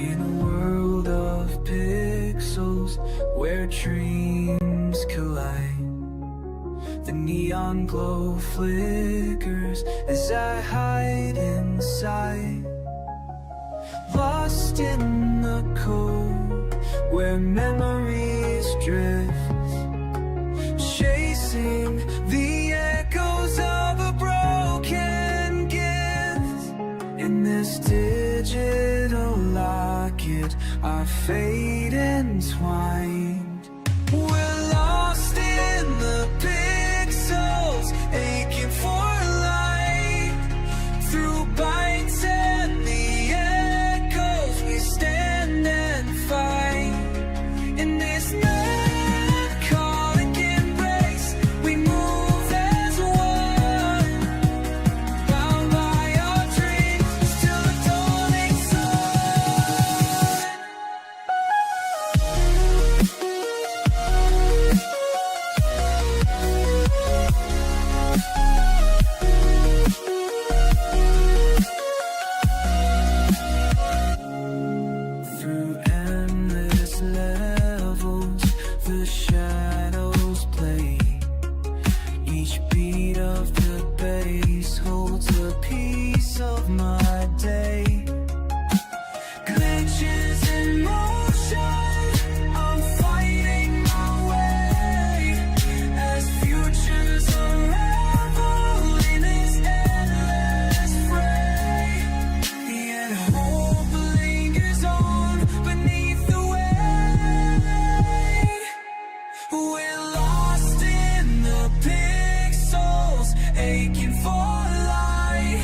In a world of pixels where dreams collide, the neon glow flickers as I hide inside, lost in the cold where memories drift, chasing the echoes of a broken gift. In this digital locket, our fate entwined. We're lost in the pixels, aching for light. Through bites and the echoes, we stand and fight. In this melancholic embrace, we move as one, bound by our dreams till the dawning sun. Through endless levels, the shadows play. Each beat of the bass holds a piece of my day. Glitches in motion, I'm fighting my way as futures unravel in this endless fray. Yet hope lingers on beneath the weight. We're lost in the pixels, aching for light.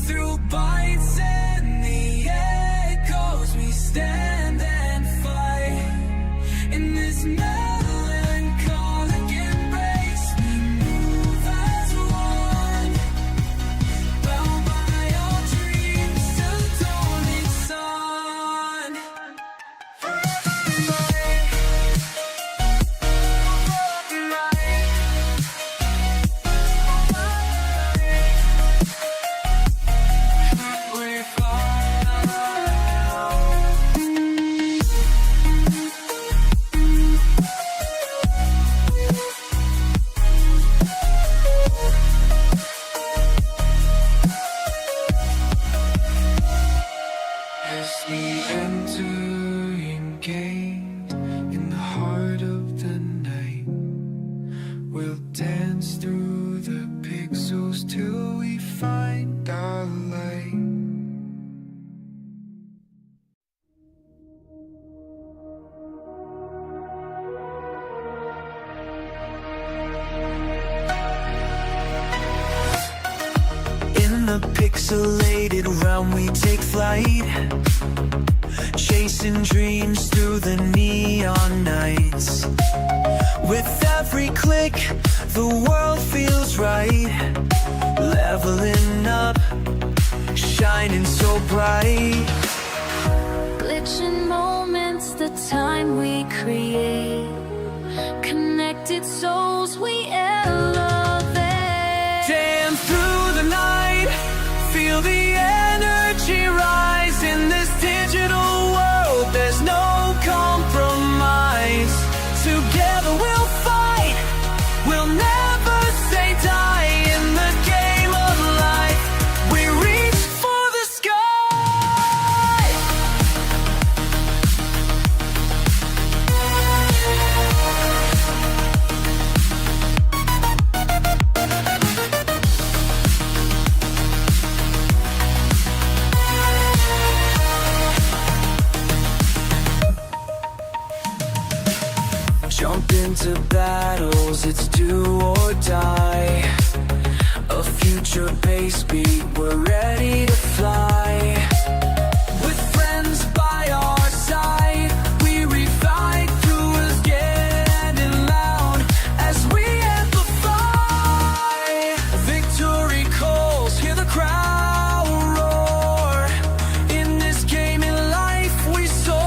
Through bites and the echoes, we stand and fight. In this melancholic embrace, we move as one, bound by our dreams till the dawning sun. We fly. As we entering gate in the heart of the night, we'll dance through the pixels till we find our light. In the pixelated realm we take flight, chasing dreams through the neon nights. With every click, the world feels right. Leveling up, shining so bright. Glitching moments, the time we create. Connected souls, we elevate. Dance through the night, feel the energy rise. In this digital world, there's no compromise. Together we'll fight, we'll never say die. In the game of life, we reach for the sky. Jump into battles, it's do or die. A future base beat, we're ready to fly. With friends by our side, we revive through us getting loud as we amplify. Victory calls, hear the crowd roar. In this game in life we soar.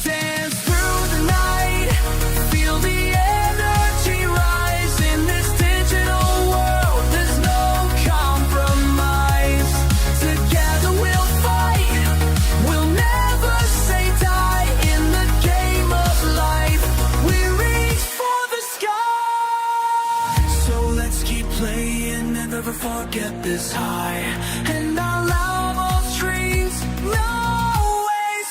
Dance through the night, feel the energy rise. In this digital world, never forget this high. And I'll allow those dreams always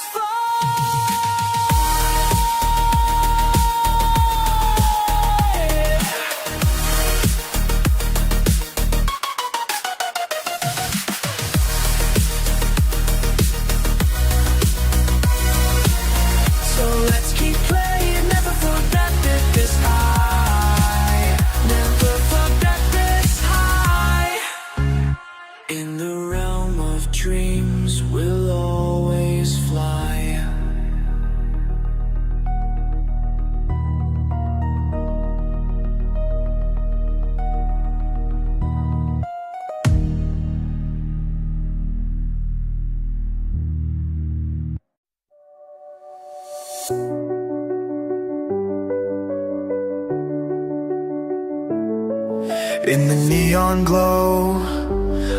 So let's keep playing, never forget this high. Never forget this high. In the realm of dreams, we'll always fly. In the neon glow,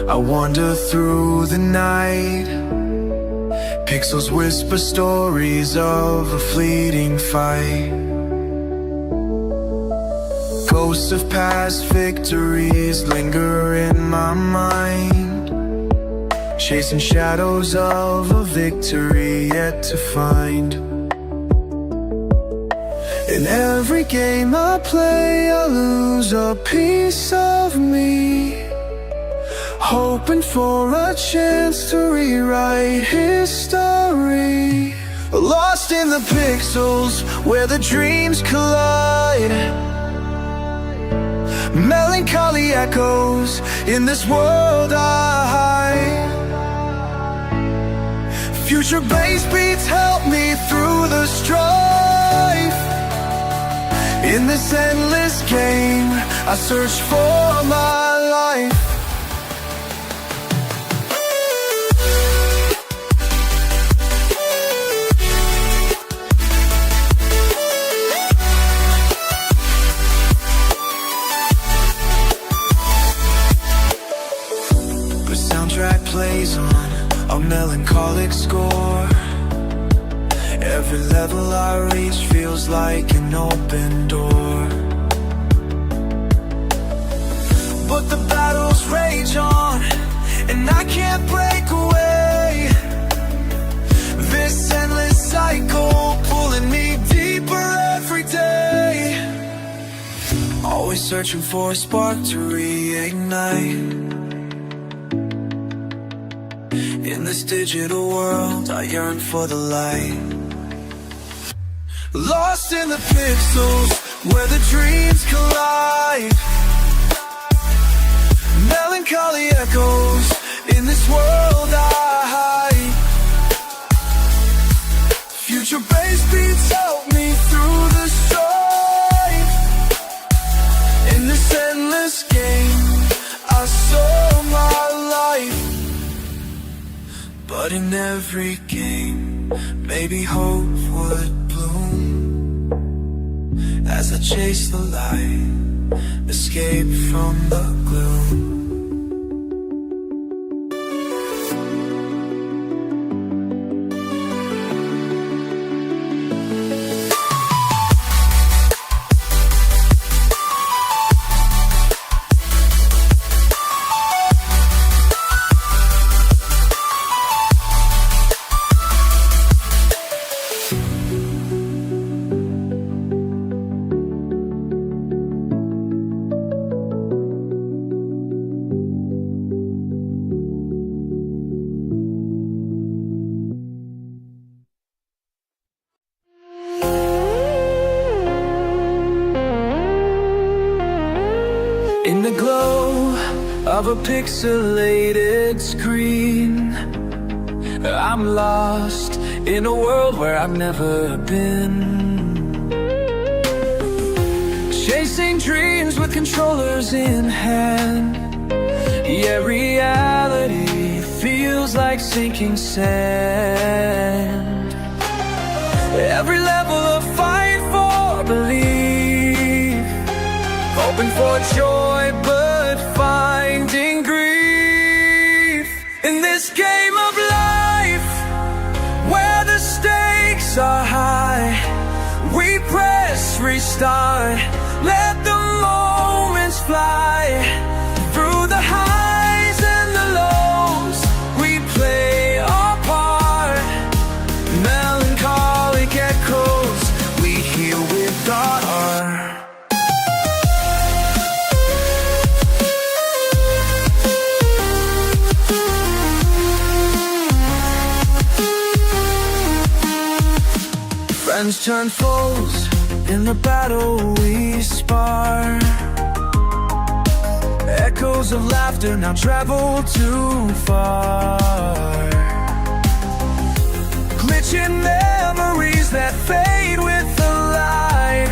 I wander through the night. Pixels whisper stories of a fleeting fight. Ghosts of past victories linger in my mind, chasing shadows of a victory yet to find. In every game I play, I lose a piece of me, hoping for a chance to rewrite history. Lost in the pixels where the dreams collide. Melancholy echoes in this world I hide. Future bass beats help me through the strife. In this endless game, I search for my life. The soundtrack plays on a melancholic score. Every level I reach feels like an open door. But the battles rage on, and I can't break away. This endless cycle pulling me deeper every day. Always searching for a spark to reignite. In this digital world, I yearn for the light. Lost in the pixels where the dreams collide. Melancholy echoes in this world I hide. Future bass beats help me through the strife. In this endless game, I saw my life. But in every game, maybe hope would bloom as I chase the light, escape from the gloom. In the glow of a pixelated screen, I'm lost in a world where I've never been. Chasing dreams with controllers in hand. Yeah, reality feels like sinking sand. Every level a fight for belief, hoping for joy but finding grief. In this game of life, where the stakes are high, we press restart, let the moments fly through the Friends turn foes in the battle we spar. Echoes of laughter now travel too far. Glitching memories that fade with the light.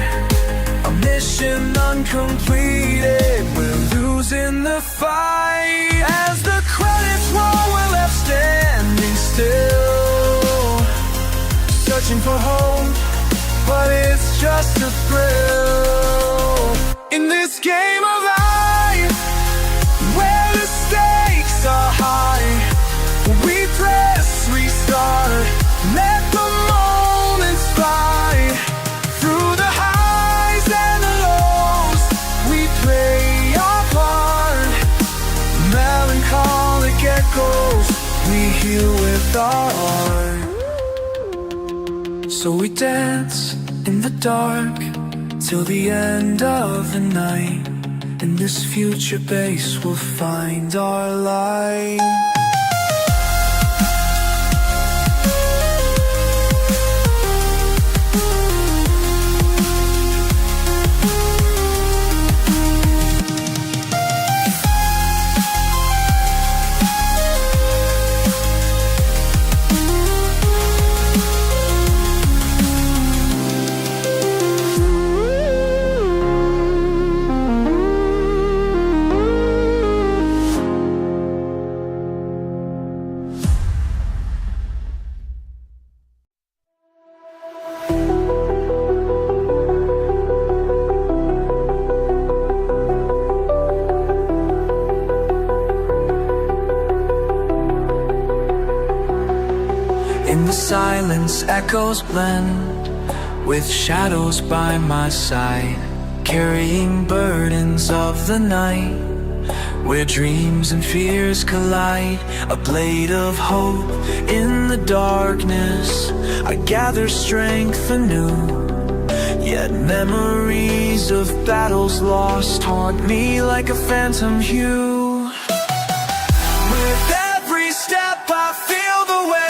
A mission uncompleted, we're losing the fight. As the credits roll, we're left standing still, searching for hope, but it's just a thrill. In this game of life, where the stakes are high, we press restart, let the moments fly. Through the highs and the lows, we play our part. Melancholic echoes, we heal with our art. So we dance in the dark till the end of the night. In this future base we'll find our light. In the silence, echoes blend with shadows by my side, carrying burdens of the night, where dreams and fears collide. A blade of hope in the darkness, I gather strength anew. Yet memories of battles lost haunt me like a phantom hue. With every step I feel the weight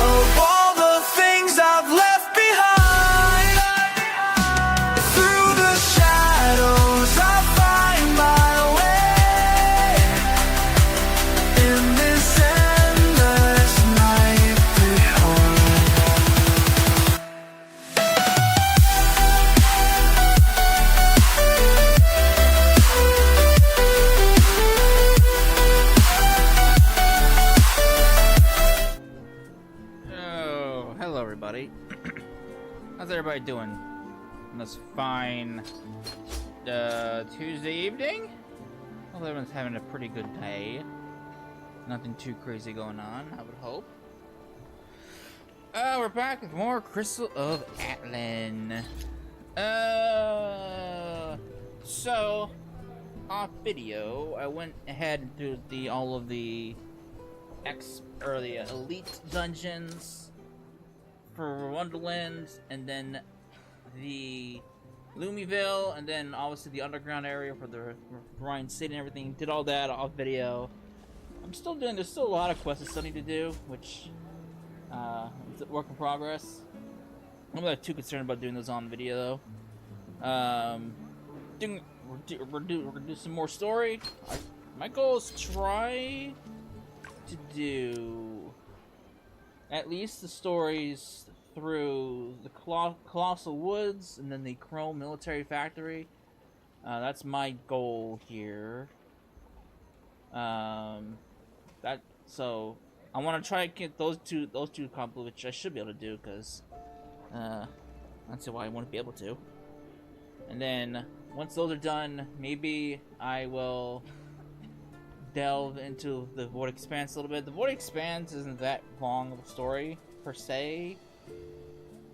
of all the things I've left behind. Through the shadows I find my way in this endless night behind. Oh, hello everybody. How's everybody doing on this fine Tuesday evening? Hope everyone's having a pretty good day. Nothing too crazy going on, I would hope. We're back with more Crystal of Atlan. So off video, I went ahead and through all of the elite dungeons for Wonderlands, and then the Lumiville, and then obviously the underground area for the Brine City and everything. Did all that off video. There's still a lot of quests I still need to do, which it's a work in progress. I'm not too concerned about doing those on video though. We're gonna do some more story. My goal is to try to do at least the stories through the Colossal Woods and then the Chrome Military Factory. That's my goal here. So I want to try to get those two accomplished, which I should be able to do, because I don't see why I wouldn't be able to. And then once those are done, maybe I will delve into the Void Expanse a little bit. The Void Expanse isn't that long of a story per se.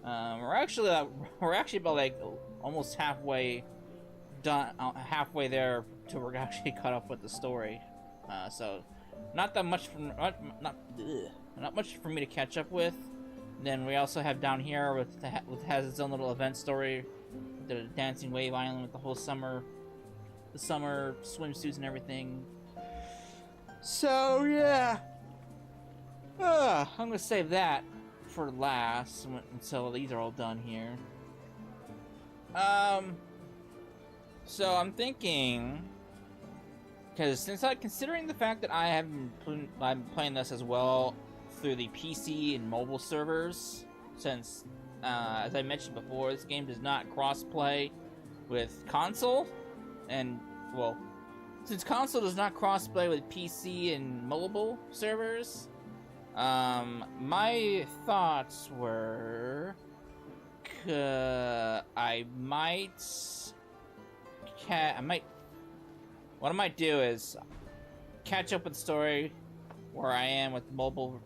We're actually about like almost halfway done, halfway there till we're actually caught up with the story. So not that much not much for me to catch up with. And then we also have down here with has its own little event story, the Dancing Wave Island with the whole summer swimsuits and everything. So yeah, I'm gonna save that for last until these are all done here. So I'm thinking, because considering the fact that I'm playing this as well through the PC and mobile servers, since as I mentioned before, this game does not cross-play with console, and well, since console does not cross-play with PC and mobile servers, my thoughts were, I might, what I might do is catch up with the story where I am with the mobile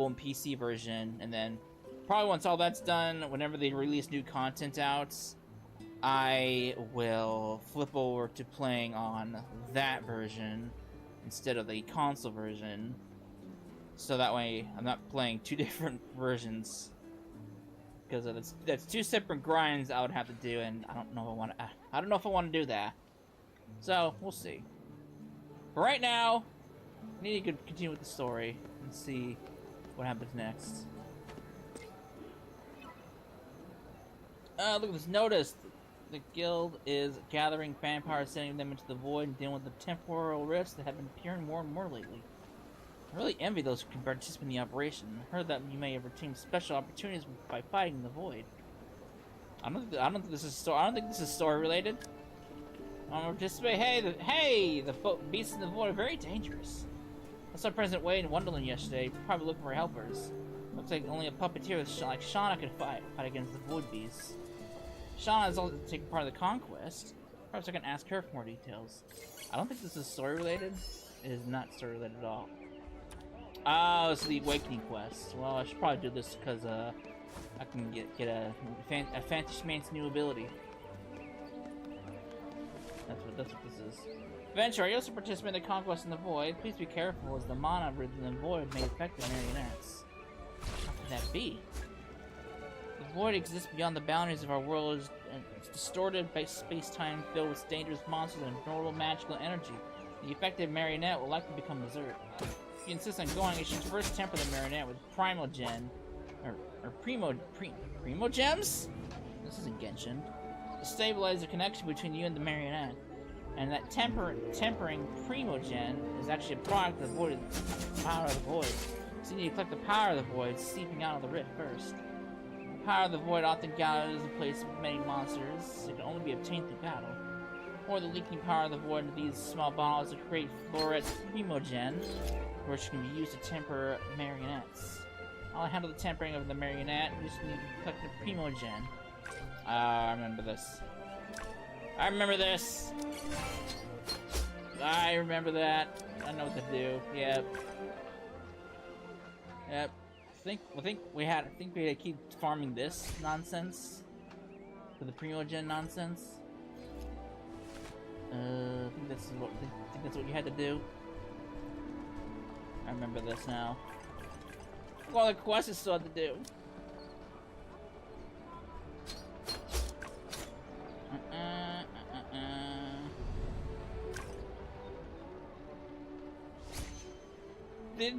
and PC version, and then probably once all that's done, whenever they release new content out, I will flip over to playing on that version instead of the console version, so that way I'm not playing two different versions, because that's two separate grinds I would have to do, and I don't know if I want to do that. So we'll see. But right now, I need to continue with the story and see what happens next. Look at this. Notice the guild is gathering vampires, sending them into the void, and dealing with the temporal rifts that have been appearing more and more lately. I really envy those who can participate in the operation. I heard that you may have retained special opportunities by fighting the void. I don't think this is story related. Participate. Hey, the beasts in the void are very dangerous. I saw President Wade in Wonderland yesterday, probably looking for helpers. Looks like only a puppeteer like Shauna could fight against the void beasts. Shauna has also taken part of the conquest. Perhaps I can ask her for more details. I don't think this is story related. It is not story related at all. Oh, it's the Awakening quest. Well, I should probably do this because I can get a Fantasy Man's new ability. That's what this is. Adventure, you also participate in the conquest in the void. Please be careful, as the mana within the void may affect the marionettes. How can that be? The void exists beyond the boundaries of our world, and it's distorted by space-time filled with dangerous monsters and abnormal magical energy. The affected marionette will likely become berserk. If you insist on going, you should first temper the marionette with Primo Gems? This isn't Genshin. To stabilize the connection between you and the marionette. And that tempering Primogen is actually a product of the void, power of the void. So you need to collect the power of the void seeping out of the rift first. The power of the void often gathers in place of many monsters. It can only be obtained through battle. Pour the leaking power of the void into these small bottles to create Floret Primogen, which can be used to temper marionettes. I'll handle the tempering of the marionette. You just need to collect the Primogen. I remember this. I remember this. I remember that. I know what to do. Yep. Yep. I think we had to keep farming this nonsense for the Primogen nonsense. I think that's what you had to do. I remember this now. All the quests I still had to do.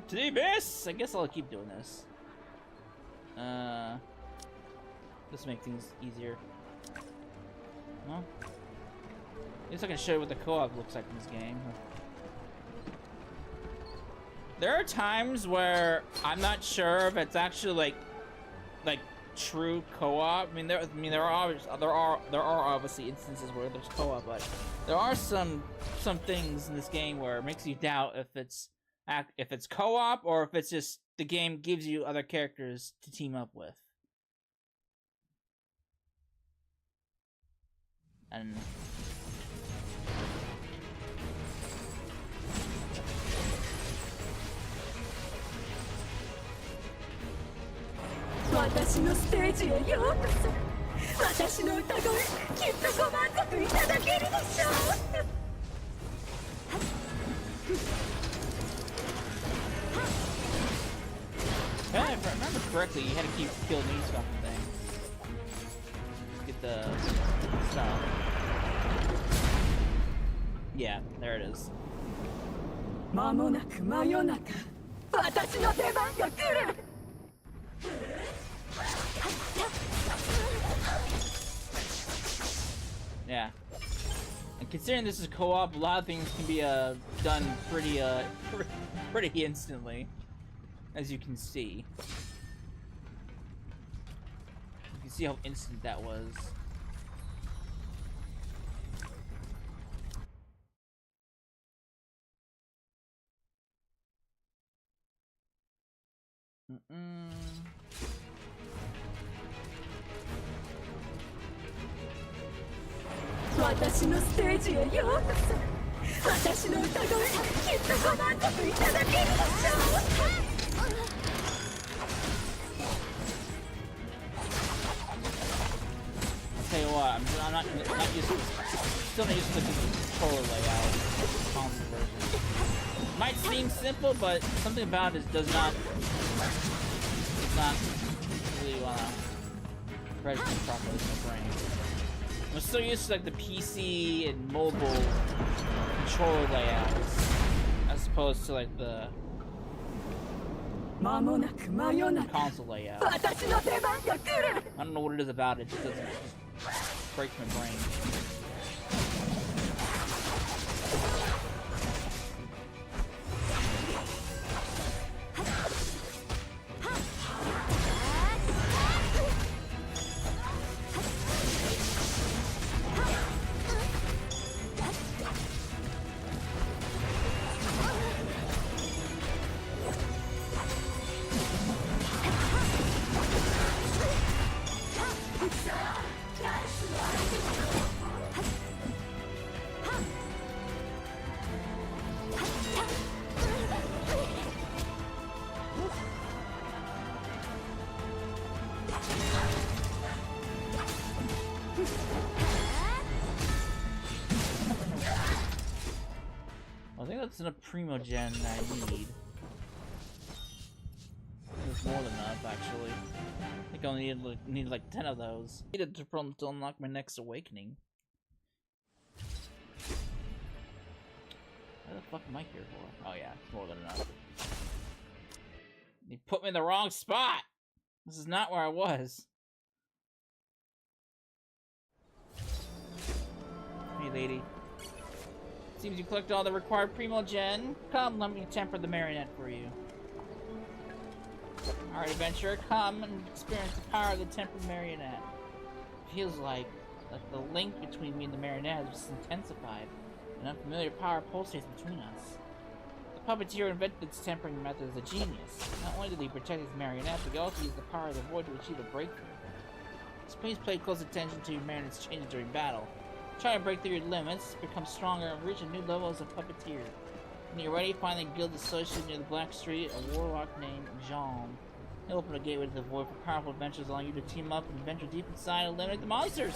This? I guess I'll keep doing this. This makes things easier. Well, at least I can show you what the co-op looks like in this game. There are times where I'm not sure if it's actually like true co-op. I mean, there are obviously instances where there's co-op, but there are some things in this game where it makes you doubt if it's co-op or if it's just the game gives you other characters to team up with. And yeah, if I remember correctly, you had to keep killing these fucking things. Get the stuff. Yeah, there it is. 間もなく真夜中私の出番が来る Yeah. And considering this is co-op, a lot of things can be done pretty pretty instantly, as you can see. You can see how instant that was. Mm-mm. 私のステージへようこそ私の歌声きっとご満足いただけるでしょう I'll tell you what, I'm not used to this. Still not used to the controller layout. Console version. Might seem simple, but something about it does not really register properly in my brain. I'm so used to like the PC and mobile controller layouts, as opposed to like the console layout. I don't know what it is about it, just doesn't just breaks my brain. I think that's enough Primo Gen I need. There's more than enough, actually. I think I only need like 10 of those. I needed to unlock my next awakening. What the fuck am I here for? Oh yeah, it's more than enough. You put me in the wrong spot! This is not where I was. Hey lady. Seems you collect all the required Primo Gen. Come, let me temper the marionette for you. Alright, adventurer, come and experience the power of the tempered marionette. Feels like the link between me and the marionette has just intensified. An unfamiliar power pulsates between us. The puppeteer who invented this tempering method is a genius. Not only did he protect his marionette, but he also used the power of the void to achieve a breakthrough. Please pay close attention to your marionette's changes during battle. Try to break through your limits, become stronger, and reach a new level as a puppeteer. When you're ready, find the guild associated near the Black Street, a warlock named Jean. He'll open a gateway to the void for powerful adventures, allowing you to team up and venture deep inside and eliminate the monsters!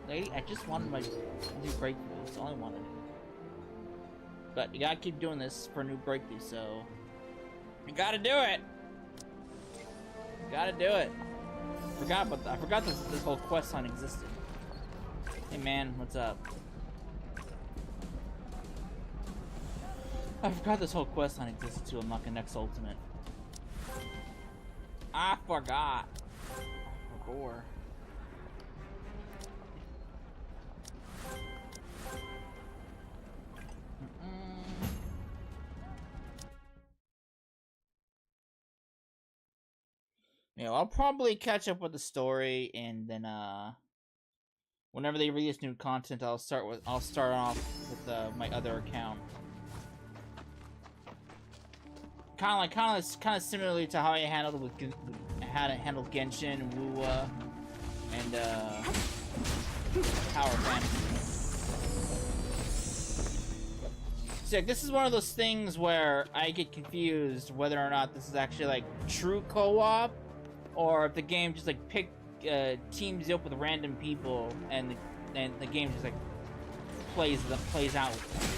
Lady, I just wanted my new breakthrough. That's all I wanted. But you gotta keep doing this for a new breakthrough, so... You gotta do it! You gotta do it! I forgot this whole quest line existed. Hey man, what's up? I forgot this whole quest line existed to unlock a next ultimate. I forgot. I forgot. Yeah, I'll probably catch up with the story, and then whenever they release new content, I'll start off with my other account. Kind of similarly to how I handled Genshin and Wuwa and Tower Fantasy. So yeah, this is one of those things where I get confused whether or not this is actually like true co-op, or if the game just like teams you up with random people and the game just like plays out with them.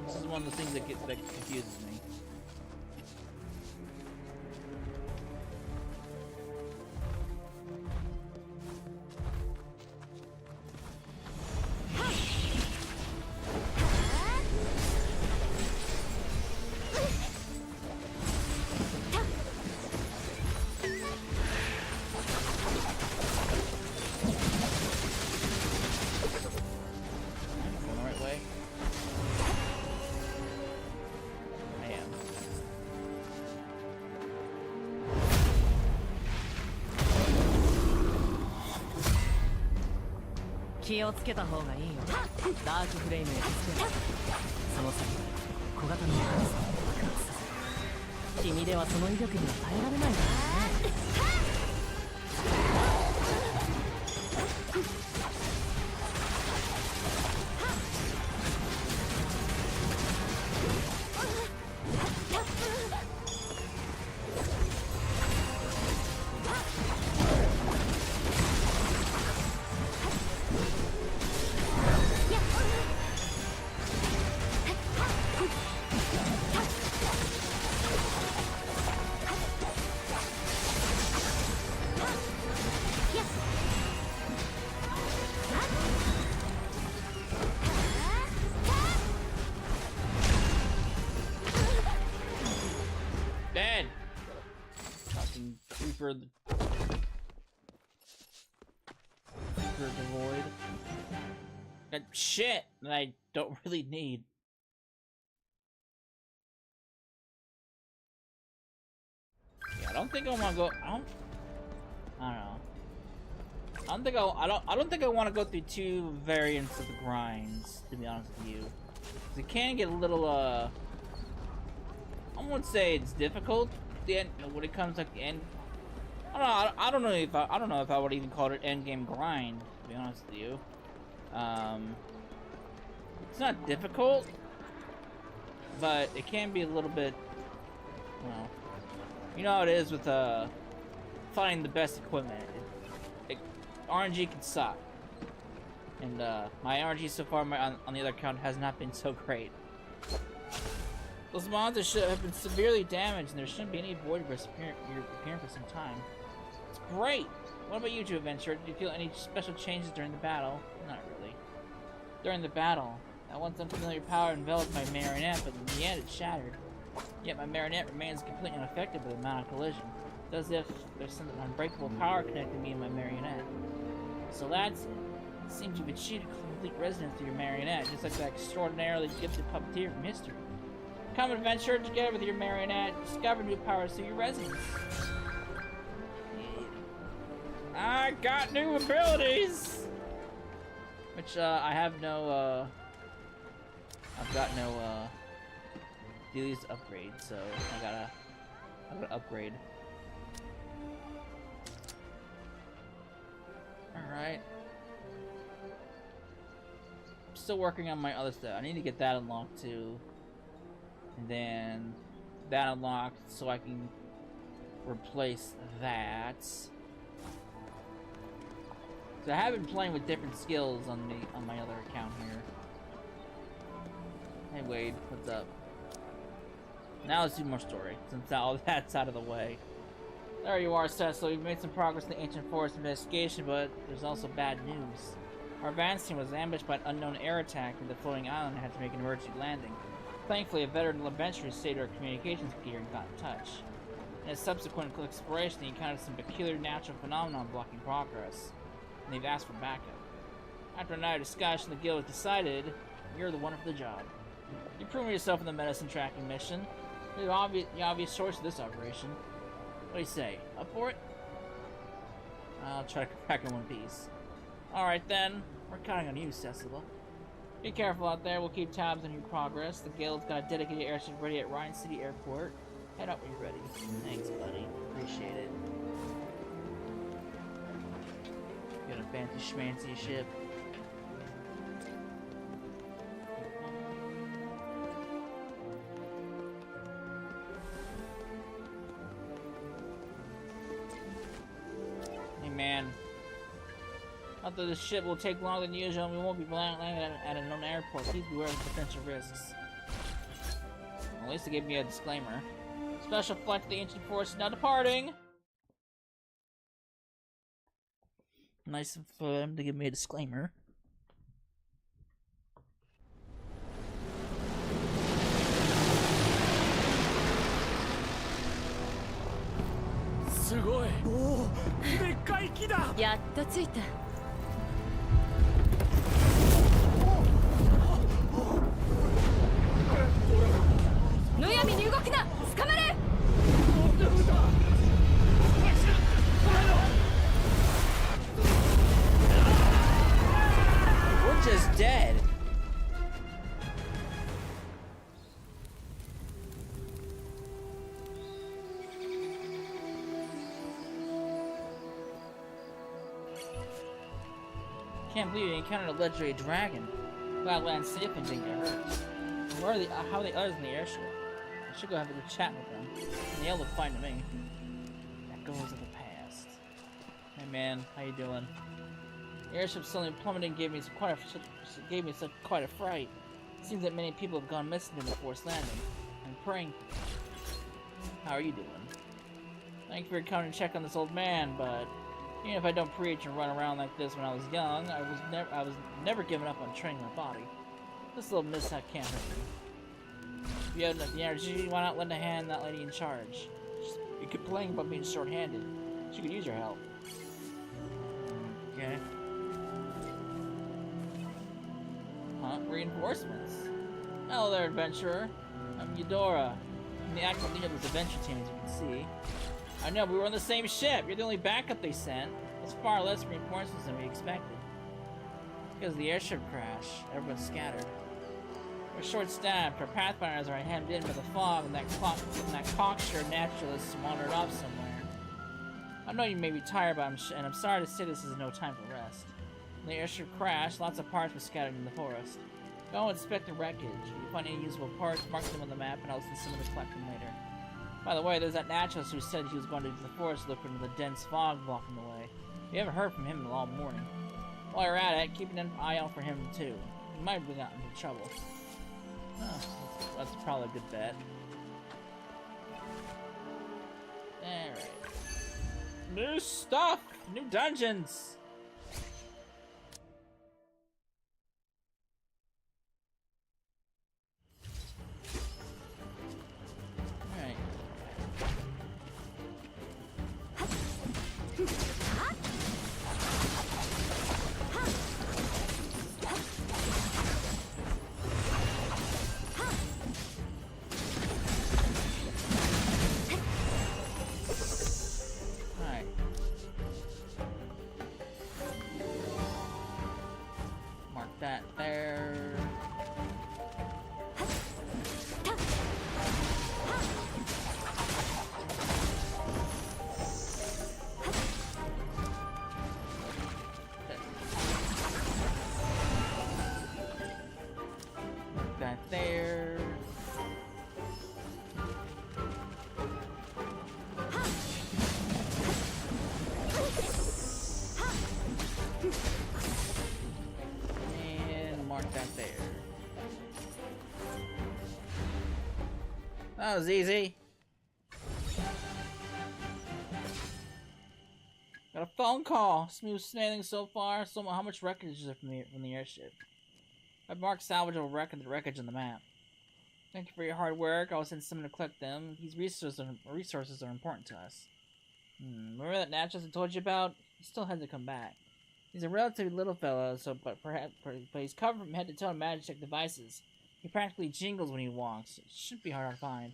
This is one of the things that confuses me. 気をつけた方がいいよ。ダークフレームへ助ける。その先で小型の神様を爆発させる。君ではその威力には耐えられないからね。Dead! Fucking creeper the void. Got shit that I don't really need. Yeah, I don't think I want to go. I don't know. I don't think I want to go through two variants of the grinds, to be honest with you. 'Cause it can get a little I won't say it's difficult when it comes to the end. I don't know if I would even call it end game grind, to be honest with you. It's not difficult, but it can be a little bit, well, you know how it is with finding the best equipment. RNG can suck, and my RNG so far on the other account has not been so great. Those monsters should have been severely damaged, and there shouldn't be any void risk appearing for some time. It's great! What about you two, Adventurer? Did you feel any special changes during the battle? Not really. During the battle, that once unfamiliar power enveloped my marionette, but in the end it shattered. Yet my marionette remains completely unaffected by the amount of collision. It's as if there's some unbreakable power connecting me and my marionette. So that's it. It seems you've achieved complete resonance to your marionette, just like that extraordinarily gifted puppeteer from history. Come, adventurer, together with your marionette, discover new powers through your resonance. I got new abilities! Which, I have no, I've got no, these upgrades, so I gotta upgrade. Alright. I'm still working on my other stuff. I need to get that unlocked too. And then that unlocked so I can replace that. So I have been playing with different skills on my other account here. Hey Wade, what's up? Now let's do more story, since all that's out of the way. There you are, Cecil. We've made some progress in the Ancient Forest investigation, but there's also bad news. Our advance team was ambushed by an unknown air attack near the floating island and had to make an emergency landing. Thankfully, a veteran adventurer stayed our communications gear and got in touch. In a subsequent exploration, they encountered some peculiar natural phenomenon blocking progress, and they've asked for backup. After a night of discussion, the guild has decided you're the one for the job. You've proven yourself in the medicine tracking mission. You're the obvious source of this operation. What do you say? Up for it? I'll try to crack in one piece. Alright then, we're counting on you, Cecil. Be careful out there, we'll keep tabs on your progress. The guild's got a dedicated airship ready at Ryan City Airport. Head out when you're ready. Thanks, buddy. Appreciate it. Got a fancy schmancy ship. Man, although the ship will take longer than usual and we won't be landing at a known airport, please beware of potential risks. Well, at least they gave me a disclaimer. Special flight to the Ancient Forest is now departing! Nice for them to give me a disclaimer.やっと着いた。むやみに動くな。捕まれ。can't believe you encountered a legendary dragon. Glad land's safe and didn't get hurt. Where are the how are the others in the airship? I should go have a good chat with them. And they all look fine to me. Echoes of the past. Hey man, how you doing? The airship suddenly plummeted and gave me quite a fright. It seems that many people have gone missing during the forced landing. I'm praying. How are you doing? Thank you for coming to check on this old man, but even if I don't preach and run around like this when I was young, I was never giving up on training my body. This little mishap can't hurt me. If you have the energy, why not lend a hand that lady in charge? You complaining about being short-handed. She could use your help. Okay. Huh? Reinforcements. Hello there, adventurer. I'm Eudora. I'm the active leader of this adventure team, as you can see. I know, we were on the same ship. You're the only backup they sent. There's far less reinforcements than we expected. Because of the airship crash, everyone's scattered. We're short-staffed. Our pathfinders are hemmed in by the fog, and that cocksure naturalist wandered off somewhere. I know you may be tired, but I'm sorry to say this is no time for rest. When the airship crashed, lots of parts were scattered in the forest. Go inspect the wreckage. If you find any usable parts, mark them on the map, and I'll send someone to collect them later. By the way, there's that naturalist who said he was going to the forest to look into the dense fog blocking the way. We haven't heard from him all morning. While you're at it, keep an eye out for him too. He might have gotten into trouble. Oh, that's probably a good bet. Alright. New stuff! New dungeons! Alright. That there. That there. That there. That was easy. Got a phone call. Smooth sailing so far. So how much wreckage is there from the airship? I've marked salvageable wreckage on the map. Thank you for your hard work. I'll send someone to collect them. These resources are important to us. Remember that naturalist I told you about? He still hasn't come back. He's a relatively little fellow, but he's covered from head to toe in magic devices. He practically jingles when he walks. It shouldn't be hard to find.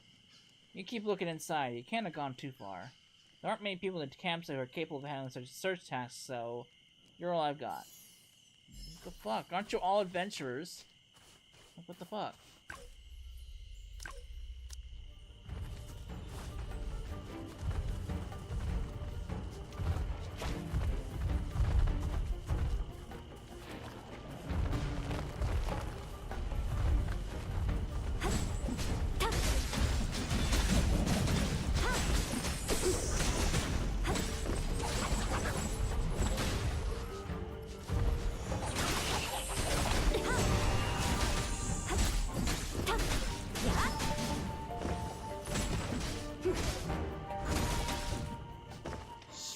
You keep looking inside. You can't have gone too far. There aren't many people in the campsite who are capable of handling such search tasks, so you're all I've got. What the fuck? Aren't you all adventurers? What the fuck?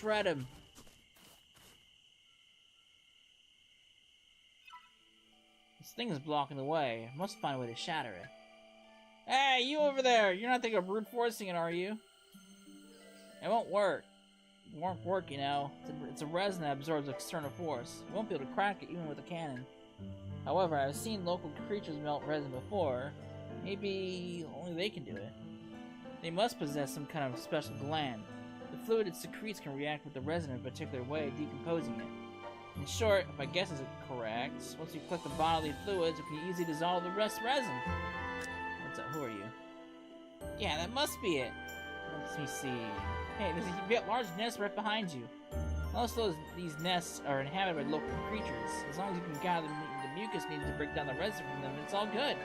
Shred him. This thing is blocking the way. I must find a way to shatter it. Hey, you over there! You're not thinking of brute forcing it, are you? It won't work. It won't work, you know. It's a resin that absorbs external force. You won't be able to crack it even with a cannon. However, I've seen local creatures melt resin before. Maybe only they can do it. They must possess some kind of special gland. The fluid it secretes can react with the resin in a particular way, decomposing it. In short, if my guess is correct, once you collect the bodily fluids, it can easily dissolve the resin. What's up? Who are you? Yeah, that must be it. Let me see. Hey, there's a large nest right behind you. Most of these nests are inhabited by local creatures. As long as you can gather the mucus needed to break down the resin from them, it's all good.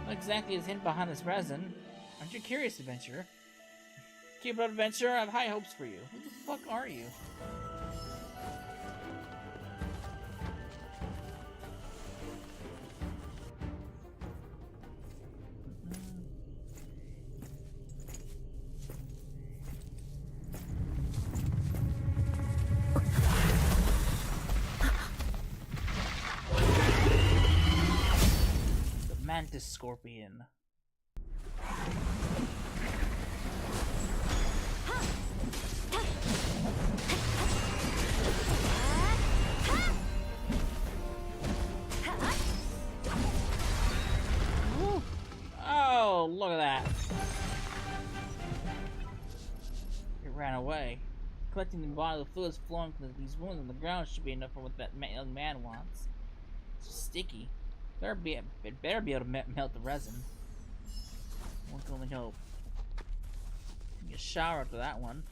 What exactly is hidden behind this resin? Aren't you curious, adventurer? Keep it up, adventurer. I have high hopes for you. Who the fuck are you? Mantis Scorpion. Oh, look at that. It ran away. Collecting the bodily fluids flowing from these wounds on the ground should be enough for what that young man wants. It's sticky. It better be able to melt the resin. One can only hope. Get a shower after that one.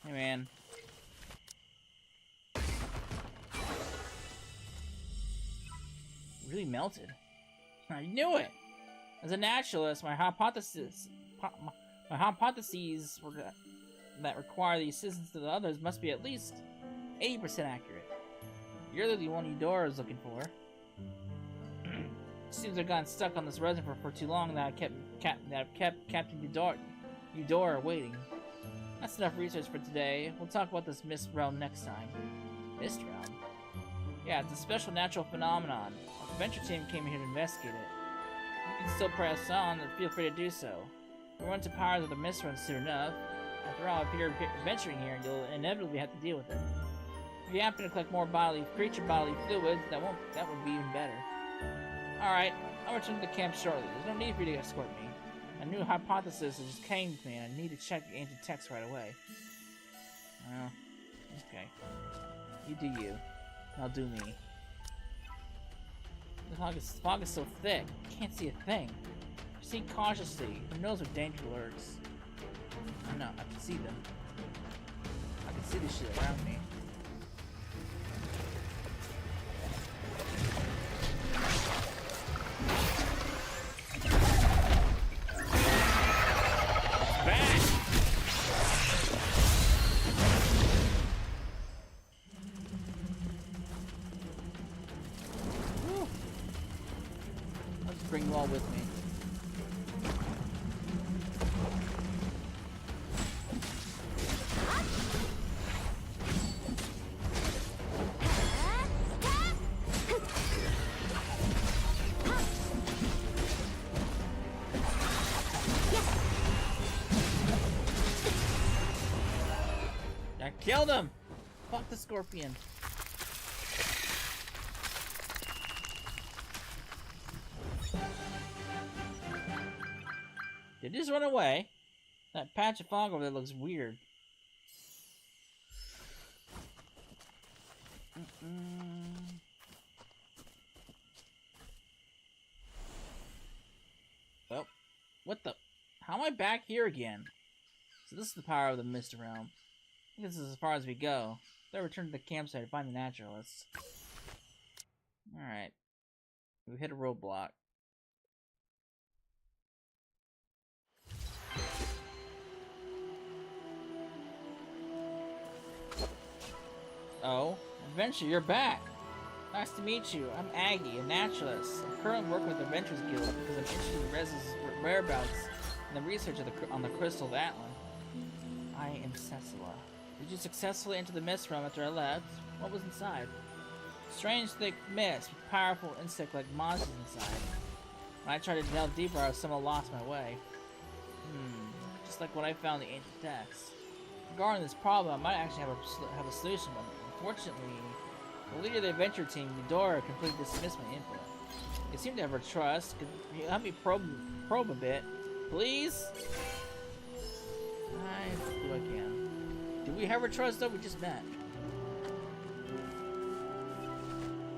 Hey man. Really melted. I knew it! As a naturalist, my hypotheses were that require the assistance of the others must be at least 80% accurate. You're the one Eudora is looking for. Seems I've gotten stuck on this resin for too long that I've kept Captain Eudora waiting. That's enough research for today. We'll talk about this Mist Realm next time. Mist Realm? Yeah, it's a special natural phenomenon. Our adventure team came here to investigate it. You can still press on, and feel free to do so. We'll run to powers of the Mist Realm soon enough. After all, if you're adventuring here, you'll inevitably have to deal with it. If you happen to collect more creature bodily fluids, that would be even better. Alright, I'll return to the camp shortly. There's no need for you to escort me. A new hypothesis has just came to me, and I need to check the ancient text right away. Well, okay. You do you. I'll do me. The fog is so thick, I can't see a thing. Proceed cautiously. Who knows what danger lurks? I know, I can see them. I can see the shit around me. Bring you all with me. I killed him! Fuck the scorpion. Did he just run away? That patch of fog over there looks weird. Well, what the? How am I back here again? So this is the power of the Mist Realm. I think this is as far as we go. Let's return to the campsite to find the naturalists. Alright. We hit a roadblock. Oh, Adventure, you're back! Nice to meet you. I'm Aggie, a naturalist. I'm currently working with the Adventurers Guild because I'm interested in the resin's whereabouts and the research on the Crystal of Atlan. I am Cecila. Did you successfully enter the Mist Realm after I left? What was inside? Strange thick mist with powerful insect-like monsters inside. When I tried to delve deeper, I somehow lost my way. Just like what I found in the ancient text. Regarding this problem, I might actually have a solution, but unfortunately, the leader of the adventure team, Eudora, completely dismissed my input. They seem to have her trust. Could you help me probe a bit, please? I do I can. Do we have her trust though? We just met.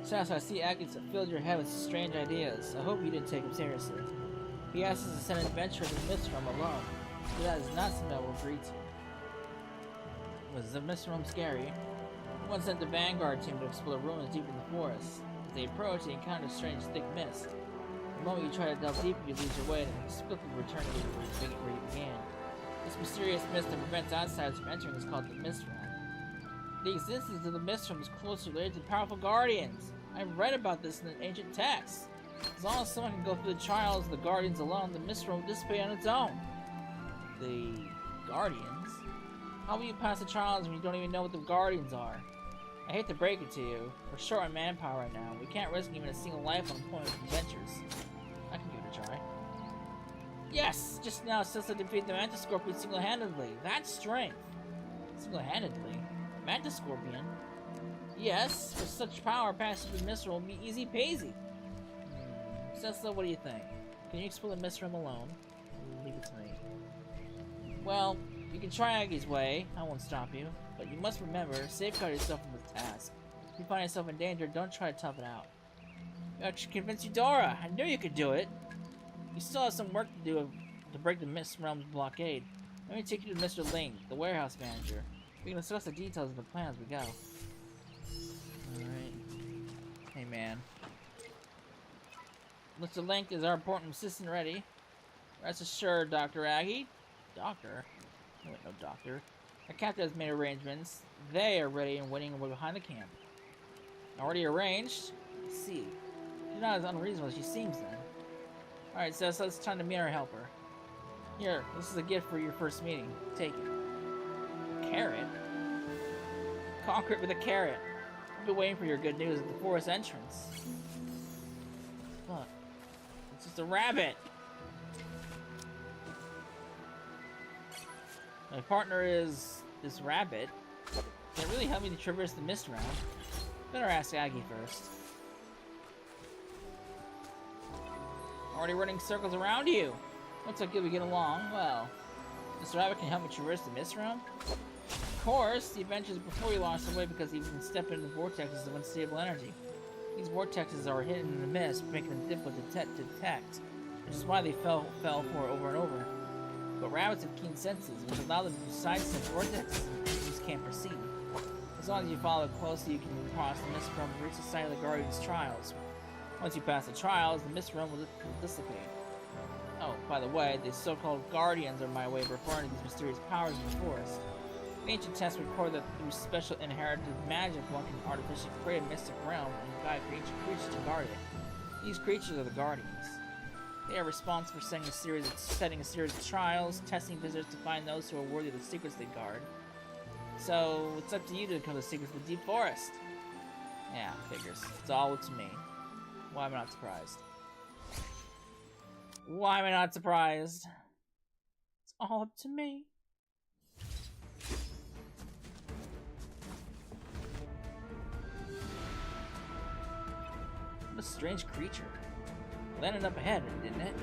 So I see Agnes that filled your head with strange ideas. I hope you didn't take them seriously. He asked us to send an adventurer to the Mist Realm alone. But that is not something I will agree to. Was the mist realm scary? One sent the vanguard team to explore ruins deep in the forest. As they approached, they encountered a strange thick mist. The moment you try to delve deeper, you lose your way and inexplicably return to where you began. This mysterious mist that prevents outsiders from entering is called the Mist Realm. The existence of the Mist Realm is closely related to powerful guardians. I've read about this in an ancient text. As long as someone can go through the trials of the guardians alone, the Mist Realm will dissipate on its own. The guardians? How will you pass the trials when you don't even know what the guardians are? I hate to break it to you. We're short on manpower right now. We can't risk even a single life on point of adventures. I can give it a try. Yes! Just now, Cessa defeated the Mantis Scorpion single-handedly. That's strength. Single-handedly? Mantis Scorpion? Yes, with such power, passing the Mist Realm will be easy-peasy. Cessa, what do you think? Can you explore the Mist Realm alone? Leave it to me. Well, you can try Aggie's way. I won't stop you. But you must remember, safeguard yourself from the task. If you find yourself in danger, don't try to tough it out. You actually convinced Eudora! I knew you could do it! You still have some work to do to break the Mist Realm's blockade. Let me take you to Mr. Ling, the warehouse manager. We can discuss the details of the plan as we go. Alright. Hey man. Mr. Link, is our important assistant ready? Rest assured, Dr. Aggie. Doctor? Wait, no doctor. Our captain has made arrangements. They are ready and waiting behind the camp. Already arranged? I see. She's not as unreasonable as she seems then. Alright, so it's time to meet our helper. Here, this is a gift for your first meeting. Take it. Carrot? Conquer it with a carrot. I've been waiting for your good news at the forest entrance. Look. It's just a rabbit! My partner is this rabbit. Can it really help me to traverse the Mist Realm? Better ask Aggie first. Already running circles around you. Looks like you'll be getting along. Well, this rabbit can help me traverse the Mist Realm? Of course, the adventures before you lost away because you can step into the vortexes of unstable energy. These vortexes are hidden in the mist, making them difficult to detect, which is why they fell for over and over. But rabbits have keen senses, which allow them to sidestep vortexes and just can't perceive. As long as you follow it closely, you can cross the Mist Realm and reach the site of the Guardian's trials. Once you pass the trials, the Mist Realm will dissipate. Oh, by the way, the so-called Guardians are my way of referring to these mysterious powers in the forest. An ancient text reported that through special inherited magic, one can artificially create a mystic realm and guide creatures to guard it. These creatures are the Guardians. They are responsible for setting a series of trials, testing visitors to find those who are worthy of the secrets they guard. So, it's up to you to uncover the secrets of the deep forest. Yeah, figures. It's all up to me. Why am I not surprised? Why am I not surprised? It's all up to me. What a strange creature. Landed up ahead, didn't it?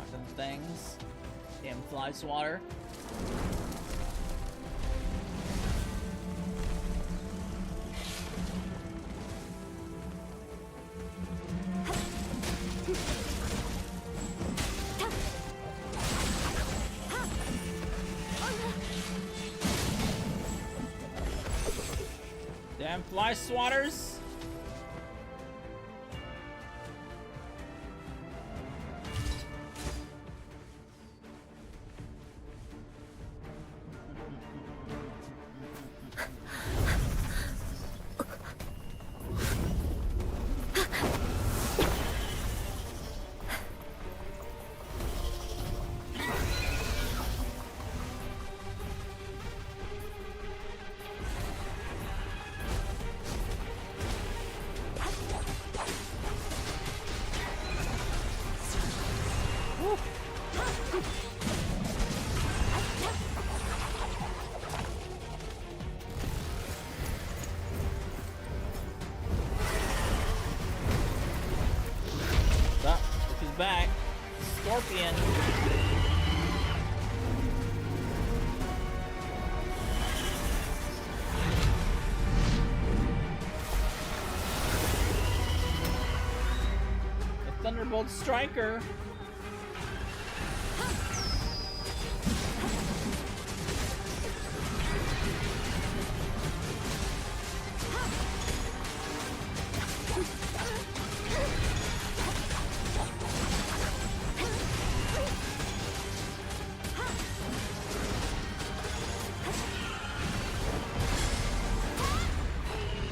Awesome things. Damn fly swatter. Damn fly swatters! Back. Scorpion. Thunderbolt Striker.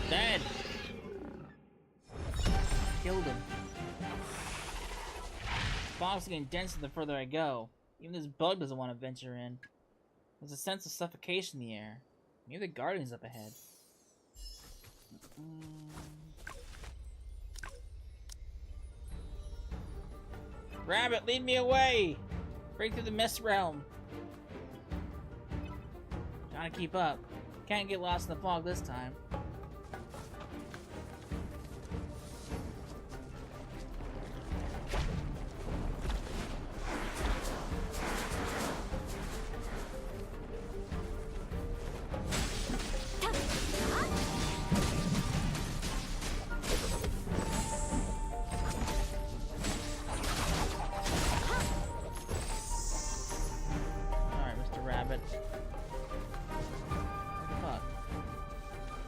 Dead. Killed him. Fog's getting denser the further I go. Even this bug doesn't want to venture in. There's a sense of suffocation in the air. Maybe the Guardian's up ahead. Rabbit, lead me away! Break through the mist realm. Trying to keep up. Can't get lost in the fog this time.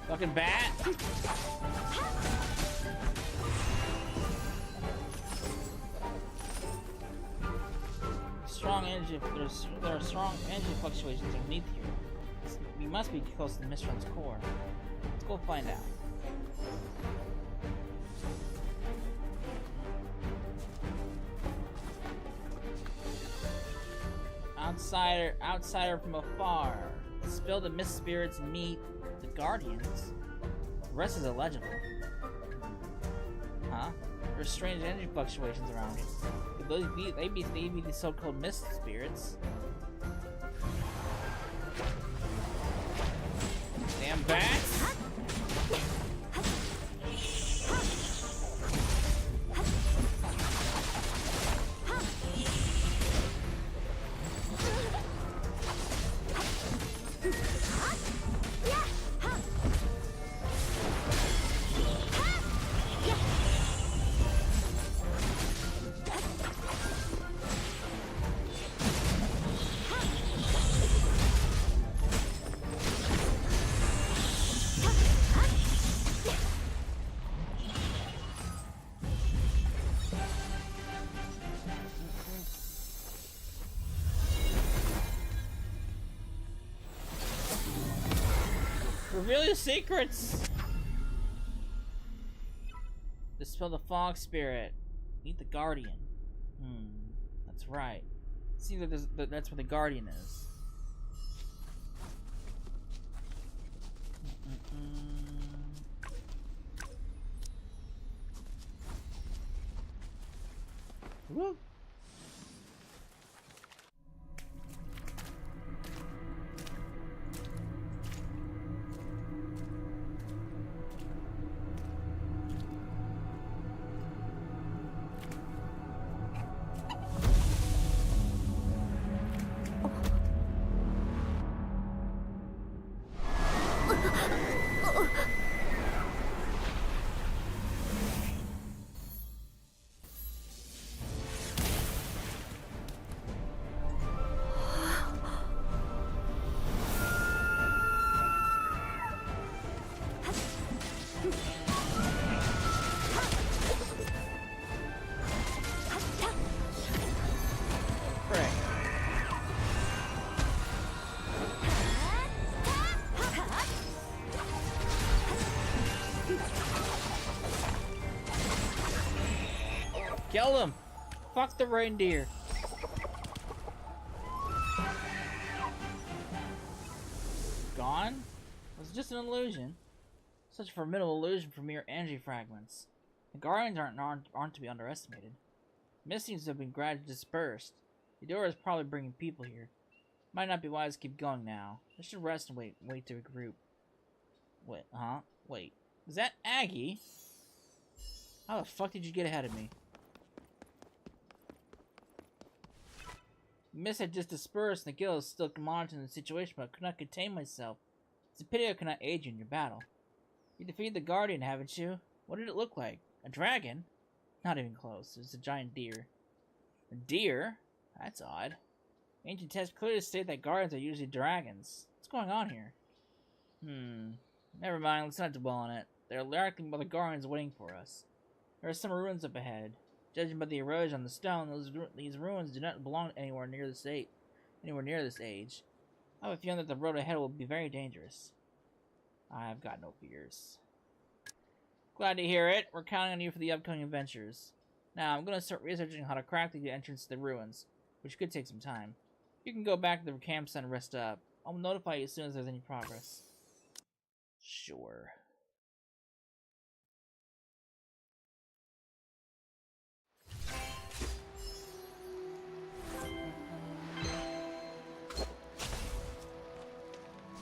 Fucking bat! Strong energy. There are strong energy fluctuations underneath here. We must be close to the Mistron's core. Let's go find out. Outsider from afar. Spill the mist spirits and meet the Guardians. The rest is illegible. Huh? There's strange energy fluctuations around it. They be the so-called mist spirits. Damn bats! Reveal your secrets! Dispel the fog spirit. Meet the Guardian. That's right. See that that's where the Guardian is. Woo! Kill him! Fuck the reindeer! Gone? It was just an illusion. Such a formidable illusion for mere energy fragments. The Guardians aren't to be underestimated. Mistings have been gradually dispersed. Eudora is probably bringing people here. Might not be wise to keep going now. I should rest and wait to regroup. Wait, huh? Wait. Is that Aggie? How the fuck did you get ahead of me? Mist had just dispersed and the guild is still monitoring the situation, but I could not contain myself. It's a pity I could not aid you in your battle. You defeated the Guardian, haven't you? What did it look like? A dragon? Not even close. It's a giant deer. A deer? That's odd. Ancient texts clearly state that guardians are usually dragons. What's going on here? Never mind, let's not dwell on it. There are likely other guardians waiting for us. There are some ruins up ahead. Judging by the erosion on the stone, these ruins do not belong anywhere near this age. I have a feeling that the road ahead will be very dangerous. I've got no fears. Glad to hear it. We're counting on you for the upcoming adventures. Now, I'm going to start researching how to crack the entrance to the ruins, which could take some time. You can go back to the campsite and rest up. I'll notify you as soon as there's any progress. Sure.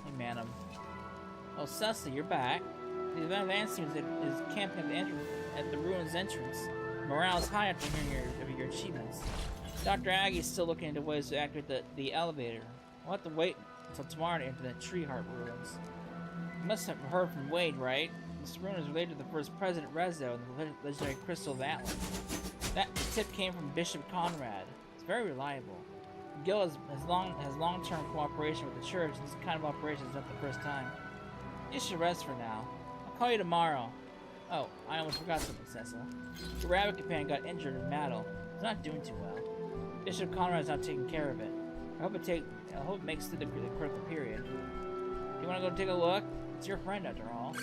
Hey, Manum. Oh, Cecily, you're back. The advance team is camping at the ruins entrance. Morale is high after hearing of your achievements. Dr. Aggie's still looking into ways to activate the elevator. We'll have to wait until tomorrow to enter the Tree Heart ruins. You must have heard from Wade, right? This ruin is related to the first President Rezzo and the legendary Crystal of Atlan. The tip came from Bishop Conrad. It's very reliable. The guild has long-term cooperation with the church, and this kind of operation is not the first time. You should rest for now. I'll call you tomorrow. Oh, I almost forgot something, Cecil. Your rabbit companion got injured in battle. He's not doing too well. Bishop Conrad's not taking care of it. I hope it makes through the critical period. Do you want to go take a look? It's your friend, after all.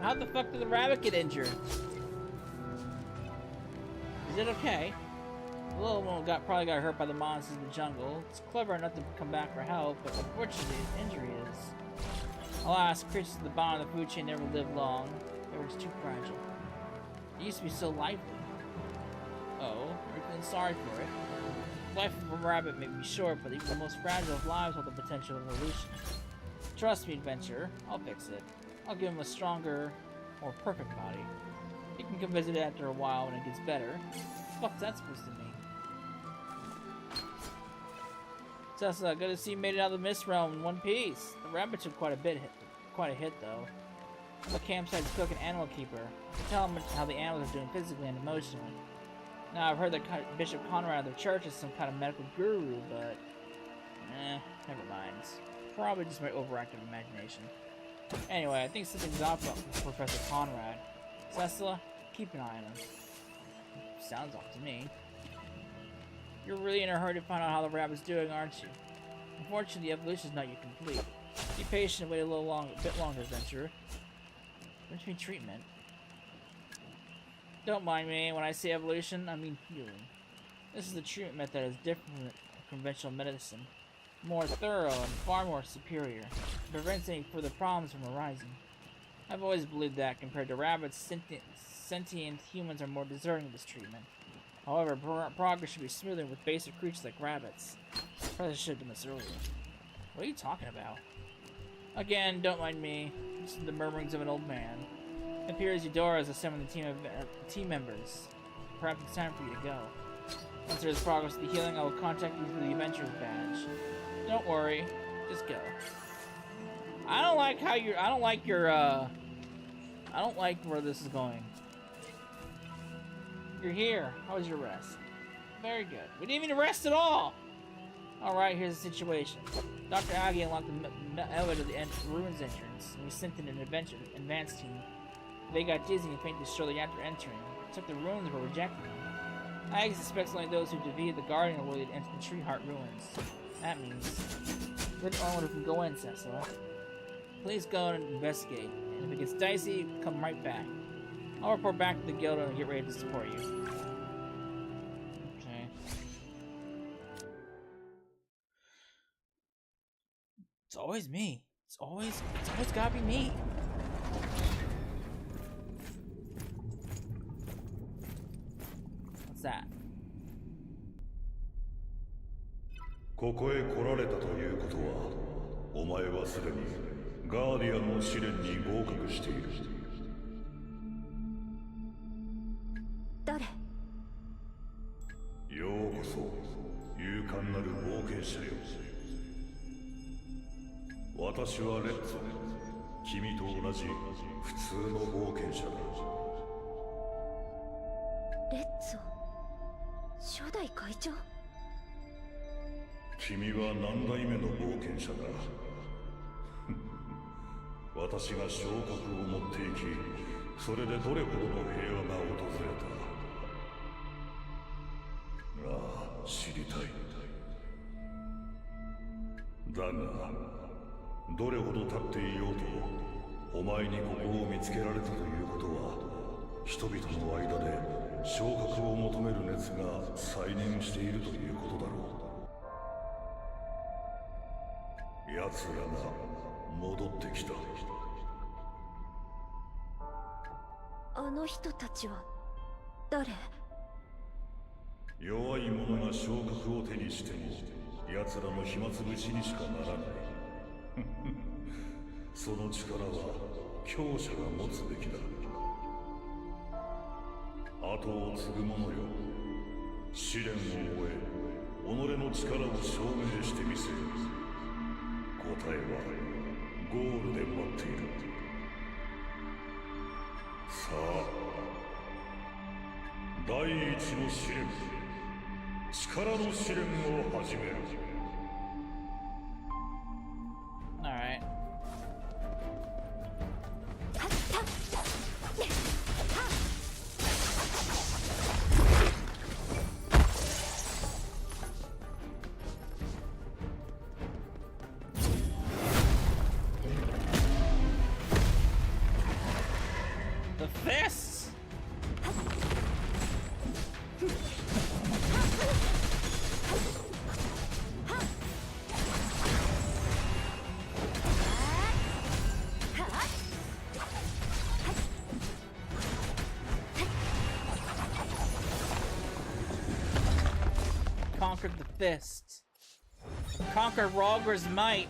How the fuck did the rabbit get injured? Is it okay? The little one probably got hurt by the monsters in the jungle. It's clever enough to come back for help, but unfortunately, its injury is. Alas, creatures at the bottom of the food chain never live long. They were just too fragile. It used to be so lively. Oh, you're feeling sorry for it. Life of a rabbit may be short, but even the most fragile of lives hold the potential of evolution. Trust me, adventurer. I'll fix it. I'll give him a stronger, more perfect body. You can come visit it after a while when it gets better. What the fuck's that supposed to mean? Cecil, good to see you made it out of the Mist Realm in one piece. The rabbit took quite a hit though. The campsite's cook and animal keeper. Tell him how the animals are doing physically and emotionally. Now, I've heard that Bishop Conrad of the church is some kind of medical guru, but... never mind. Probably just my overactive imagination. Anyway, I think something's off with Professor Conrad. Cecila, keep an eye on him. Sounds off to me. You're really in a hurry to find out how the rabbit's doing, aren't you? Unfortunately, the evolution's not yet complete. Be patient and wait a bit longer, adventurer. What do you mean treatment? Don't mind me, when I say evolution, I mean healing. This is the treatment method that is different from conventional medicine. More thorough and far more superior. It prevents any further problems from arising. I've always believed that, compared to rabbits, sentient humans are more deserving of this treatment. However, progress should be smoother with basic creatures like rabbits. Probably should have done this earlier. What are you talking about? Again, don't mind me. Listen to the murmurings of an old man. It appears Eudora has assembled the team members. Perhaps it's time for you to go. Once there is progress with the healing, I will contact you through the Adventurer's badge. Don't worry, just go. I don't like where this is going. You're here. How was your rest? Very good. We didn't even rest at all! Alright, here's the situation. Dr. Aggie unlocked the elevator to the ruins entrance, and we sent in an advance team. They got dizzy and fainted shortly after entering. It took the ruins were rejecting them. Aggie suspects only those who defeated the Guardian are worthy to enter the Tree Heart ruins. That means we're the only one who can go in, Cecil. Please go and investigate, and if it gets dicey, come right back. I'll report back to the guild and get ready to support you. Okay. It's always me. It's always gotta be me. What's that? ここへ来られたということは、お前はすでにガーディアンの試練に合格している。誰？ようこそ、勇敢なる冒険者よ。私はレッツォ。君と同じ普通の冒険者だ。レッツォ初代会長。君は何代目の冒険者だ。私が昇格を持っていき、それでどれほどの平和が訪れた。ああ、知りたい。だがどれほど経っていようと、お前にここを見つけられたということは、人々の間で昇格を求める熱が再燃しているということだろう。奴らが戻ってきた。あの人たちは誰？弱い者が昇格を手にしても奴らの暇つぶしにしかならない。その力は強者が持つべきだ。後を継ぐ者よ、試練を終え己の力を証明してみせる。答えはゴールで待っている。さあ、第一の試練、力の試練を始める。Alright. The fists! Conquered the fist. Conquer Rogger's might.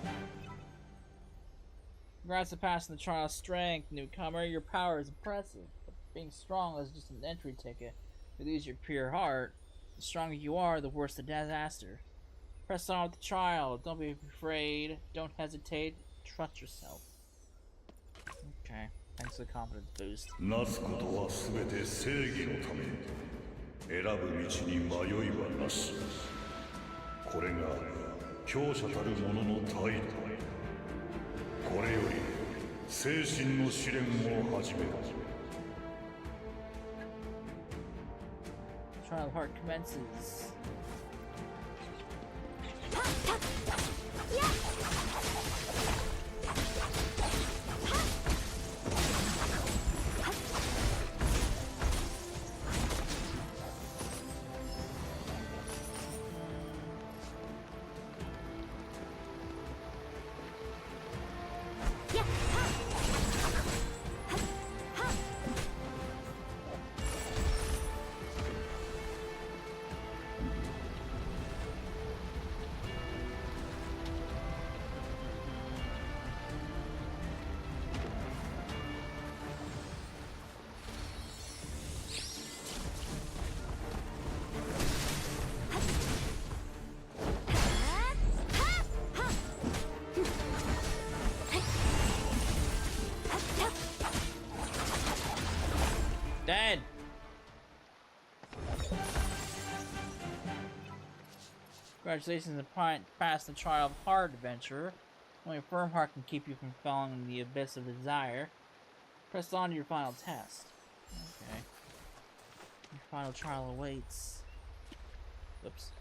Congrats to passing the trial of strength, newcomer. Your power is impressive, but being strong is just an entry ticket. If you lose your pure heart, the stronger you are, the worse the disaster. Press on with the trial. Don't be afraid. Don't hesitate. Trust yourself. Okay. Thanks for the confidence boost. なすことはすべて正義のため。選ぶ道に迷いはなし。これが強者たる者の態度。これより精神の試練を始める。Trial of heart commences. Dead! Congratulations on passing the trial of heart, adventurer. Only a firm heart can keep you from falling in the abyss of desire. Press on to your final test. Okay. Your final trial awaits. Oops.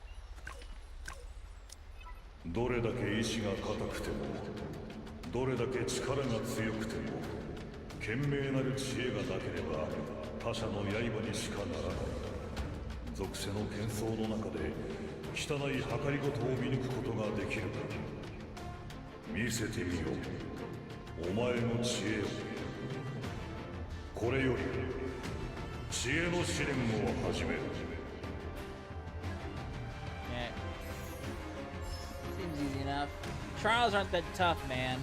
どれだけ意志が固くても、どれだけ力が強くても、賢明なる知恵がなければ他者の刃にしかならない。属性の喧騒の中で汚い計りごとを見抜くことができるか。見せてみよう、お前の知恵を。これより知恵の試練を始める。Yeah. Seems easy enough. Trials aren't that tough, man.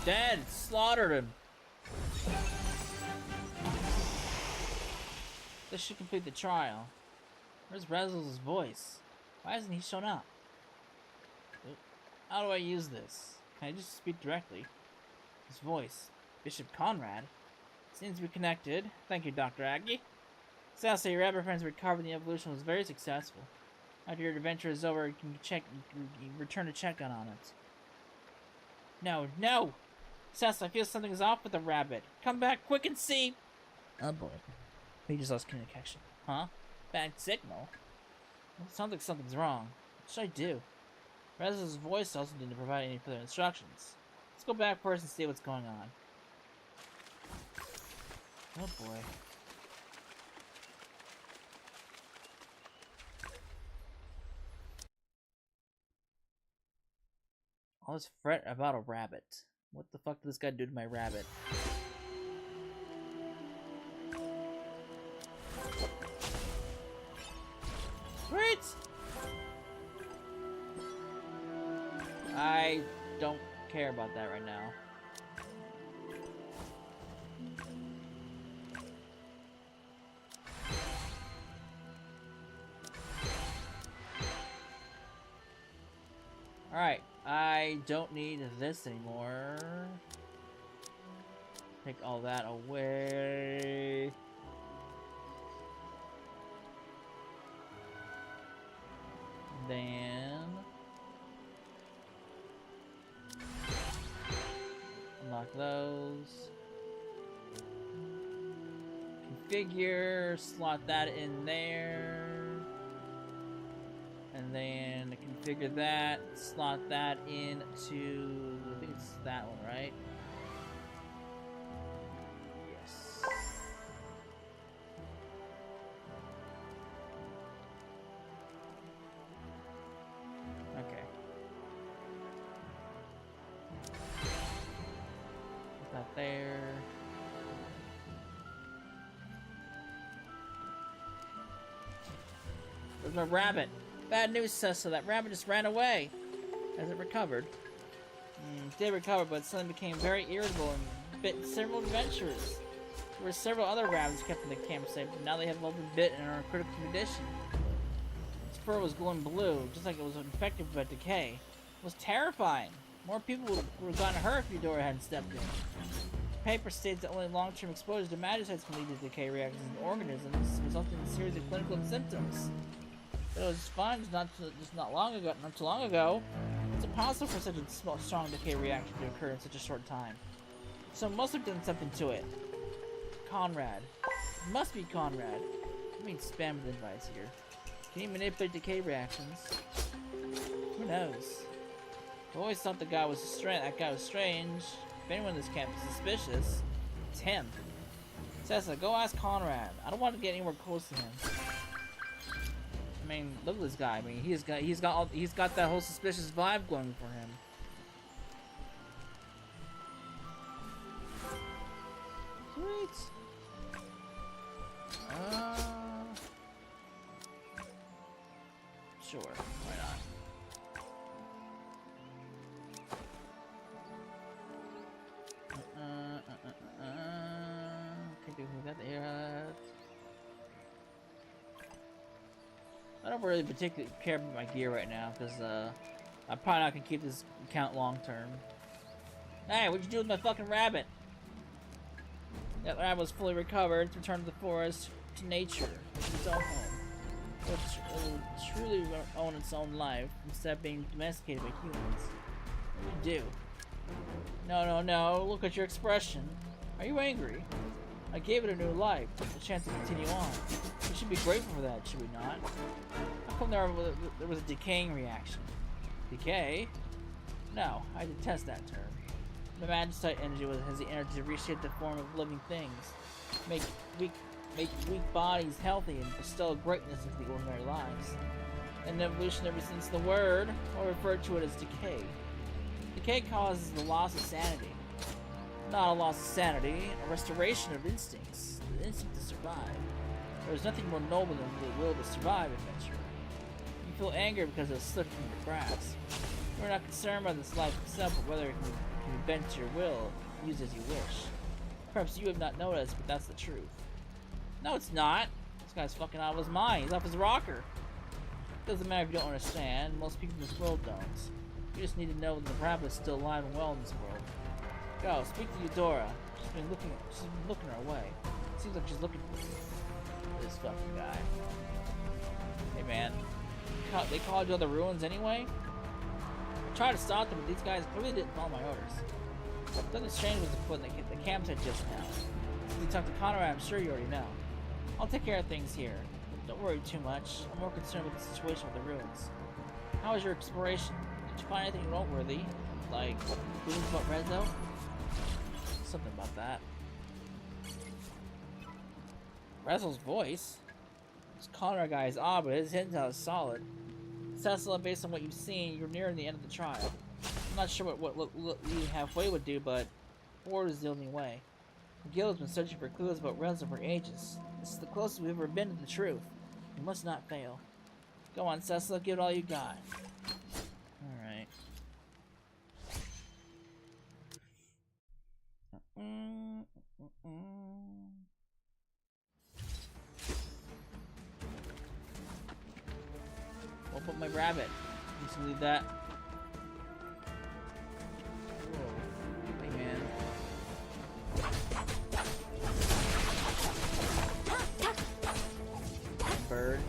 Dead! Slaughtered him! This should complete the trial. Where's Razzle's voice? Why hasn't he shown up? How do I use this? Can I just speak directly? His voice. Bishop Conrad? Seems to be connected. Thank you, Dr. Aggie. Sasa, your rabbit friend's recovery and the evolution was very successful. After your adventure is over, you can return to check on it. No, no! Sasa, I feel something is off with the rabbit. Come back quick and see! Oh boy. We just lost communication. Huh? Bad signal? It sounds like something's wrong. What should I do? Rez's voice also didn't provide any further instructions. Let's go back first and see what's going on. Oh boy. All this fret about a rabbit. What the fuck did this guy do to my rabbit? Great! I don't care about that right now. Alright, I don't need this anymore. Take all that away. Then unlock those. Configure, slot that in there. And then configure that, slot that into, I think it's that one, right? Yes. Okay. Put that there. There's my rabbit. Bad news, Cessa. That rabbit just ran away. As it recovered. It did recover, but suddenly became very irritable and bit several adventurers. There were several other rabbits kept in the campsite, but now they have all been bit and are in critical condition. Its fur was glowing blue, just like it was infected by decay. It was terrifying. More people would have gotten hurt if Eudora hadn't stepped in. The paper states that only long-term exposure to magicites can lead to decay reactions in organisms, resulting in a series of clinical symptoms. But it was fine not too long ago. It's impossible for such a strong decay reaction to occur in such a short time. So it must have done something to it. Conrad. It must be Conrad. I mean spam the advice here. Can he manipulate decay reactions? Who knows? I always thought that guy was strange. If anyone in this camp is suspicious, it's him. Cessa, go ask Conrad. I don't want to get anywhere close to him. I mean, look at this guy. I mean, he's got that whole suspicious vibe going for him. Sweet. Sure. Why not? Can't do that there. I don't really particularly care about my gear right now, because, I'm probably not gonna keep this account long term. Hey, what'd you do with my fucking rabbit? That rabbit was fully recovered. It's returned to the forest, to nature, to its own home. It will truly own its own life, instead of being domesticated by humans. What do you do? No, look at your expression. Are you angry? I gave it a new life, a chance to continue on. We should be grateful for that, should we not? How come there was a decaying reaction? Decay? No, I detest that term. The Magicite energy has the energy to reshape the form of living things, make weak bodies healthy, and bestow greatness into the ordinary lives. In evolution, ever since the word, I'll refer to it as decay. Decay causes the loss of sanity. Not a loss of sanity, a restoration of instincts. The instinct to survive. There is nothing more noble than the will to survive, adventurer. You feel anger because it slipped from your grasp. You are not concerned by this life itself, but whether it can can be bent to your will, used as you wish. Perhaps you have not noticed, but that's the truth. No, it's not. This guy's fucking out of his mind. He's off his rocker. Doesn't matter if you don't understand. Most people in this world don't. You just need to know that the rabbit is still alive and well in this world. Go, speak to Eudora. She's been looking her way. Seems like she's looking for you. This fucking guy. Hey man, they called you on the ruins anyway? I tried to stop them, but these guys clearly didn't follow my orders. Nothing strange was afoot in the campsite just now. Since you talked to Conrad, I'm sure you already know. I'll take care of things here. Don't worry too much. I'm more concerned with the situation with the ruins. How was your exploration? Did you find anything noteworthy? Like, clues about Rezo? Something about that. Rezo's voice? This Conrad guy is odd, but his intel is solid. Cecil, based on what you've seen, you're nearing the end of the trial. I'm not sure what leading halfway would do, but forward is the only way. The guild has been searching for clues about Rezo for ages. This is the closest we've ever been to the truth. We must not fail. Go on, Cecil, give it all you got. Alright. What about my rabbit? Just leave that. Whoa. Hey, man. Bird.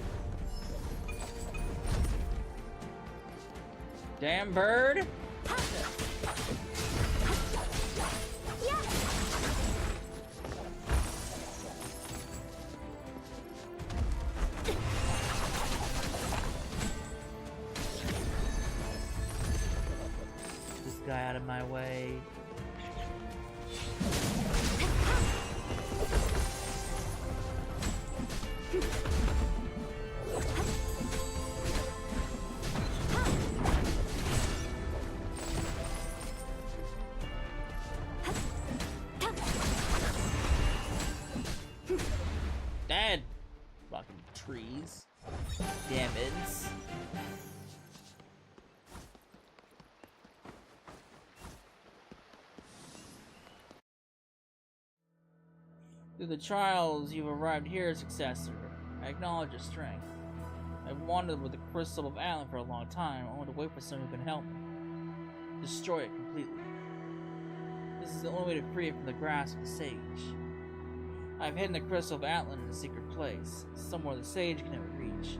Damn bird! This guy out of my way. Dead! Fucking trees. Damn it. Through the trials, you've arrived here, successor. I acknowledge your strength. I've wandered with the Crystal of Atlan for a long time. I want to wait for someone who can help me. Destroy it completely. This is the only way to free it from the grasp of the sage. I've hidden the Crystal of Atlan in a secret place, somewhere the sage can never reach.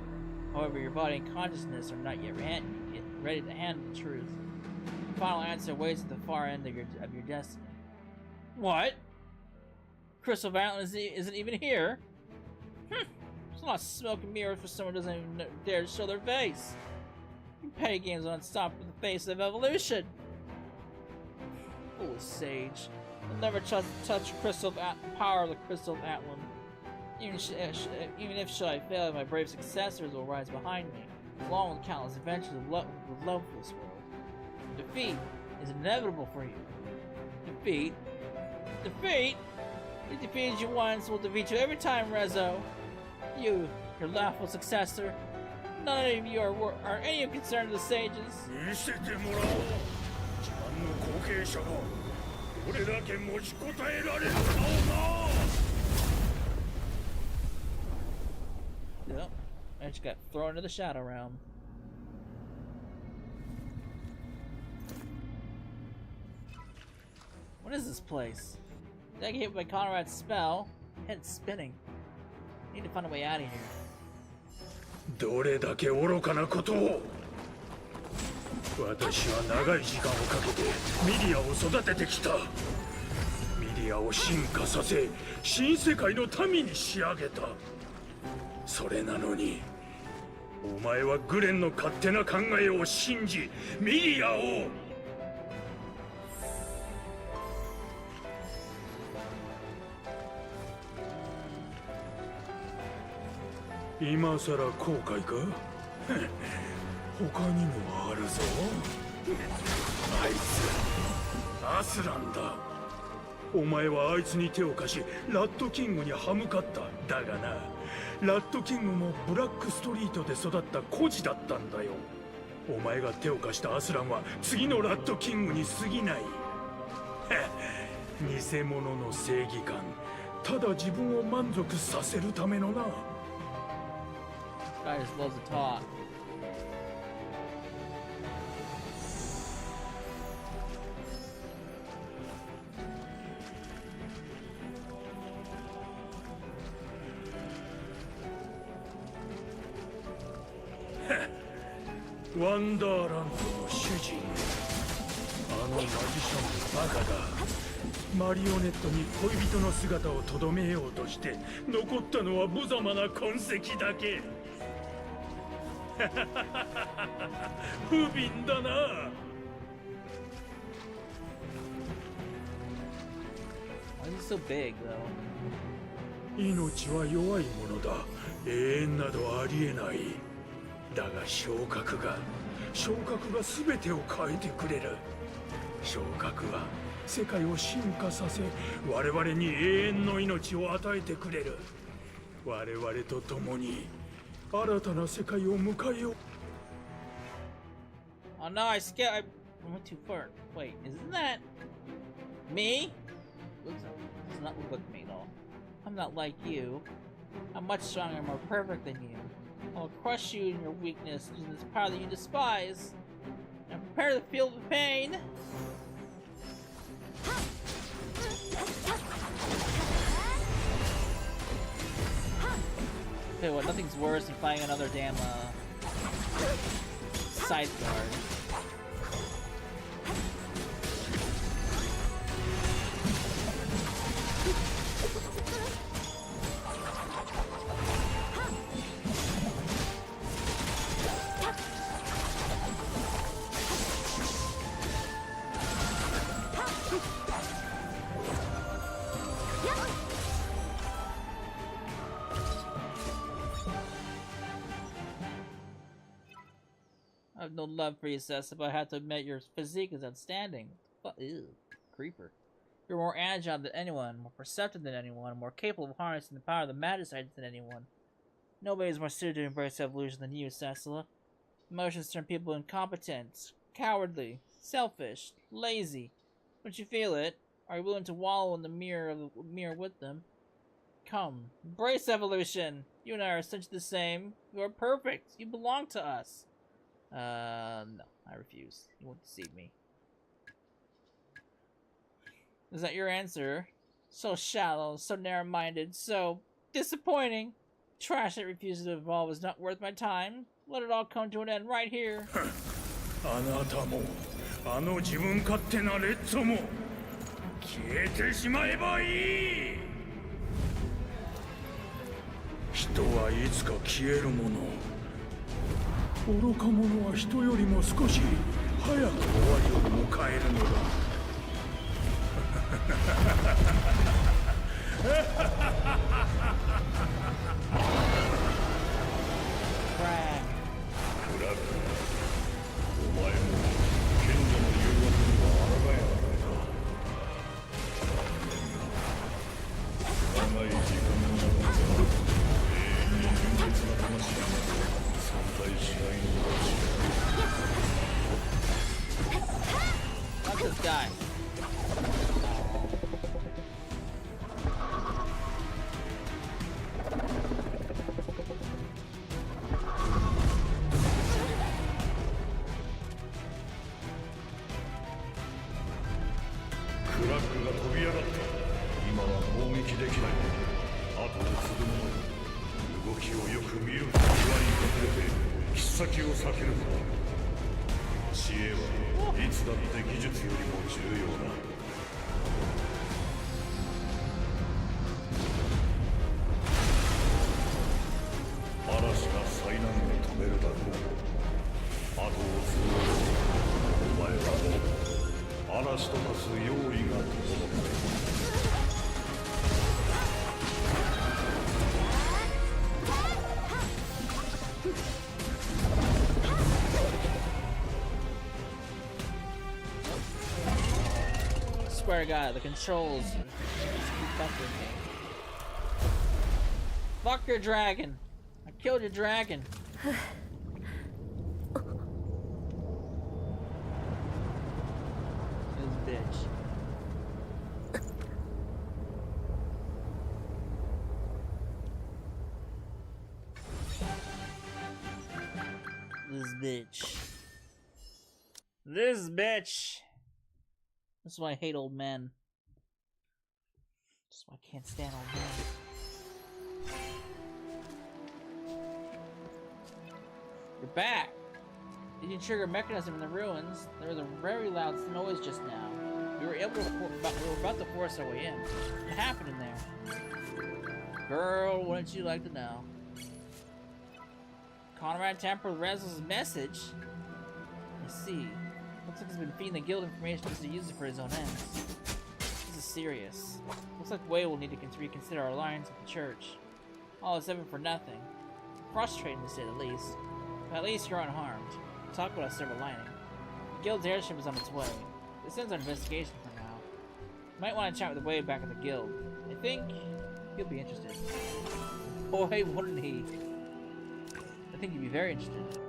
However, your body and consciousness are not yet ready to handle the truth. The final answer waits at the far end of your destiny. What? Crystal of Atlan isn't even here? It's not smoke and mirrors for someone who doesn't even dare to show their face. You petty games won't stop with the face of evolution. Foolish sage. I'll never touch the power of the Crystal of Atlan. Even if should I fail, my brave successors will rise behind me, along with countless adventures with love for this world. Defeat is inevitable for you. Defeat? Defeat? We defeated you once, we'll defeat you every time, Rezo. You, your laughable successor. None of you are any concerned of the sages. Yep, I just got thrown into the Shadow Realm. What is this place? Did I get hit by Conrad's spell? Head spinning. Need to find a way out of here. どれだけ愚かなことを。私は長い時間をかけてミリアを育ててきた。ミリアを進化させ、新世界の民に仕上げた。それなのに、お前はグレンの勝手な考えを信じ、ミリアを。今さら後悔か他にもあるぞあいつアスランだお前はあいつに手を貸しラッドキングに歯向かっただがなラッドキングもブラックストリートで育った孤児だったんだよお前が手を貸したアスランは次のラッドキングに過ぎない偽物の正義感、ただ自分を満足させるためのな。 Guy just loves to talk. Huh. ワンダーランドの主人、あのマジシャンのバカだ。マリオネットに恋人の姿をとどめようとして残ったのは無様な痕跡だけ。不憫だな。 Why is he so big, though? 命は弱いものだ。永遠などありえない。だが昇格が全てを変えてくれる。昇格は世界を進化させ、我々に永遠の命を与えてくれる。我々と共に新たな世界を迎えよう。 Oh no, I skipped. I went too far. Wait, isn't that me? Does not look like me at all. I'm not like you. I'm much stronger and more perfect than you. I'll crush you in your weakness using this power that you despise. Now prepare to feel the pain. Okay, well, nothing's worse than fighting another damn side guard. I have no love for you, Cessa, but I have to admit your physique is outstanding. But ew, creeper. You're more agile than anyone, more perceptive than anyone, more capable of harnessing the power of the Magicite than anyone. Nobody is more suited to embrace evolution than you, Cessa. Emotions turn people incompetent, cowardly, selfish, lazy. Don't you feel it? Are you willing to wallow in the mirror with them? Come, embrace evolution! You and I are essentially the same. You are perfect. You belong to us. No, I refuse. You won't deceive me. Is that your answer? So shallow, so narrow-minded, so disappointing. Trash that refuses to evolve is not worth my time. Let it all come to an end right here. あなたもあの自分勝手なレッツも消えてしまえばいい。人はいつか消えるもの。愚か者は人よりも少し早く終わりを迎えるのだ。クラブ、お前も賢者の誘惑には抗えなかった。長い時間の中で永遠に純潔な魂が存在しないのだし。Fuck this guy. Swear to God, the controls keep fucking me. Fuck your dragon! I killed your dragon! This bitch. bitch. This bitch. That's why I hate old men. That's why I can't stand old men. You're back. You can trigger a mechanism in the ruins. There was a very loud noise just now. We were about to force our way in. What happened in there? Girl, wouldn't you like to know? Conrad tampered with Razzle's message. I see. Looks like he's been feeding the guild information just to use it for his own ends. This is serious. Looks like Wei will need to reconsider our alliance with the church. All this effort for nothing. Frustrating to say the least. But at least you're unharmed. Talk about a silver lining. The guild's airship is on its way. This ends our investigation for now. You might want to chat with Wei back at the guild. I think he'll be interested. Boy, wouldn't he? I think he'd be very interested.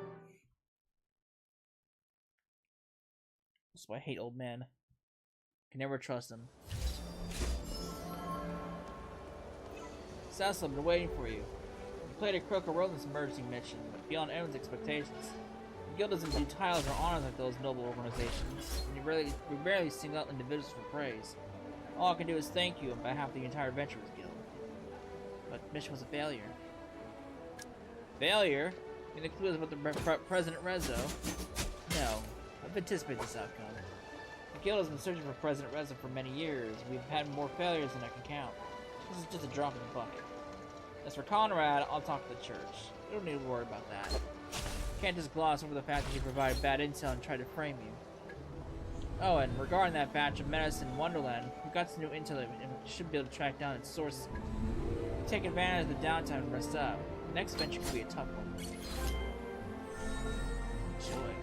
That's why I hate old men. Can never trust them. Cecil, I've been waiting for you. You played a critical role in this emergency mission, but beyond everyone's expectations. The guild doesn't do titles or honors like those noble organizations, and we rarely single out individuals for praise. All I can do is thank you on behalf of the entire Adventurers Guild. But the mission was a failure. Failure? You mean the clue is about the President Rezo? No. I've anticipated this outcome. The guild has been searching for President Rezo for many years. We've had more failures than I can count. This is just a drop in the bucket. As for Conrad, I'll talk to the church. You don't need to worry about that. You can't just gloss over the fact that you provided bad intel and tried to frame you. Oh, and regarding that batch of medicine in Wonderland, we got some new intel and we should be able to track down its source. Take advantage of the downtime and rest up. The next venture could be a tough one. Enjoy.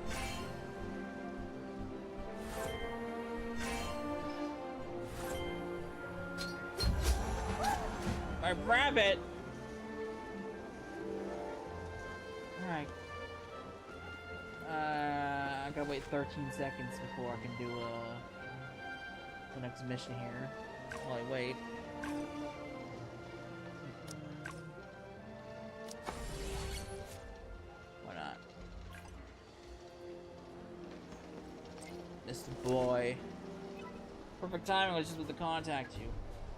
My rabbit! Alright. I gotta wait 13 seconds before I can do the next mission here. While I wait. Why not? Mr. Boy. Perfect timing, I was just about to contact you.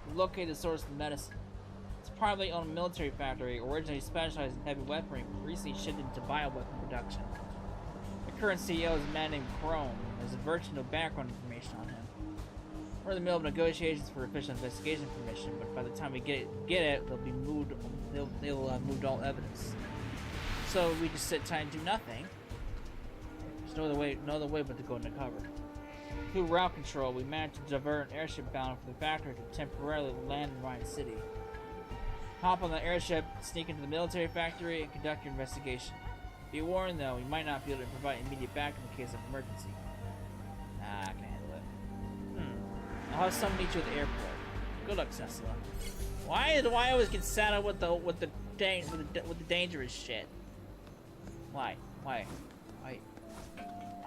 We located the source of the medicine. It's a privately owned military factory, originally specialized in heavy weaponry, but recently shifted into bioweapon production. The current CEO is a man named Chrome. There's virtually no background information on him. We're in the middle of negotiations for official investigation permission, but by the time we get it, they'll moved all evidence. So we just sit tight and do nothing. There's no other way but to go undercover. Through route control, we managed to divert an airship bound for the factory to temporarily land in Ryan City. Hop on the airship, sneak into the military factory, and conduct your investigation. Be warned though, we might not be able to provide immediate backup in case of emergency. Nah, I can handle it. I'll have someone meet you at the airport. Good luck, Cecil. Why do I always get saddled with the dangerous shit? Why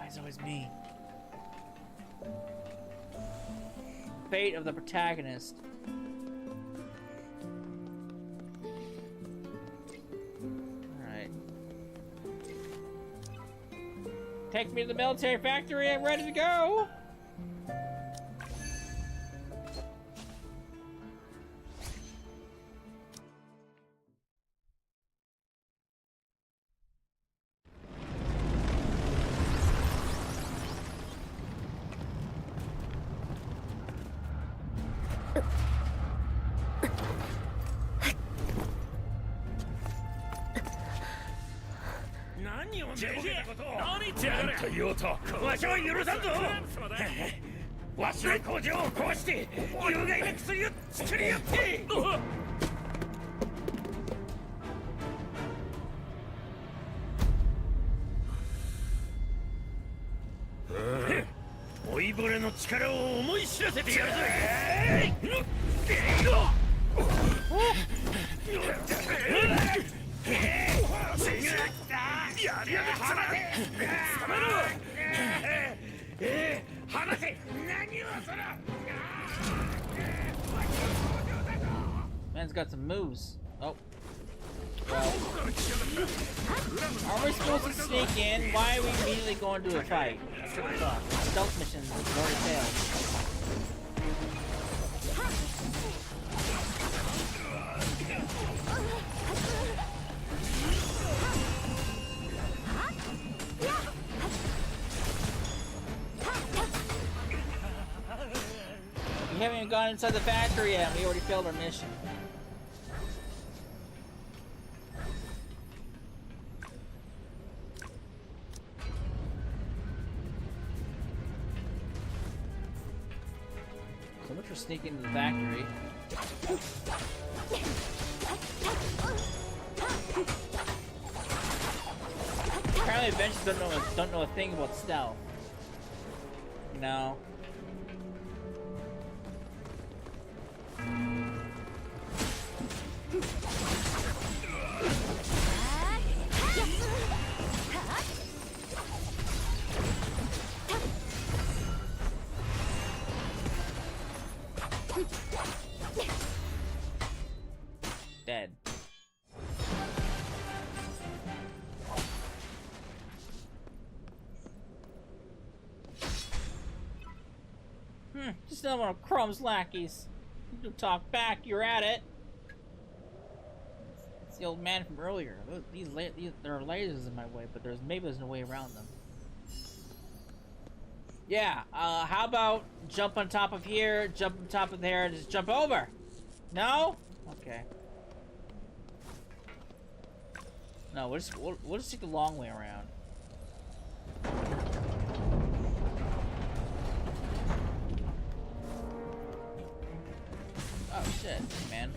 is it always me? Fate of the protagonist. Alright. Take me to the military factory, I'm ready to go! Man's got some moves. Oh. Well, are we supposed to sneak in? Why are we immediately going to a fight? Stealth missions have already failed. We haven't even gone inside the factory yet. We already failed our mission. So much for sneaking into the factory. Apparently, adventurers don't know a thing about stealth. No. Dead. Just another one of Chrome's lackeys. You talk back, you're at it. It's the old man from earlier. There are lasers in my way, but there's no way around them. Yeah, how about jump on top of here, jump on top of there, and just jump over? No? Okay. No, we'll just take the long way around. Oh shit, man.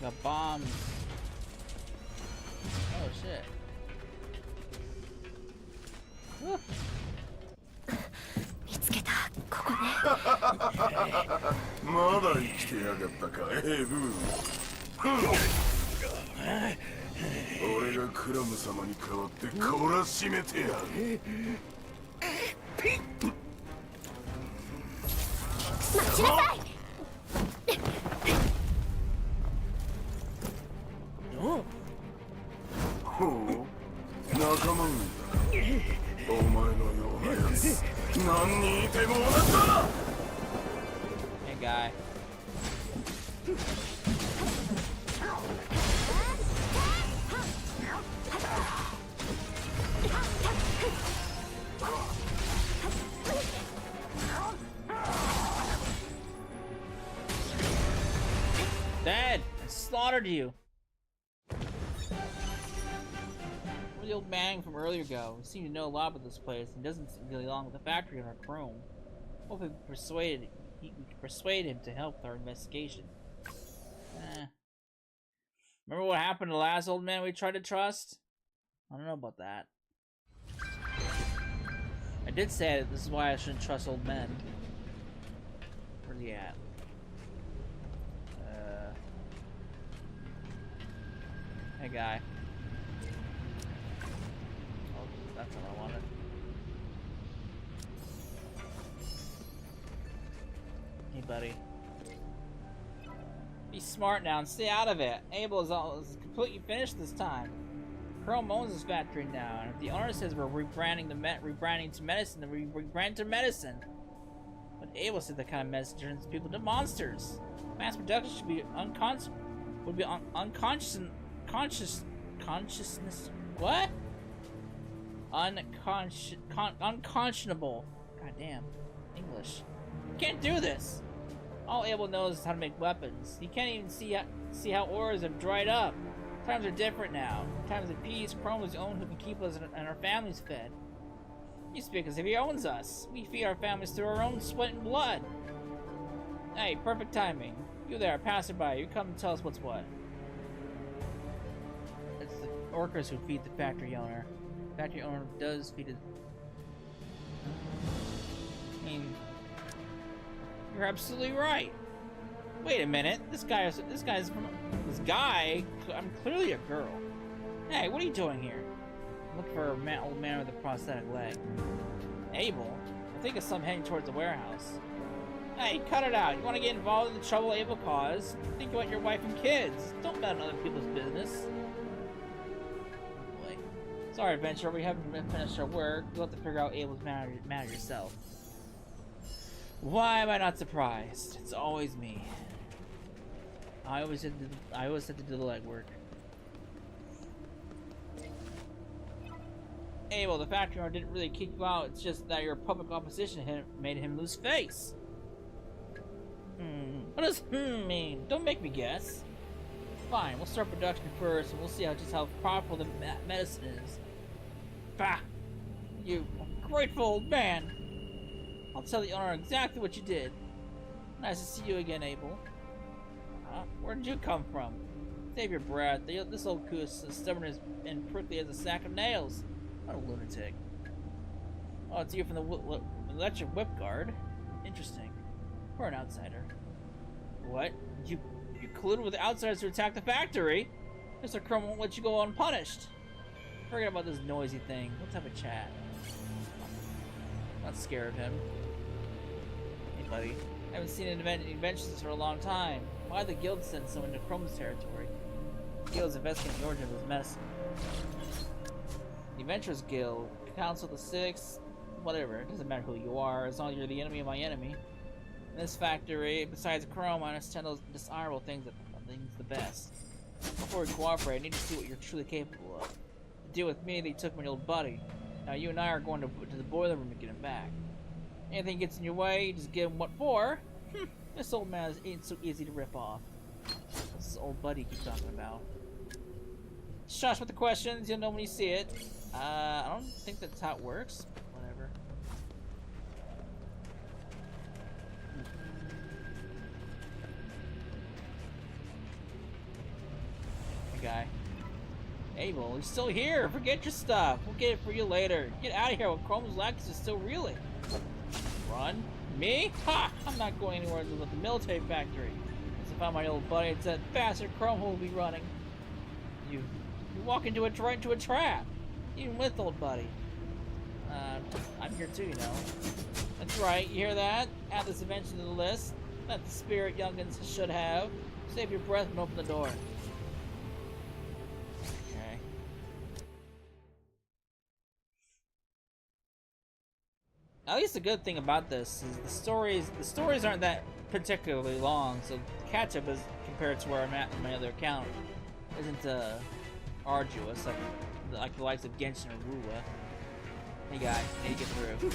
Got bombs. Oh shit. Woo. 見つけた。ここね。まだ生きてやがったか、エブー。俺がクラム様に代わって懲らしめてやる。待ちなさい。ほう、仲間運だ。お前のようなやつ、何人いても同じだ。Hey guy. Dead! I slaughtered you! Where the old man from earlier go? He seemed to know a lot about this place and doesn't seem really along with the factory on our chrome. Hopefully he can persuade him to help with our investigation. Remember what happened to the last old man we tried to trust? I don't know about that. I did say that this is why I shouldn't trust old men. Where's he at? Hey guy. Oh, that's what I wanted. Hey buddy. Be smart now and stay out of it. Abel is completely finished this time. Chrome owns this factory now, and if the owner says we're rebranding to medicine, then we rebrand to medicine. But Abel said that kind of medicine turns people to monsters. Mass production should be unconsciousness. What? Unconscionable. God damn. English. You can't do this. All Abel knows is how to make weapons. He can't even see how ores have dried up. Times are different now. Times of peace, Chrome is the only who can keep us and our families fed. Used to be because if he owns us, we feed our families through our own sweat and blood. Hey, perfect timing. You there, passerby, you come and tell us what's what. It's the workers who feed the factory owner. The factory owner does feed mean, you're absolutely right. Wait a minute. This guy. I'm clearly a girl. Hey, what are you doing here? Look for a old man with a prosthetic leg. Abel? I think it's some heading towards the warehouse. Hey, cut it out. You want to get involved in the trouble Abel caused? Think about your wife and kids. Don't meddle in other people's business. Boy. Sorry, adventurer. We haven't finished our work. You'll have to figure out Abel's matter yourself. Why am I not surprised? It's always me. I always had to do the legwork. Abel, the factory owner didn't really kick you out. It's just that your public opposition made him lose face. What does mean? Don't make me guess. Fine, we'll start production first, and we'll see just how powerful the medicine is. Bah! You ungrateful old man! I'll tell the owner exactly what you did. Nice to see you again, Abel. Where did you come from? Save your breath. This old coot is as stubborn and prickly as a sack of nails. What a lunatic. Oh, it's you from the electric whip guard. Interesting. For an outsider. What? You colluded with the outsiders to attack the factory? Mr. Chrome won't let you go unpunished. Forget about this noisy thing. Let's have a chat. I'm not scared of him. Hey, buddy. I haven't seen inventions for a long time. Why the guild send someone to Chrome's territory? The guild's investigating the origin of his medicine. The Adventurers Guild, Council of the Six, whatever. It doesn't matter who you are, as long as you're the enemy of my enemy. In this factory, besides Chrome, I understand those dishonorable things the best. Before we cooperate, I need to see what you're truly capable of. To deal with me, they took my old buddy. Now you and I are going to the boiler room to get him back. Anything gets in your way, you just give him what for. This old man ain't so easy to rip off. What's this old buddy keep talking about? Shush with the questions, you'll know when you see it. I don't think that's how it works. Whatever. Hey, guy. Abel, he's still here. Forget your stuff. We'll get it for you later. Get out of here while Chrome's Lactus is still reeling. Run? Me? Ha! I'm not going anywhere but the military factory. Once I find my old buddy, it's that bastard Chrome who will be running. You walk into right into a trap. Even with old buddy. I'm here too, you know. That's right, you hear that? Add this invention to the list. That the spirit youngins should have. Save your breath and open the door. Okay. At least the good thing about this is the stories aren't that particularly long, so catch up is compared to where I'm at in my other account isn't arduous like the likes of Genshin or Rua. Hey guy, I need to get through.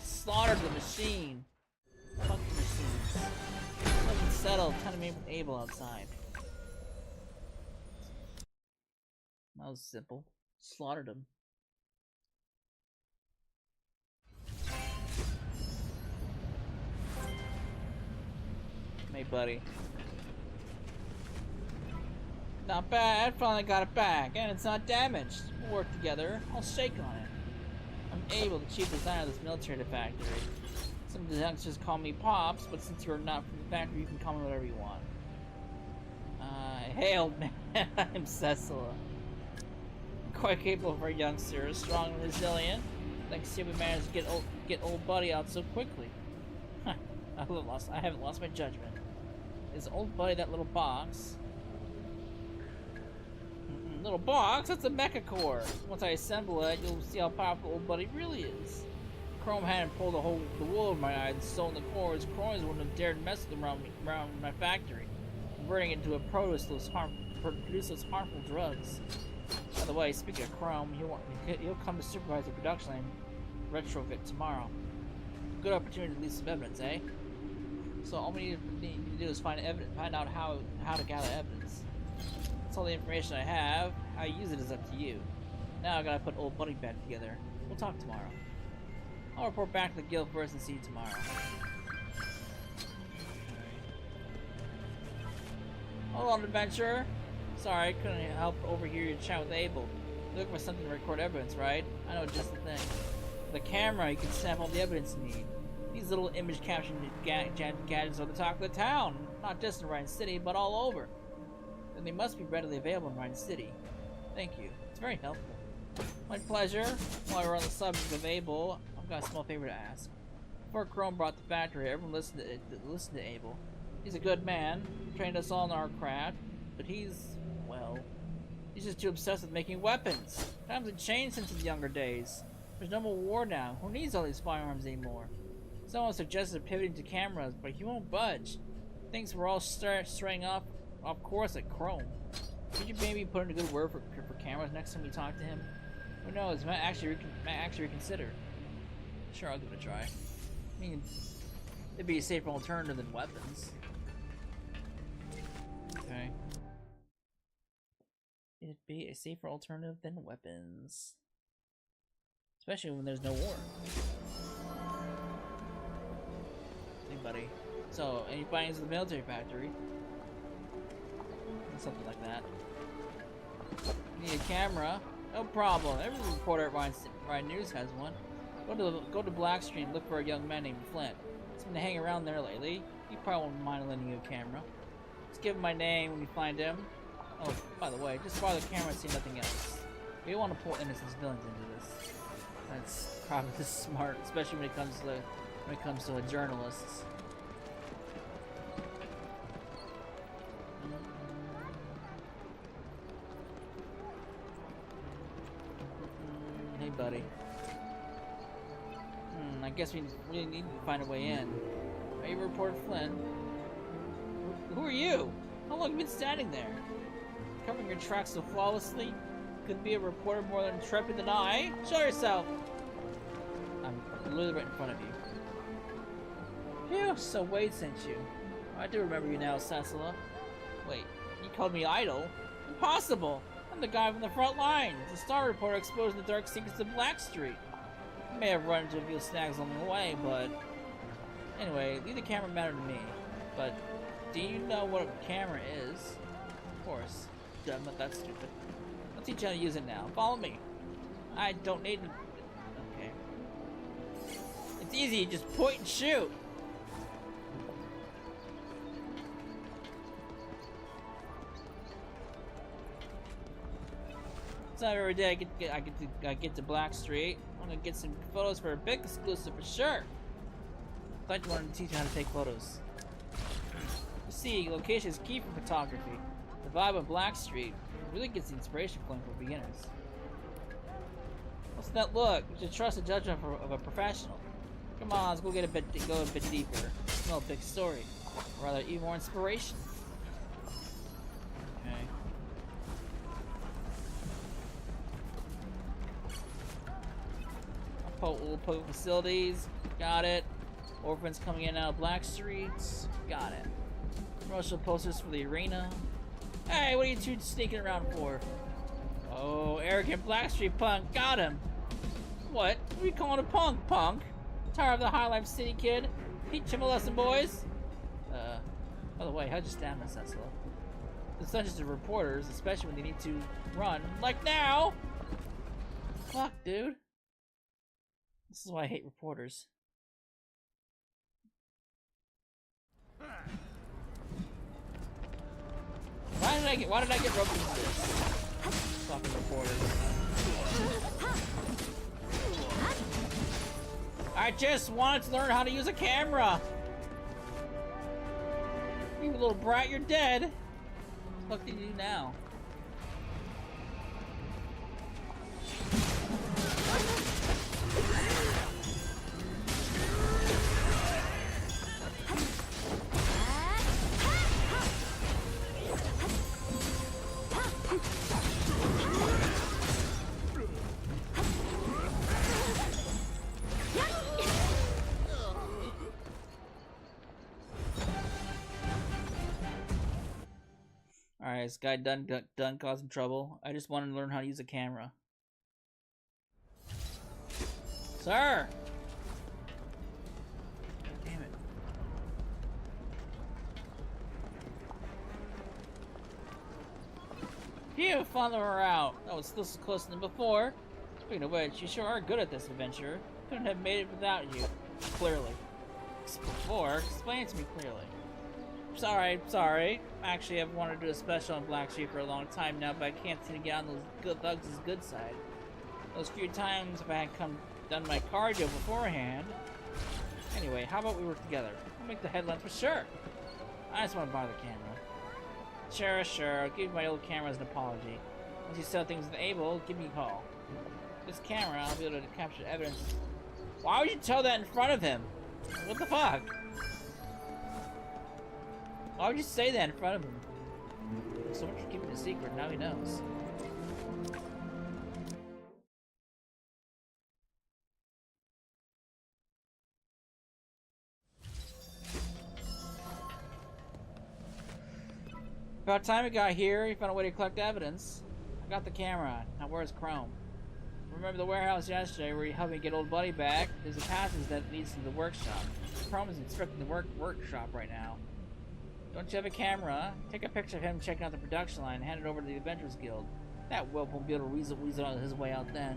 Slaughtered the machine. Fuck the machines. Nothing settled. Time to meet with Abel outside. That was simple. Slaughtered him. Hey, buddy. Not bad. Finally got it back, and it's not damaged. We'll work together. I'll shake on it. I'm Abel, the chief designer of this military factory. Some of the youngsters call me Pops, but since you're not from the factory, you can call me whatever you want. Hey, old man. I'm Cecilla. Quite capable for a youngster, strong and resilient. Like to see we managed to get old buddy out so quickly. Huh. I haven't lost my judgment. Is old buddy that little box? Little box? That's a mecha core. Once I assemble it, you'll see how powerful old buddy really is. Chrome hadn't pulled the wool over my eyes and stolen the cores. Crones wouldn't have dared mess with them around my factory, converting it into a produce those harmful drugs. By the way, speaking of Chrome, he'll come to supervise the production line retrofit tomorrow. Good opportunity to leave some evidence, eh? So all we need to do is find out how to gather evidence. That's all the information I have. How you use it is up to you. Now I gotta put old buddy back together. We'll talk tomorrow. I'll report back to the guild first and see you tomorrow. Hold on, adventurer. Sorry, I couldn't help overhear your chat with Abel. You're looking for something to record evidence, right? I know just the thing. With a camera, you can snap all the evidence you need. These little image caption gadgets are the talk of the town. Not just in Ryan City, but all over. And they must be readily available in Ryan City. Thank you. It's very helpful. My pleasure. While we're on the subject of Abel, I've got a small favor to ask. Before Chrome brought the factory, everyone listened to Abel. He's a good man, trained us all in our craft, but he's just too obsessed with making weapons. Times have changed since his younger days. There's no more war now. Who needs all these firearms anymore? Someone suggested pivoting to cameras, but he won't budge. Thinks we're all straying off course like Chrome. Could you maybe put in a good word for cameras next time you talk to him? Who knows? Might actually reconsider. Sure, I'll give it a try. I mean, it'd be a safer alternative than weapons. Okay. It'd be a safer alternative than weapons. Especially when there's no war. Hey, buddy. So, any findings of the military factory? Something like that. Need a camera? No problem. Every reporter at Ryan News has one. Go to Blackstreet and look for a young man named Flint. He's been hanging around there lately. He probably won't mind lending you a camera. Just give him my name when you find him. Oh, by the way, just borrow the camera and see nothing else. We don't want to pull innocent villains into this. That's probably smart, especially when it comes to journalists. Hey, buddy. I guess we really need to find a way in. Are you reporter Flynn? Who are you? How long have you been standing there? Covering your tracks so flawlessly? Could be a reporter more intrepid than I. Show yourself! I'm literally right in front of you. Phew, so Wade sent you. I do remember you now, Cecilla. Wait, you called me idle? Impossible! I'm the guy from the front line. The star reporter exposing the dark secrets of Blackstreet. I may have run into a few snags along the way, but... Anyway, leave the camera matter to me. But, do you know what a camera is? Of course. I'm not that stupid. I'll teach you how to use it now. Follow me. I don't need to... Okay. It's easy, just point and shoot! So every day I get to Blackstreet. I'm gonna get some photos for a big exclusive for sure. I thought you wanted to teach you how to take photos. You see, location is key for photography. The vibe of Blackstreet really gets the inspiration flowing for beginners. What's that look? You should trust the judgment of a professional. Come on, let's go a bit deeper. Smell a big story, or rather, even more inspiration. Okay. We'll put facilities. Got it. Orphans coming in and out of Blackstreet. Got it. Promotional posters for the arena. Hey, what are you two sneaking around for? Oh, arrogant Blackstreet punk. Got him. What? What are you calling a punk, punk? Tired of the High Life City kid? Teach him a lesson, boys. By the way, how'd your stamina set slow? It's not just the reporters, especially when they need to run. Like now! Fuck, dude. This is why I hate reporters. Why did I get roped into this? Fucking reporters. I just wanted to learn how to use a camera! You little brat, you're dead! What the fuck do you do now? Alright, this guy done causing trouble. I just wanted to learn how to use a camera. Sir! Damn it. Phew, follow her out. That was still closer than before. Speaking of which, you sure are good at this adventure. Couldn't have made it without you. Clearly. Before, explain it to me clearly. Sorry. Actually, I've wanted to do a special on Black Sheep for a long time now, but I can't seem to get on those good thugs' good side. Those few times if I had done my cardio beforehand. Anyway, how about we work together? I'll make the headlines for sure. I just want to buy the camera. Sure. I'll give you my old camera as an apology. Once you sell things with Abel, give me a call. This camera, I'll be able to capture evidence. Why would you tell that in front of him? What the fuck? Why would you say that in front of him? So much for keeping a secret, now he knows. About time we got here, he found a way to collect evidence. I got the camera. Now where's Chrome? Remember the warehouse yesterday where you helped me get old buddy back? There's a passage that leads to the workshop. Chrome is inspecting the workshop right now. Don't you have a camera? Take a picture of him checking out the production line and hand it over to the Adventurers Guild. That whelp won't be able to weasel his way out then.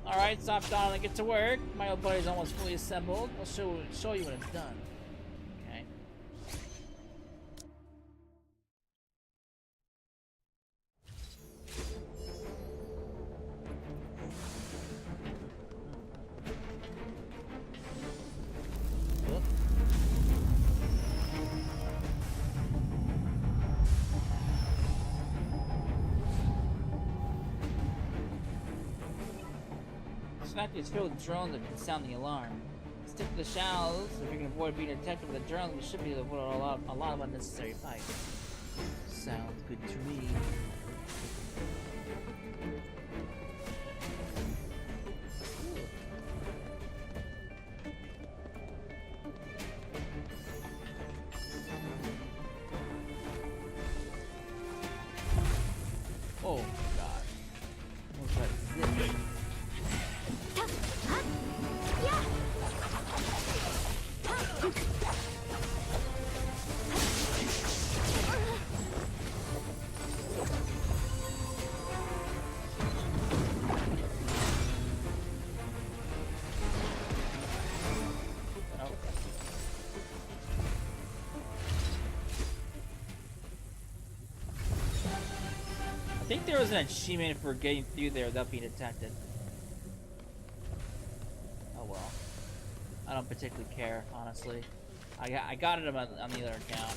Alright, stop down and get to work. My old buddy's almost fully assembled. I'll show you when it's done. Okay. This factory is filled with drones that can sound the alarm. Stick to the shallows. If you can avoid being detected with a drone, we should be able to avoid a lot of unnecessary fights. Sounds good to me. Oh god. What's that? Zip. I think there was an achievement for getting through there without being detected. Oh well. I don't particularly care, honestly. I got it on the other account.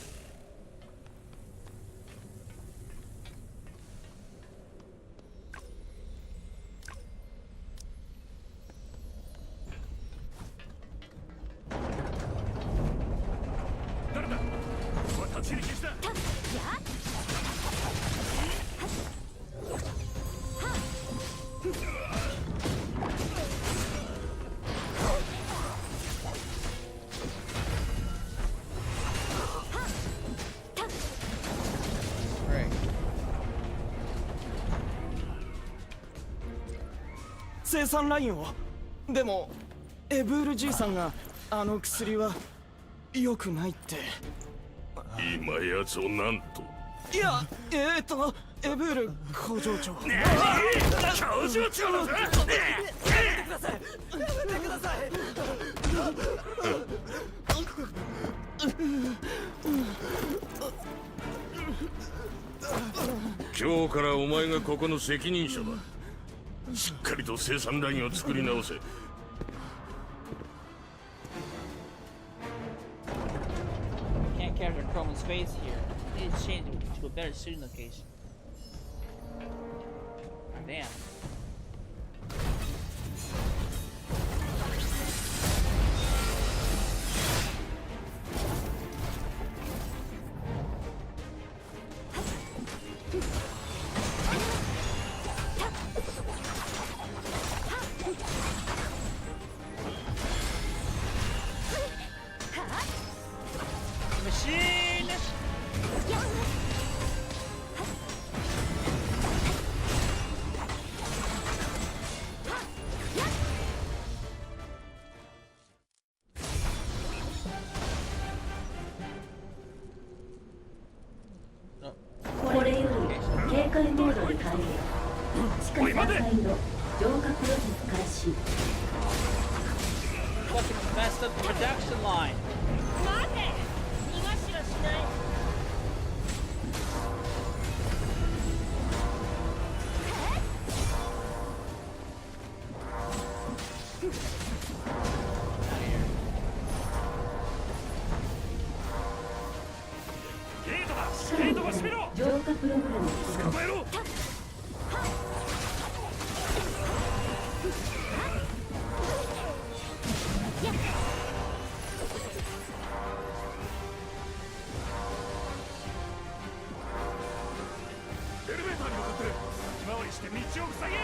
生産ラインを。でもエブールじいさんがあの薬は良くないって。今やつをなんと。いやエブール工場長。工場長のやめてください。やめてください。今日からお前がここの責任者だ。しっかりと生産ラインを作り直せ。Can't capture Chroma's face here. I need to change it to a better shooting location. Damn. Machine! Oh. これより警戒モードに入る。地下3階の浄化プロセス開始。 Fucking messed up the production line. 待て、逃がしはしない。浄化プログラム起動。捕まえろ。エレベーターに向かって先回りして道を塞げ。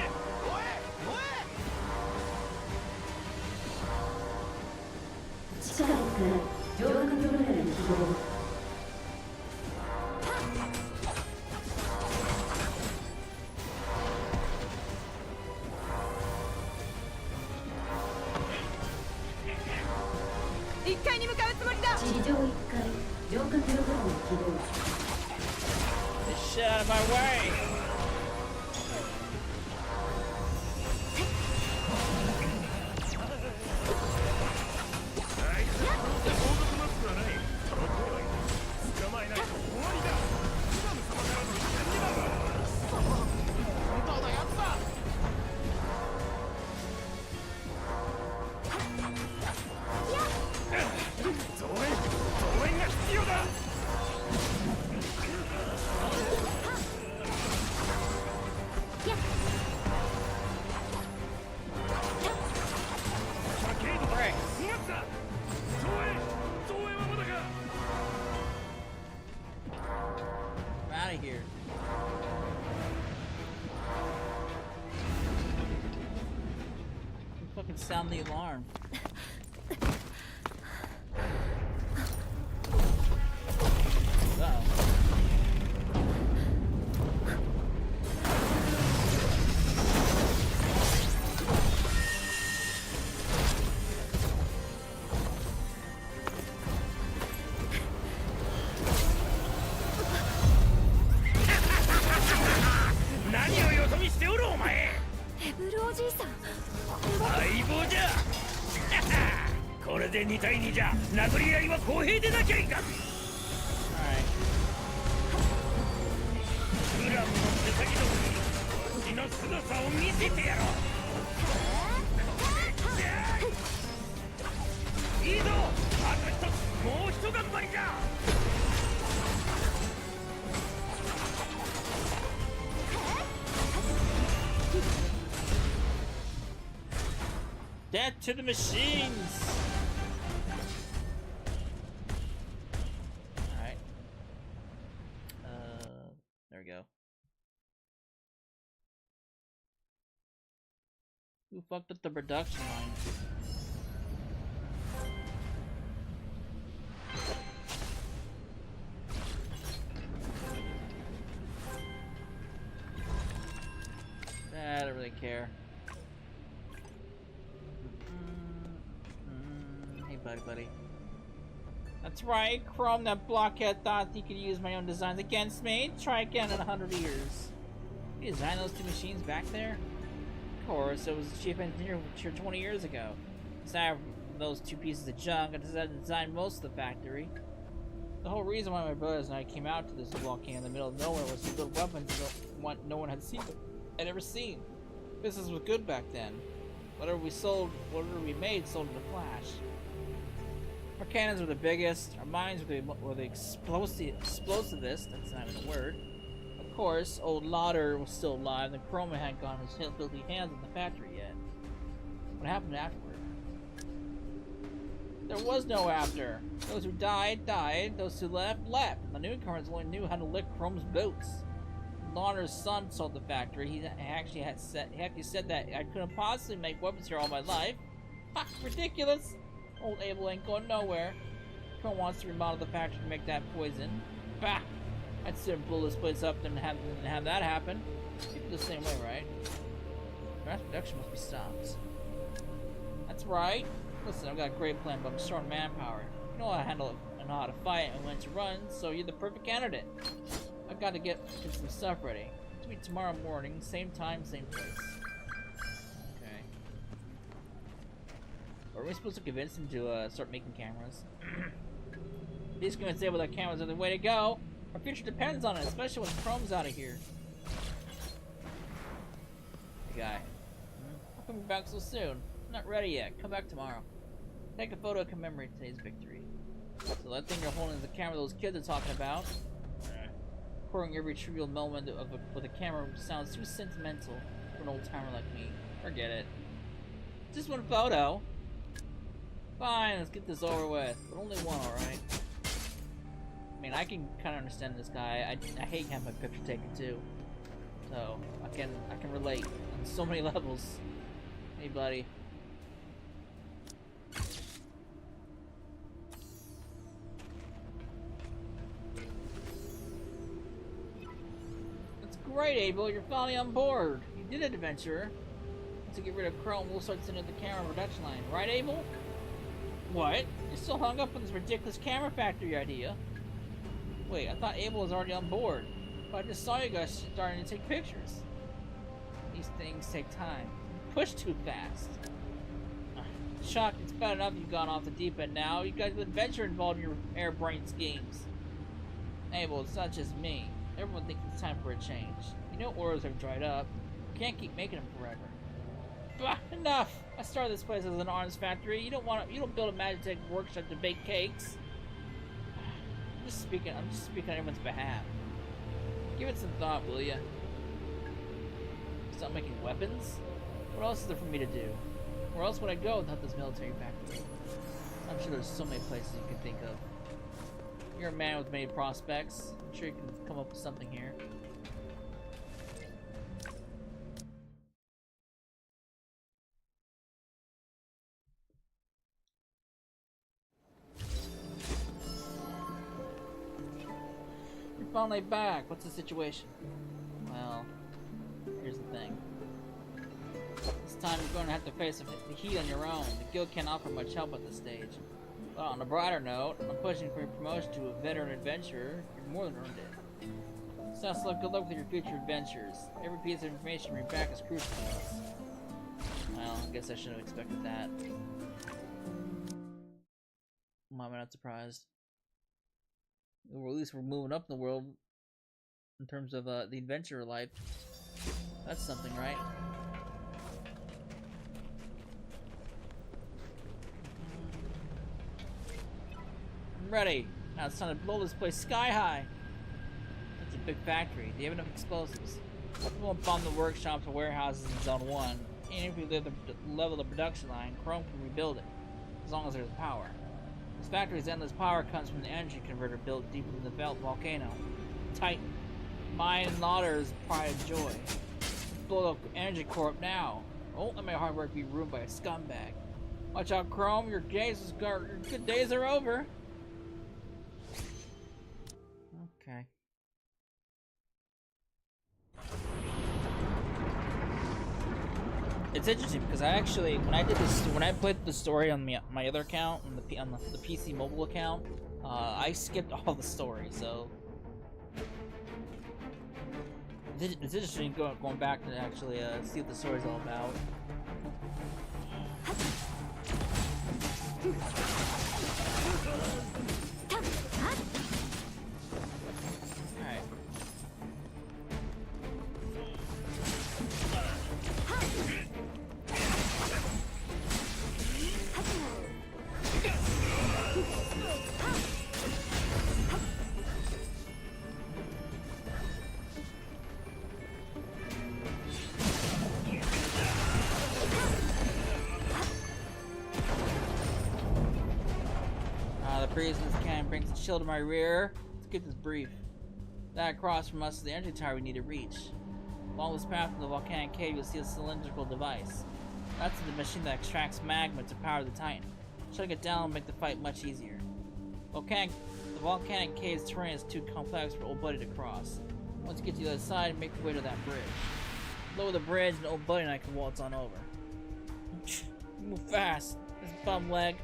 地下1から浄化プログラム起動。1階に向かうつもりだ。地上1階浄化プログラム起動。 Get shit out of my way! 捕まえないと終わりだ。スラム様からの意見にだ。本当のやつだ。増援が必要だ。ケイトだ。待つだ。増援はまだか。 I'm out of here. You fucking sound the alarm. Uh-oh.おじいさん、相棒じゃ。これで2対2じゃ殴り合いは公平でなきゃいかん。 Alright. グラムの手先の死の姿を見せてやろう。いいぞ、あと一つ、もう一頑張りじゃ。 Death to the machines! Alright. There we go. Who fucked up the production line? I don't really care. Hey, buddy. That's right, Chrome, that blockhead thought he could use my own designs against me. Try again in 100 years. You designed those two machines back there? Of course, it was the chief engineer here 20 years ago. Aside from those two pieces of junk, I designed most of the factory. The whole reason why my brothers and I came out to this volcano in the middle of nowhere was to build weapons that no one had ever seen. Business was good back then. Whatever we made sold in a flash. Our cannons were the biggest, our mines were the explosivest, that's not even a word. Of course, old Lauder was still alive, and Chroma hadn't gotten his filthy hands on the factory yet. What happened afterward? There was no after. Those who died, died. Those who left, left. The newcomers only knew how to lick Chrome's boots. Lauder's son sold the factory. He actually said that I couldn't possibly make weapons here all my life. Ha! Ridiculous! Old Abel ain't going nowhere. Chrome wants to remodel the factory to make that poison. Bah! I'd sooner blow this place up than have that happen. People the same way, right? Mass production must be stopped. That's right. Listen, I've got a great plan, but I'm short on manpower. You know how to handle it, and know how to fight and when to run, so you're the perfect candidate. I've got to get some stuff ready. To meet tomorrow morning, same time, same place. Okay. Are we supposed to convince him to start making cameras? He's convinced Abel that cameras are the way to go. Our future depends on it, especially when Chrome's out of here. Hey guy. How come you're back so soon? I'm not ready yet. Come back tomorrow. Take a photo to commemorate today's victory. So that thing you're holding is the camera those kids are talking about. Recording every trivial moment with a camera sounds too sentimental for an old timer like me. Forget it. Just one photo. Fine, let's get this over with. But only one, alright? I mean, I can kind of understand this guy. I hate having my picture taken too. So, I can relate on so many levels. Hey, buddy. Great, Abel, you're finally on board. You did it, adventurer. To get rid of Chrome, we'll start sending the camera production line. Right, Abel? What? You're still hung up on this ridiculous camera factory idea? Wait, I thought Abel was already on board. But I just saw you guys starting to take pictures. These things take time. Push too fast. Shock, it's bad enough you've gone off the deep end now. You guys have adventure involved in your airbrain schemes. Abel, it's not just me. Everyone thinks it's time for a change. You know orders have dried up. You can't keep making them forever. Bah, enough! I started this place as an arms factory. You don't build a Magitech workshop to bake cakes. I'm just speaking on everyone's behalf. Give it some thought, will ya? Stop making weapons? What else is there for me to do? Where else would I go without this military factory? I'm sure there's so many places you can think of. You're a man with many prospects. I'm sure you can come up with something here. You're finally back. What's the situation? Well, here's the thing. This time you're going to have to face the heat on your own. The guild can't offer much help at this stage. Well, on a brighter note, I'm pushing for your promotion to a veteran adventurer. You've more than earned it. So good luck with your future adventures. Every piece of information you bring back is crucial to us. Well, I guess I should have expected that. Why am I not surprised? Or at least we're moving up in the world in terms of the adventurer life. That's something, right? Ready. Now it's time to blow this place sky high. It's a big factory. Do you have enough explosives? We won't bomb the workshops or warehouses in Zone 1. And if we level the production line, Chrome can rebuild it. As long as there's power. This factory's endless power comes from the energy converter built deep in the volcano. Titan. Mine and Lauder's pride and joy. Let's blow the energy core up now. Don't let my hard work be ruined by a scumbag. Watch out, Chrome. Your good days are over. Okay. It's interesting because I actually, when I played the story on my other account, on the PC mobile account, I skipped all the story, so it's interesting going back to actually see what the story's all about. Alright. The breeze in this cannon brings a chill to my rear. Let's get this brief. That across from us is the energy tower we need to reach. Along this path from the volcanic cave, you'll see a cylindrical device. That's the machine that extracts magma to power the Titan. Shutting it down will make the fight much easier. The volcanic cave's terrain is too complex for Old Buddy to cross. Once you get to the other side, make your way to that bridge. Lower the bridge and Old Buddy and I can waltz on over. Move fast. This bum leg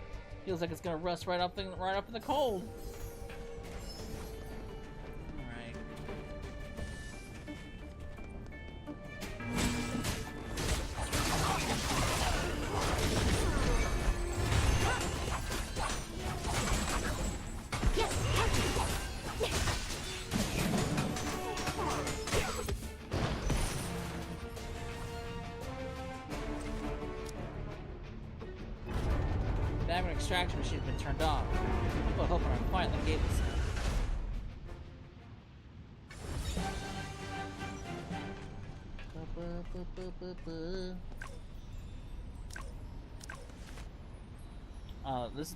feels like it's gonna rust right up in the cold. Alright. The diamond extraction machine's been turned off. People are hoping I finally gave this.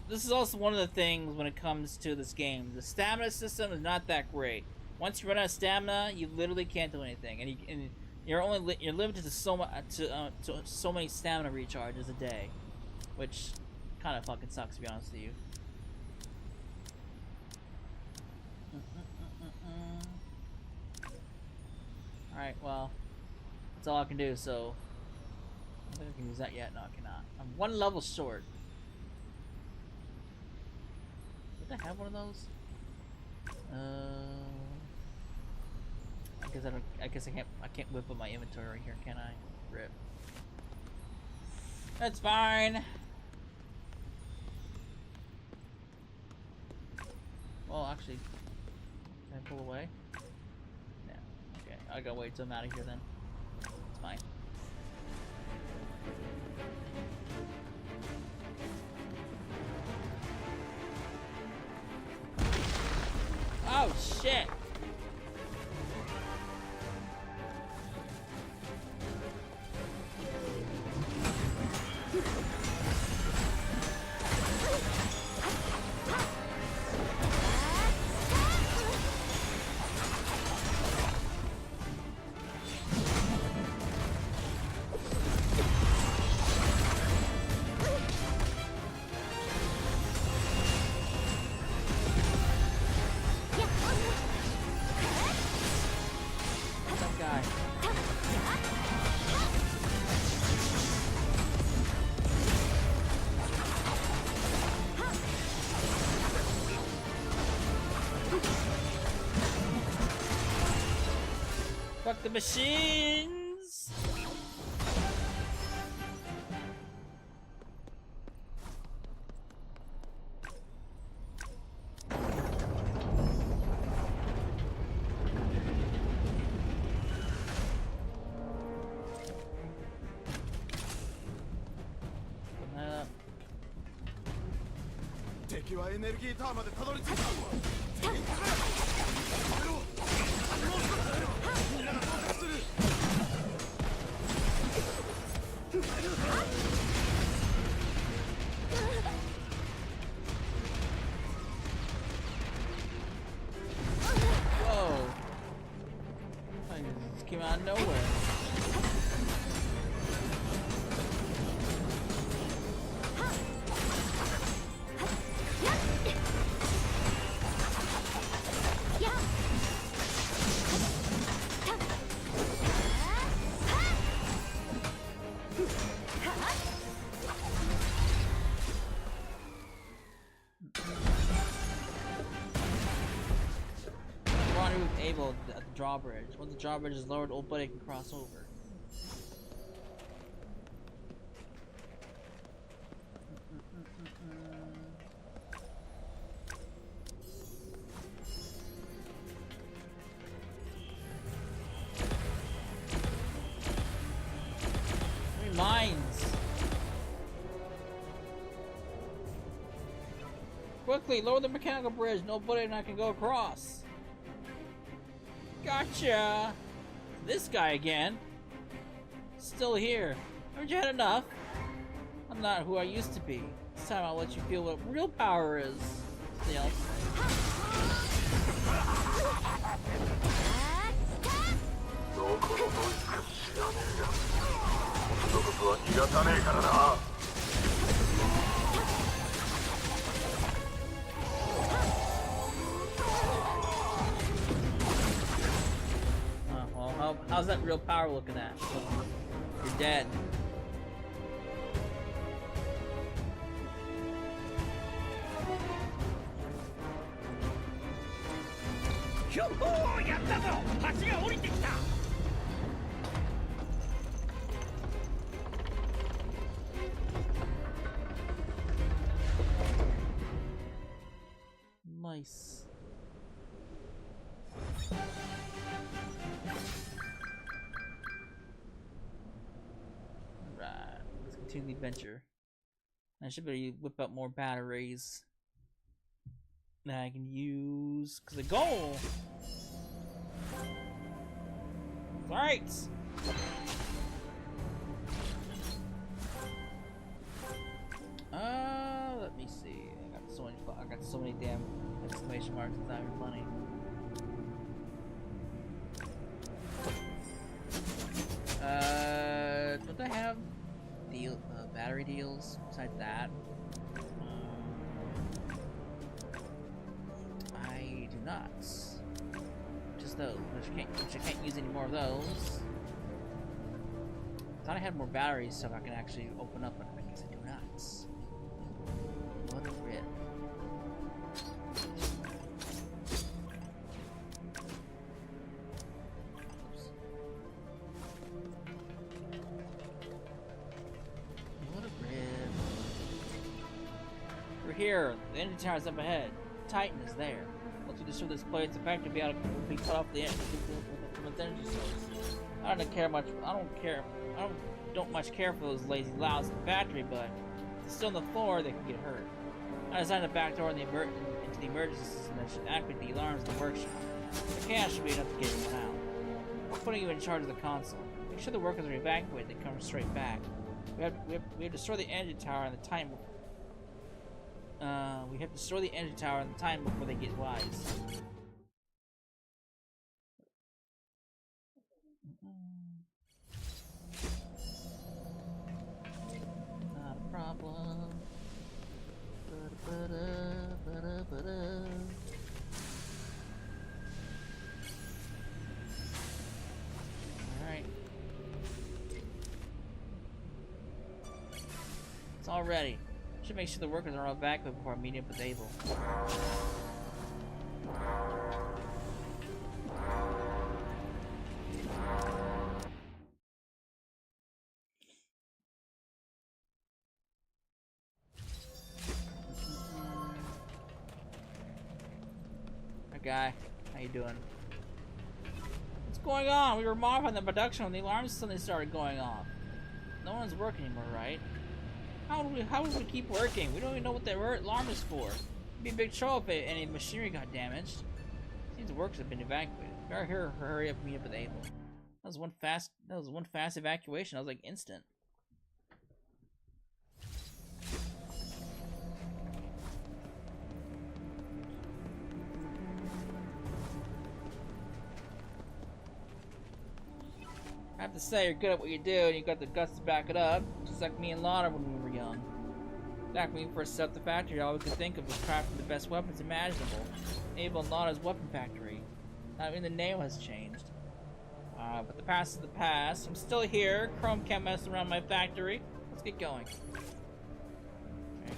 This is also one of the things when it comes to this game. The stamina system is not that great. Once you run out of stamina, you literally can't do anything, and you're limited to so many stamina recharges a day, which kind of fucking sucks, to be honest with you. Alright, well, that's all I can do, so I don't think I can use that yet. No, I cannot. I'm one level short. Did I have one of those? I guess I can't whip up my inventory right here, can I? Rip. That's fine. Well, actually, can I pull away? No. Okay, I gotta wait till I'm out of here then. It's fine. Oh shit! Fuck the machines!敵はエネルギータワーまでたどり着いた。Whoa! I just came out of nowhere. disabled at the drawbridge. Once the drawbridge is lowered, old buddy can cross over. Mines! Quickly, lower the mechanical bridge. Nobody and I can go across. Gotcha! This guy again. Still here. Haven't you had enough? I'm not who I used to be. This time I'll let you feel what real power is. Stealth. のことは逃がさねえからな。Well, how's that real power looking at? You're dead. Nice. Right, let's continue the adventure. I should better whip out more batteries that I can use. Cause the goal. Alright. Let me see. I got so many damn exclamation marks. It's not even funny. Don't I have battery deals besides that? I do not. Just those, which I can't use any more of those. Thought I had more batteries so I can actually open up, but I guess I do not. What a rip. Here, the engine tower is up ahead. Titan is there. Once you destroy this place, the factory will be able to be cut off the engine from its energy source. I don't much care for those lazy louds in the factory, but if they're still on the floor, they can get hurt. I designed a back door into the emergency system that should activate the alarms in the workshop. The chaos should be enough to get anyone out. I'm putting you in charge of the console. Make sure the workers are evacuated and come straight back. We have to destroy the engine tower and the time. We have to destroy the engine tower in the time before they get wise. Not a problem. Alright. It's all ready. Should make sure the workers are all back before meeting up with Abel. Hi guy, how you doing? What's going on? We were modifying the production when the alarms suddenly started going off. No one's working anymore, right? How would we keep working? We don't even know what the alarm is for. It'd be a big trouble if any machinery got damaged. Seems the workers have been evacuated. Better hurry up and meet up with Abel. That was one fast evacuation. That was like instant. I have to say, you're good at what you do, and you got the guts to back it up, just like me and Lana when we were young. Back when we first set up the factory, all we could think of was crafting the best weapons imaginable. Abel and Lana's weapon factory. Not even the name has changed. But the past is the past. I'm still here. Chrome can't mess around my factory. Let's get going. Okay.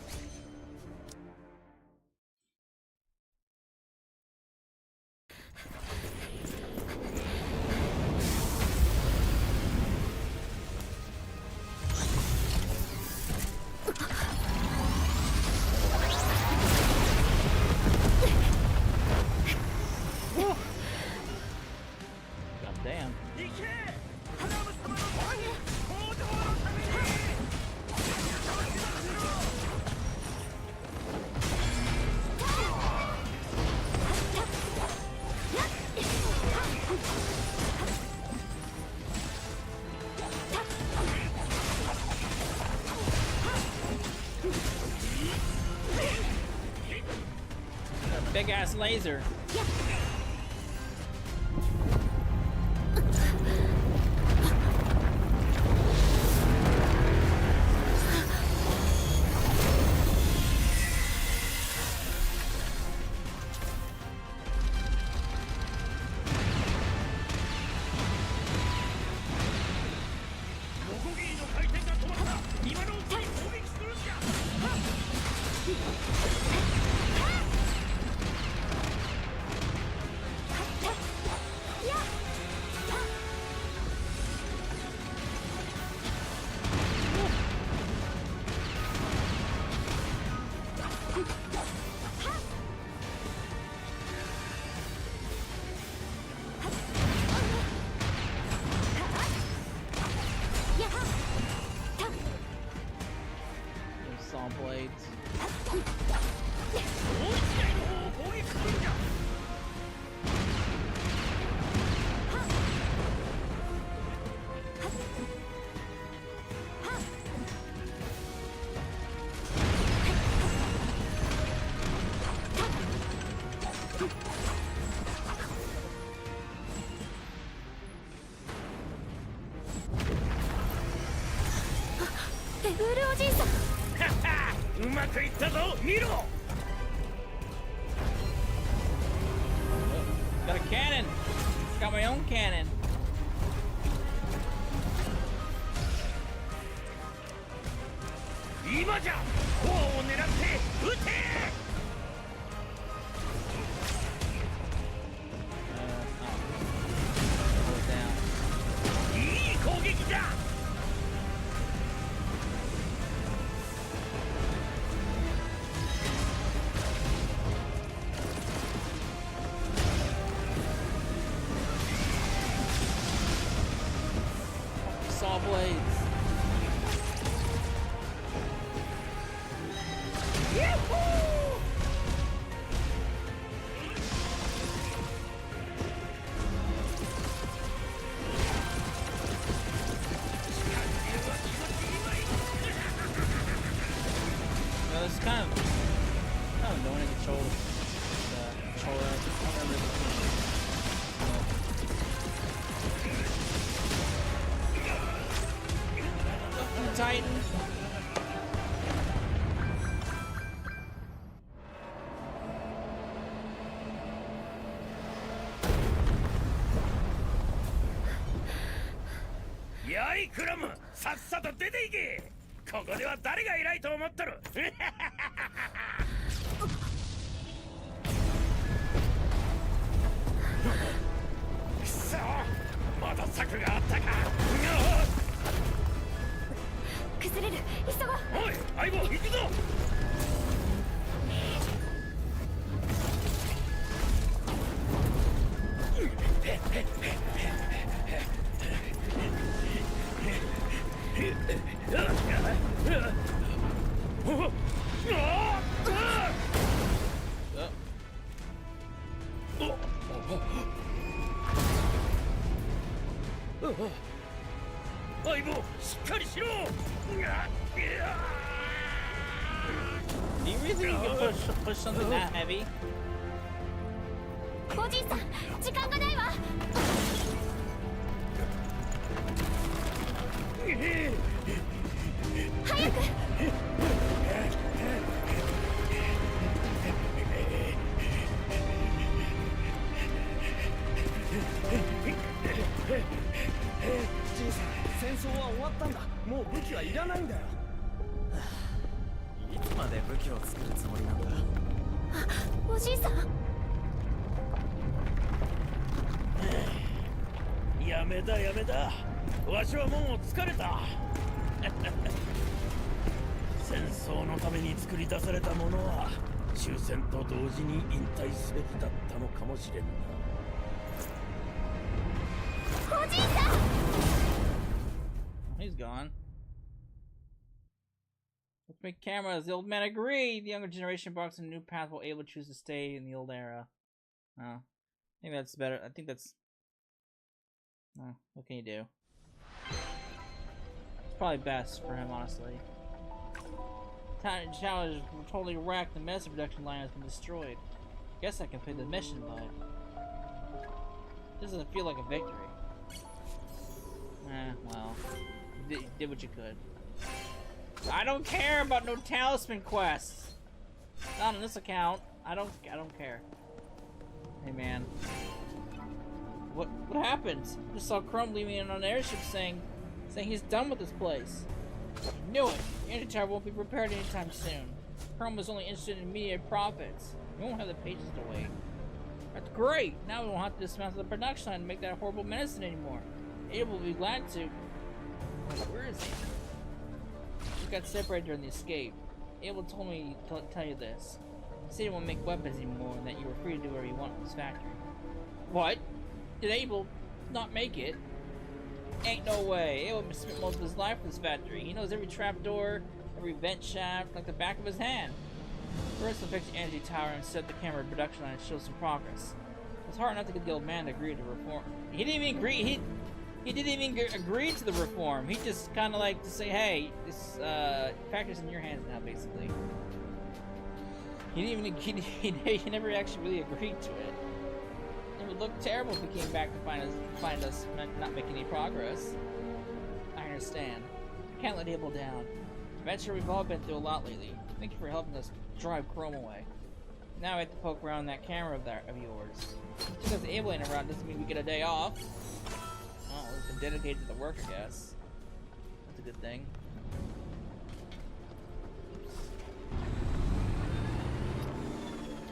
A big ass laser. Saw blades.レブールおじいさん。うまくいったぞ、見ろ。 Got a cannon. Got my own cannon. 今じゃ、コアを狙って撃て。いい攻撃だ。 Saw blades. No, this is kind of annoying to control the controller. I don't remember the Titan.やいクラム、さっさと出ていけ。ここでは誰が偉いと思っとる。くそ、まだ策があったか。崩れる、急ごう。おい、相棒、行くぞ。相棒、しっかりしろ。 Do you really think you can push something that heavy? おじいさん、時間がないわ。早く。じいさん、戦争は終わったんだ。もう武器はいらないんだよ。いつまで武器を作るつもりなんだ。おじいさん。やめだやめだ。わしはもう疲れた。戦争のために作り出されたものは終戦と同時に引退すべきだったのかもしれんな。おじいさん。 He's gone. With big cameras, the old man agreed. The younger generation brought some new path while able to choose to stay in the old era. Oh, I think that's better. I think that's... Oh, what can you do? It's probably best for him, honestly. Tower is totally wrecked. The medicine production line has been destroyed. Guess I complete the mission, but doesn't feel like a victory. Well, you did what you could. I don't care about no talisman quests. Not on this account. I don't care. Hey man, what happened? I just saw Chrome leaving on an airship saying he's done with this place. Knew it. The anti-tower won't be repaired anytime soon. Chrome was only interested in immediate profits. We won't have the pages to wait. That's great. Now we won't have to dismantle the production line and make that horrible medicine anymore. Abel will be glad to. Where is he? We got separated during the escape. Abel told me to tell you this. He said he won't make weapons anymore and that you were free to do whatever you want in this factory. What? Did Abel not make it? Ain't no way. Abel spent most of his life in this factory. He knows every trapdoor, every vent shaft like the back of his hand. First, we'll fix the energy tower and set the camera production line and show some progress. It's hard enough to get the old man to agree to reform. He didn't even agree. He didn't even agree to the reform. He just kind of like to say, "Hey, this factory's in your hands now," basically. He didn't even. He never actually really agreed to it. It would look terrible if he came back to find us not making any progress. I understand. I can't let Abel down. I'm sure we've all been through a lot lately. Thank you for helping us drive Chrome away. Now we have to poke around that camera of yours. Just because Abel ain't around doesn't mean we get a day off. Oh, we've been dedicated to the work, I guess. That's a good thing.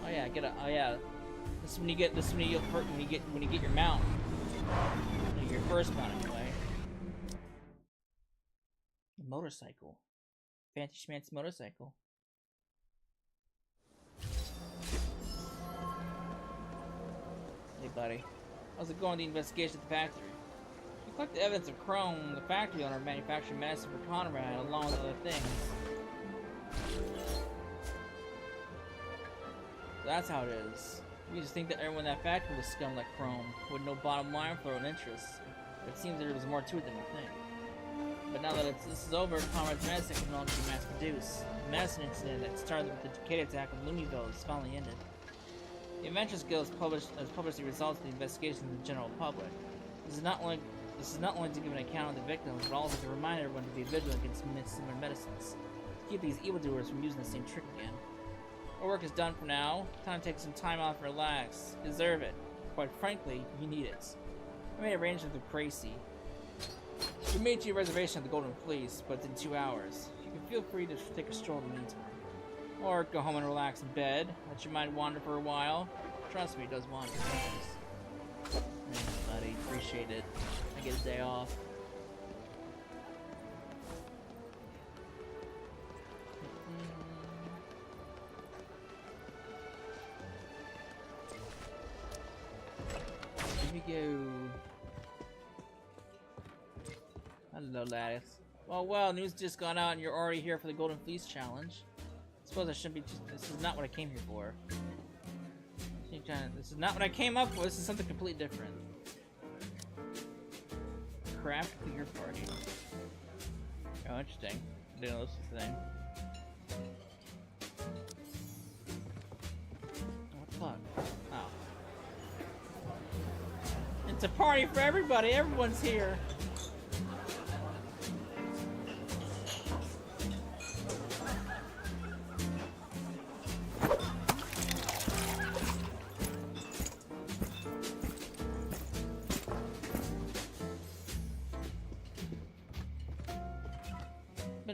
Oh yeah, oh yeah. This is when you get your mount. Your first mount anyway. The motorcycle. Fancy schmancy motorcycle. Hey buddy. How's it going with the investigation at the factory? We collected evidence of Chrome in the factory owner manufacturing medicine for Conrad along with other things. So that's how it is. We just think that everyone in that factory was scum like Chrome, with no bottom line for own interests. But it seems there was more to it than we think. But now that this is over, Conrad's medicine can no longer be mass-produced. The medicine incident that started with the Decade attack of Lumiville is finally ended. The Adventures Guild has published the results of the investigation to the general public. This is not only to give an account of the victims, but also to remind everyone to be vigilant against similar medicines, to keep these evildoers from using the same trick again. Our work is done for now. Time to take some time off and relax. You deserve it. Quite frankly, you need it. I made arrangements with Crazy. We made you a reservation at the Golden Fleece, but it's in 2 hours. You can feel free to take a stroll in the meantime. Or go home and relax in bed. Let your mind wander for a while. Trust me, it does wander. Thanks, buddy. Appreciate it. I get a day off. Here we go. Hello, lattice. Well, news just got out and you're already here for the Golden Fleece Challenge. I suppose I shouldn't be this is not what I came here for. This is not what I came up for. This is something completely different. Craft your party. Oh, interesting. Didn't know this was a thing. What the fuck? Oh. It's a party for everybody. Everyone's here.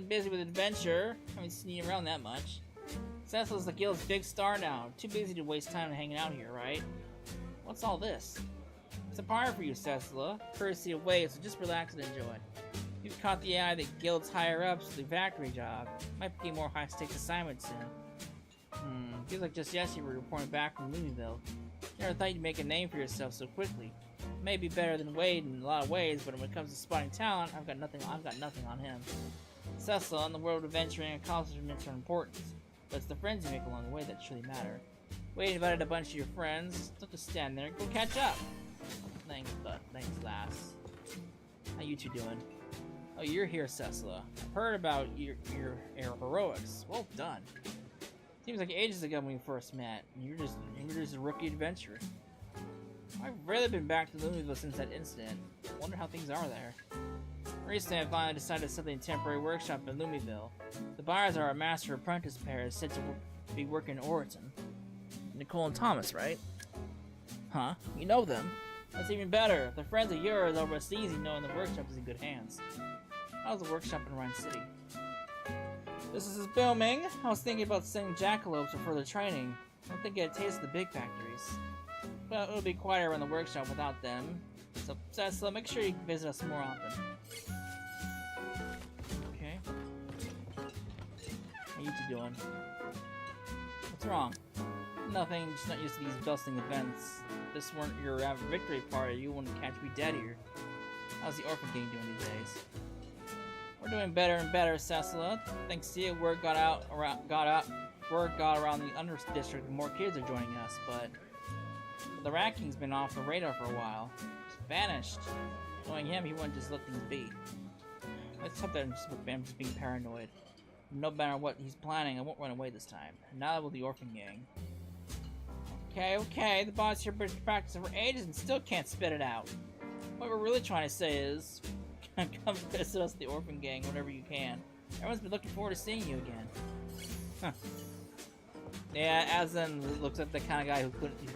Busy with adventure. Haven't seen you around that much. Cecila's the guild's big star now. Too busy to waste time hanging out here, right? What's all this? It's a party for you, Cecila. Courtesy away, so just relax and enjoy. You've caught the eye of the guild's higher-ups for the factory job. Might be a more high-stakes assignment soon. Feels like just yesterday you were reporting back from Lumiville. Never thought you'd make a name for yourself so quickly. Maybe better than Wade in a lot of ways, but when it comes to spotting talent, I've got nothing on him. Cecil, in the world of adventuring and accomplishments are important, but it's the friends you make along the way that truly matter. Wade invited a bunch of your friends. Don't just stand there. Go catch up. Thanks, lass. How you two doing? Oh, you're here, Cecila. I've heard about your heroics. Well done. Seems like ages ago when we first met. You were just a rookie adventurer. I've rarely been back to Lumiville since that incident. Wonder how things are there. Recently, I finally decided to set a temporary workshop in Lumiville. The buyers are a master apprentice pair said to be working in Oriton. Nicole and Thomas, right? Huh? You know them? That's even better. If they're friends of yours, over it's easy knowing the workshop is in good hands. How's the workshop in Rhine City? Business is booming. I was thinking about sending jackalopes for further training. I don't think I get a taste of the big factories. But it'll be quieter in the workshop without them. So, Cecila, make sure you visit us more often. Okay. How you two doing? What's wrong? Nothing, just not used to these bustling events. If this weren't your victory party, you wouldn't catch me dead here. How's the orphan gang doing these days? We're doing better and better, Cecila. Thanks to you, word got around the under district and more kids are joining us, but the Rat King's been off the radar for a while. Just vanished. Knowing him, he wouldn't just let things be. Let's hope that I'm just being paranoid. No matter what he's planning, I won't run away this time. Neither will the orphan gang. Okay, the boss here been practicing for ages and still can't spit it out. What we're really trying to say is, come visit us, the orphan gang, whenever you can. Everyone's been looking forward to seeing you again. Huh. Yeah, Aslan looks like the kind of guy who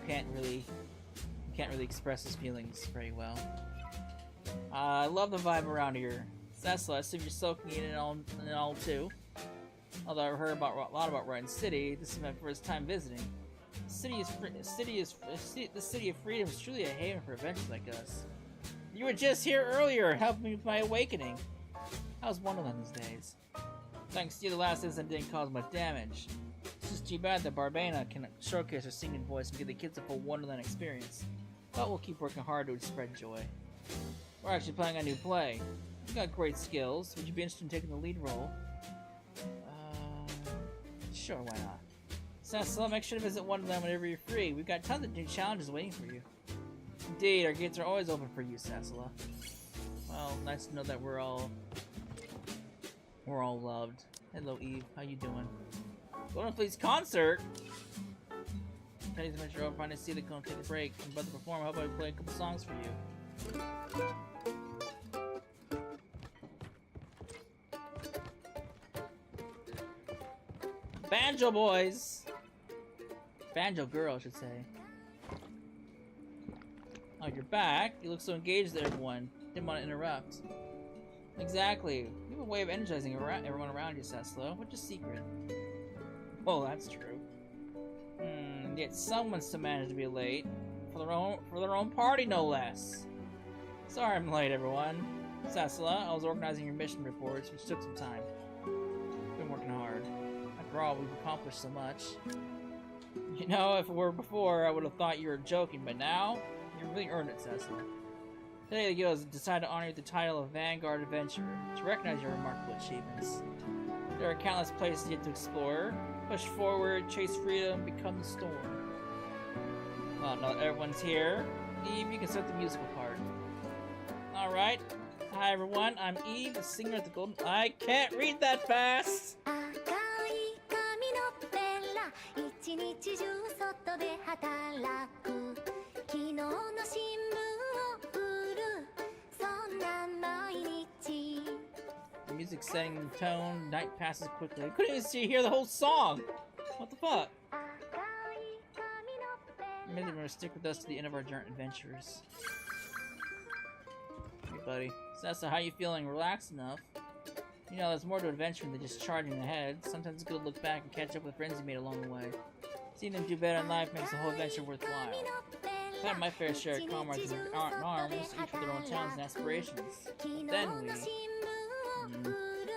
can't really express his feelings very well. I love the vibe around here. Cecila, I assume you're soaking in it all too. Although I've heard a lot about Rhine City, this is my first time visiting. The city of freedom is truly a haven for adventurers like us. You were just here earlier, helping me with my awakening. How's Wonderland these days? Thanks to you, the last incident didn't cause much damage. It's just too bad that Barbana can showcase her singing voice and give the kids a full Wonderland experience. But we'll keep working hard to spread joy. We're actually playing a new play. You got great skills. Would you be interested in taking the lead role? Sure, why not? Cecila, make sure to visit Wonderland whenever you're free. We've got tons of new challenges waiting for you. Indeed, our gates are always open for you, Cecila. Well, nice to know that we're all loved. Hello, Eve. How you doing? Going to please concert. Penny's adventure over. Finally, see the gonna take a break. I'm about to perform. How about I play a couple songs for you? Banjo boys. Banjo girl, I should say. Oh, you're back. You look so engaged with everyone. Didn't want to interrupt. Exactly. You have a way of energizing everyone around you, Cecila. What's your secret? Oh, that's true. Yet someone still managed to be late. For their own party, no less. Sorry I'm late, everyone. Cecila, I was organizing your mission reports, which took some time. Been working hard. After all, we've accomplished so much. You know, if it were before, I would have thought you were joking, but now, you really earned it, Cecila. Today, the guild has decided to honor you with the title of Vanguard Adventurer to recognize your remarkable achievements. There are countless places yet to explore. Push forward, chase freedom, become the storm. Well, now that everyone's here, Eve, you can start the musical part. Alright. Hi, everyone. I'm Eve, the singer at the Golden... I can't read that fast! The music's setting the tone, night passes quickly. I couldn't even hear the whole song! What the fuck? Maybe we're gonna stick with us to the end of our journey adventures. Hey buddy. Cecila, how you feeling? Relaxed enough? You know, there's more to adventure than just charging ahead. Sometimes it's good to look back and catch up with friends you made along the way. Seeing them do better in life makes the whole adventure worthwhile. I've had my fair share of comrades in arms, each with their own talents and aspirations. But then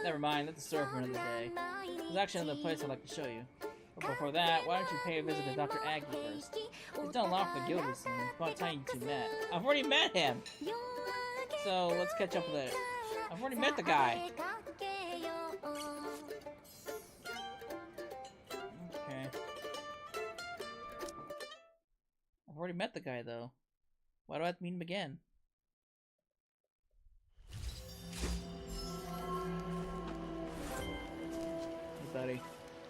never mind, that's a story for another day. There's actually another place I'd like to show you. But before that, why don't you pay a visit to Dr. Aggie first? He's done a lot for the guild recently. It's about time you two met. I've already met him! So, let's catch up with it. I've already met the guy! Okay. I've already met the guy, though. Why do I have to meet him again? buddy.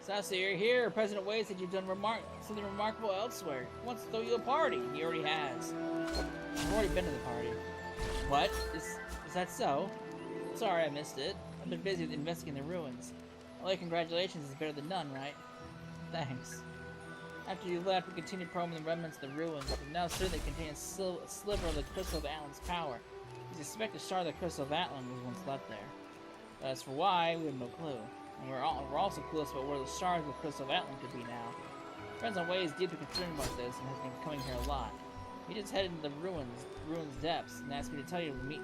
Sasa, you're here. President Wade said you've done something remarkable elsewhere. He wants to throw you a party. He already has. I've already been to the party. What? Is that so? Sorry, I missed it. I've been busy with investigating the ruins. Only congratulations is better than none, right? Thanks. After you left, we continued probing the remnants of the ruins, and now certainly contain a sliver of the Crystal of Atlan's power. We suspect a shard of the Crystal of Atlan was once left there. But as for why, we have no clue. And we're also clueless about where the shards of the Crystal of Atlan could be now. President Wei is deeply concerned about this and has been coming here a lot. He just headed into the ruins depths and asked me to tell you to meet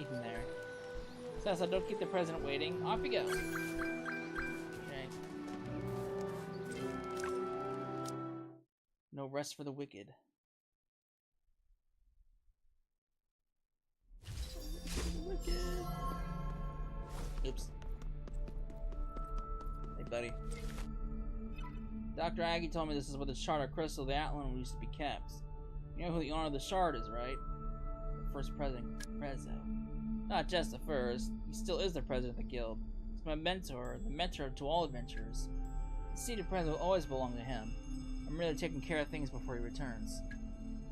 him there. So don't keep the president waiting. Off you go. Okay. No rest for the wicked. Wicked. Oops. Hey, buddy. Dr. Aggie told me this is where the shard of Crystal of Atlan used to be kept. You know who the owner of the shard is, right? The first president, Rezo. Not just the first, he still is the president of the guild. He's my mentor, the mentor to all adventurers. The seat of president will always belong to him. I'm really taking care of things before he returns.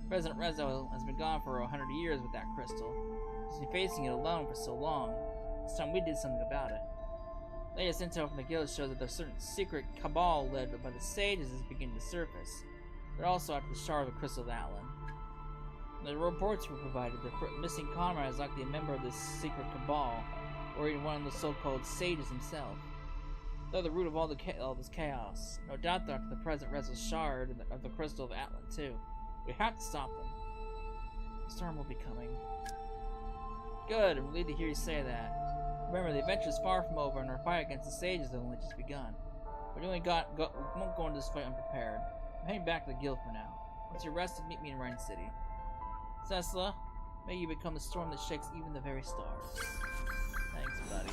President Rezo has been gone for 100 years with that crystal. He's been facing it alone for so long. It's time we did something about it. Latest intel from the guild shows that there's a certain secret cabal led by the sages is beginning to surface. They're also after the shard of the Crystal of Atlan. The reports were provided the missing comrade is likely a member of this secret cabal, or even one of the so-called sages himself. They're the root of all this chaos. No doubt they're after the present Rezo's shard of the Crystal of Atlan too. We have to stop them. The storm will be coming. Good, I'm relieved to hear you say that. Remember, the adventure is far from over, and our fight against the sages has only just begun. We won't go into this fight unprepared. I'm heading back to the guild for now. Once you're rested, meet me in Rhine City. Cecila, may you become the storm that shakes even the very stars. Thanks, buddy.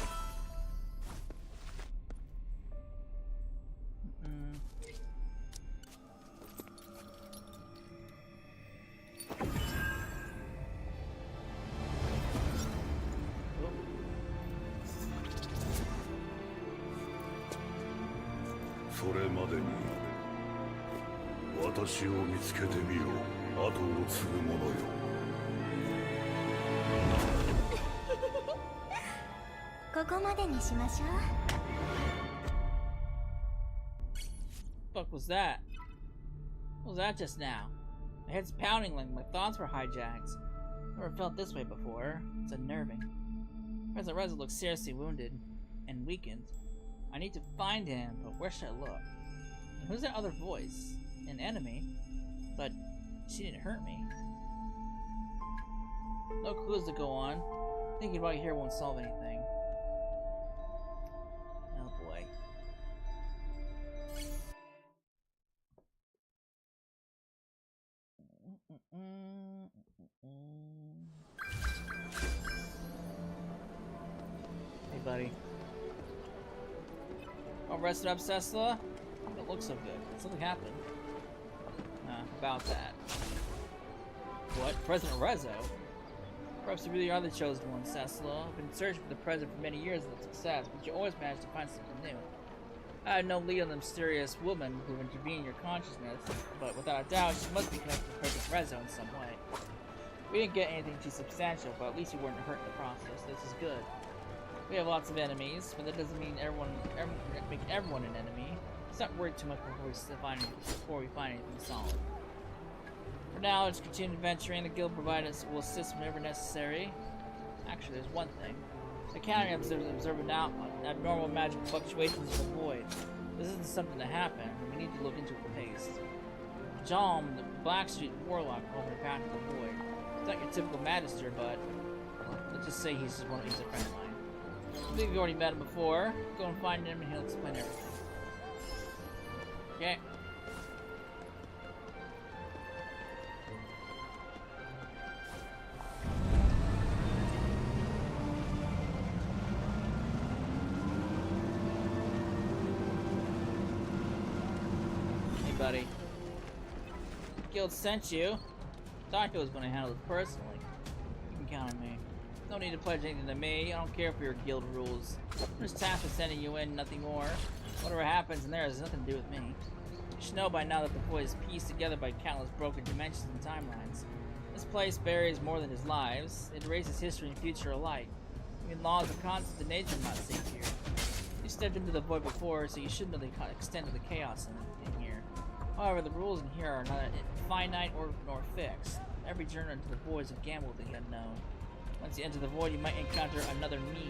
それまでに私を見つけてみよう。後を継ぐ者よ。ここまでにしましょう。Fuck was that? What was that just now? My head's pounding like my thoughts were hijacked. Never felt this way before. It's unnerving. President Rezo looks seriously wounded and weakened. I need to find him, but where should I look? And who's that other voice? An enemy? But she didn't hurt me. No clues to go on. Thinking about it here won't solve anything. Oh boy. Hey, buddy. All rested up, Cecila? Don't look so good. Something happened. About that. What? President Rezo? Perhaps you really are the chosen one, Cecila. I've been searching for the president for many years with success, but you always manage to find something new. I had no lead on the mysterious woman who intervened in your consciousness, but without a doubt, she must be connected to President Rezo in some way. We didn't get anything too substantial, but at least you weren't hurt in the process. This is good. We have lots of enemies, but that doesn't mean make everyone an enemy. Let's not worry too much before we find anything solid. For now, let's continue adventuring. The guild will assist whenever necessary. Actually, there's one thing. The county observing now abnormal magic fluctuations of the void. This isn't something that happened, and we need to look into it with haste. Jalm, the Blackstreet warlock, over the path of the void. He's not your typical magister, but let's just say he's a friend of mine. I believe you've already met him before. Go and find him, and he'll explain everything. Okay. Hey, buddy. Guild sent you. Doctor was going to handle this personally. You can count on me. No need to pledge anything to me. I don't care for your guild rules. I'm just tasked with sending you in, nothing more. Whatever happens in there has nothing to do with me. You should know by now that the void is pieced together by countless broken dimensions and timelines. This place buries more than his lives. It erases history and future alike. Even laws of constant nature are not safe here. You stepped into the void before, so you should know the extent of the chaos in here. However, the rules in here are not finite nor fixed. Every journey into the void is a gamble with the unknown. Once you enter the void, you might encounter another me.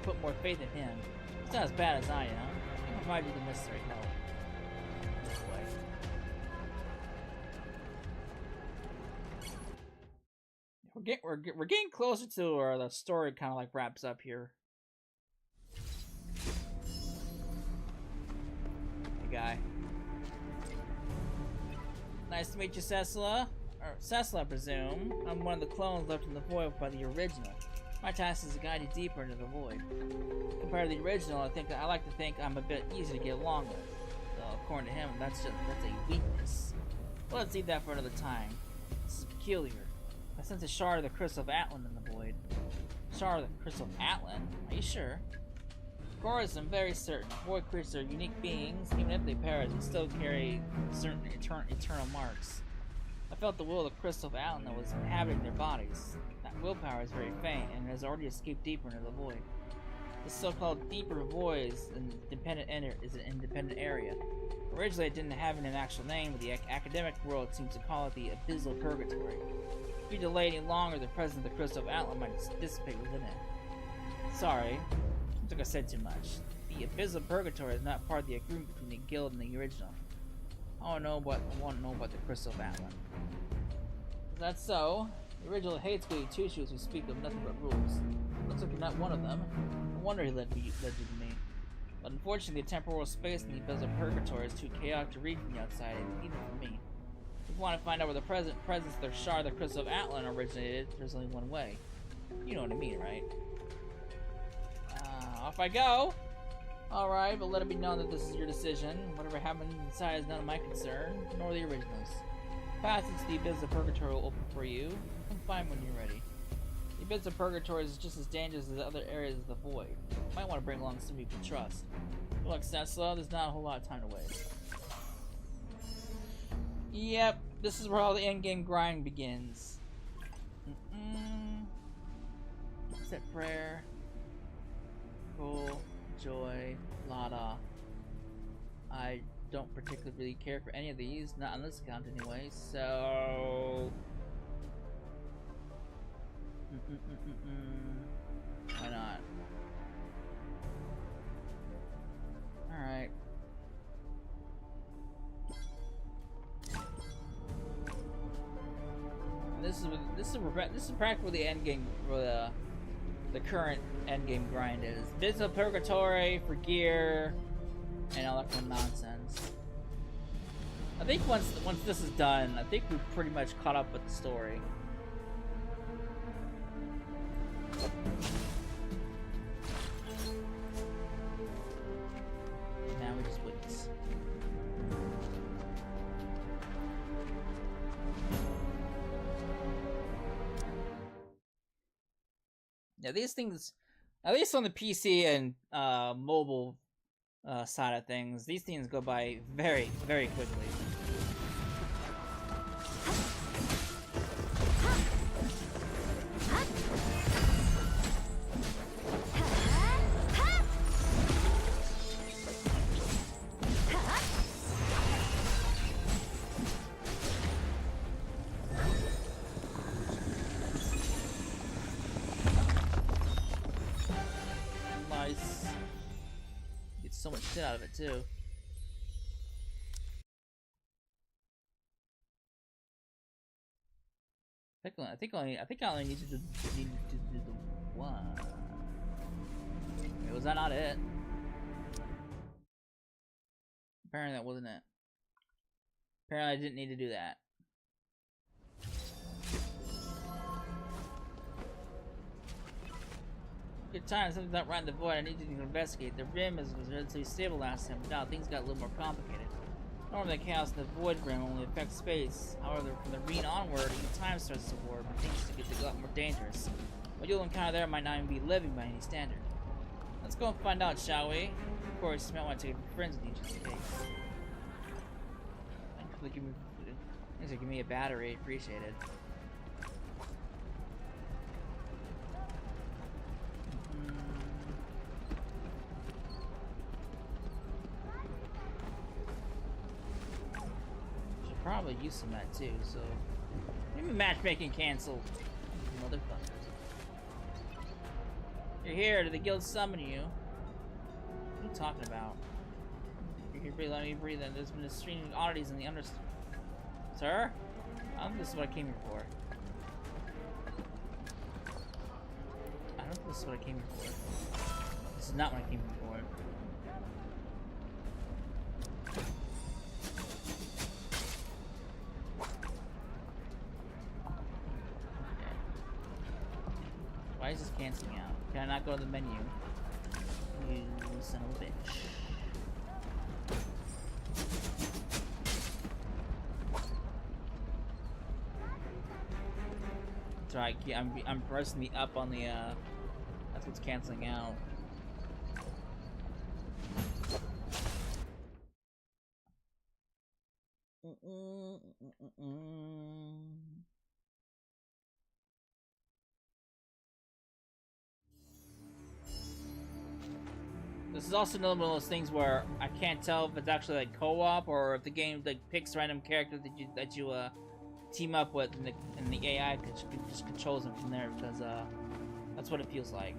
Put more faith in him. He's not as bad as I am. He'll provide you the necessary help. This way. We're getting closer to where the story kind of like wraps up here. Hey, guy. Nice to meet you, Cecila. Or Cecil, I presume. I'm one of the clones left in the void by the original. My task is to guide you deeper into the void. Compared to the original, I like to think I'm a bit easy to get along with. Though, according to him, that's a weakness. But let's leave that for another time. This is peculiar. I sense a shard of the Crystal of Atlan in the void. Shard of the Crystal of Atlan? Are you sure? Of course, I'm very certain. Void creatures are unique beings. Even if they perish, they still carry certain eternal marks. I felt the will of the Crystal of Atlan that was inhabiting their bodies. That willpower is very faint and has already escaped deeper into the void. This so-called deeper void is an independent area. Originally, it didn't have an actual name, but the academic world seems to call it the Abyssal Purgatory. If you delay any longer, the presence of the Crystal of Atlan might dissipate within it. Sorry, I think I said too much. The Abyssal Purgatory is not part of the agreement between the guild and the original. I want to know about the Crystal of Atlan. If that's so, the original hates goody two-shoes who speak of nothing but rules. Looks like you're not one of them. No wonder he led you to me. But unfortunately, the temporal space in the Abyssal Purgatory is too chaotic to read from the outside, even for me. If you want to find out where the presence of the shard of the Crystal of Atlan originated, there's only one way. You know what I mean, right? Off I go! Alright, but let it be known that this is your decision. Whatever happens inside is none of my concern, nor the originals. Passage to the Abyss of Purgatory will open for you. Come find when you're ready. The Abyss of Purgatory is just as dangerous as the other areas of the void. You might want to bring along some you can trust. Look, Cecila, there's not a whole lot of time to waste. Yep, this is where all the endgame grind begins. Set prayer. Cool. Joy, Lada. I don't particularly care for any of these, not on this account anyway, so... Why not? Alright. This is practically the end game for the current endgame grind is. Abyssal Purgatory for gear and all that kind of nonsense. I think once this is done, I think we've pretty much caught up with the story. Now we just wait. Yeah, these things, at least on the PC and mobile side of things, these things go by very, very quickly. So much shit out of it too. I think I only need to do the one. Wait, was that not it? Apparently that wasn't it. Apparently I didn't need to do that. Good time, something's not right in the void. I need you to investigate. The rim was relatively stable last time, but now things got a little more complicated. Normally the chaos in the void rim only affects space. However, from the arena onward, even time starts to warp, and things get a lot more dangerous. What you'll encounter there might not even be living by any standard. Let's go and find out, shall we? Of course, you might want to take friends with you just in case. Thanks for giving me a battery. Appreciate it. Should probably use some of that too, so... Maybe matchmaking canceled. Motherfuckers. You're here. Did the guild summon you? What are you talking about? You're here, breathe. Let me breathe in. There's been a string of oddities in the under... Sir? This is what I came here for. I don't think this is what I came here for. This is not what I came here for. Why is this canceling out? Can I not go to the menu? You son of a bitch. That's right, I'm pressing the up on the, that's what's canceling out. This is also another one of those things where I can't tell if it's actually like co-op or if the game like picks random characters that you team up with, and the AI just controls them from there, because that's what it feels like.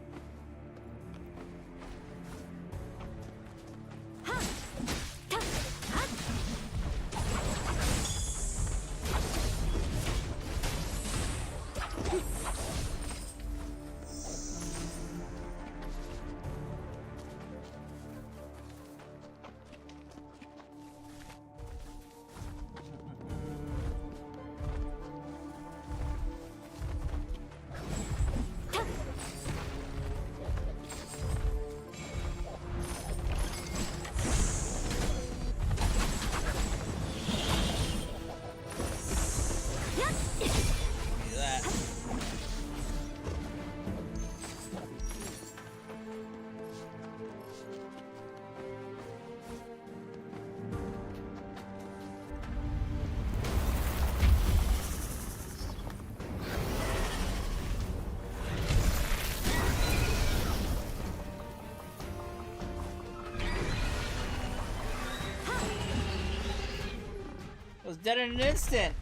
Was dead in an instant.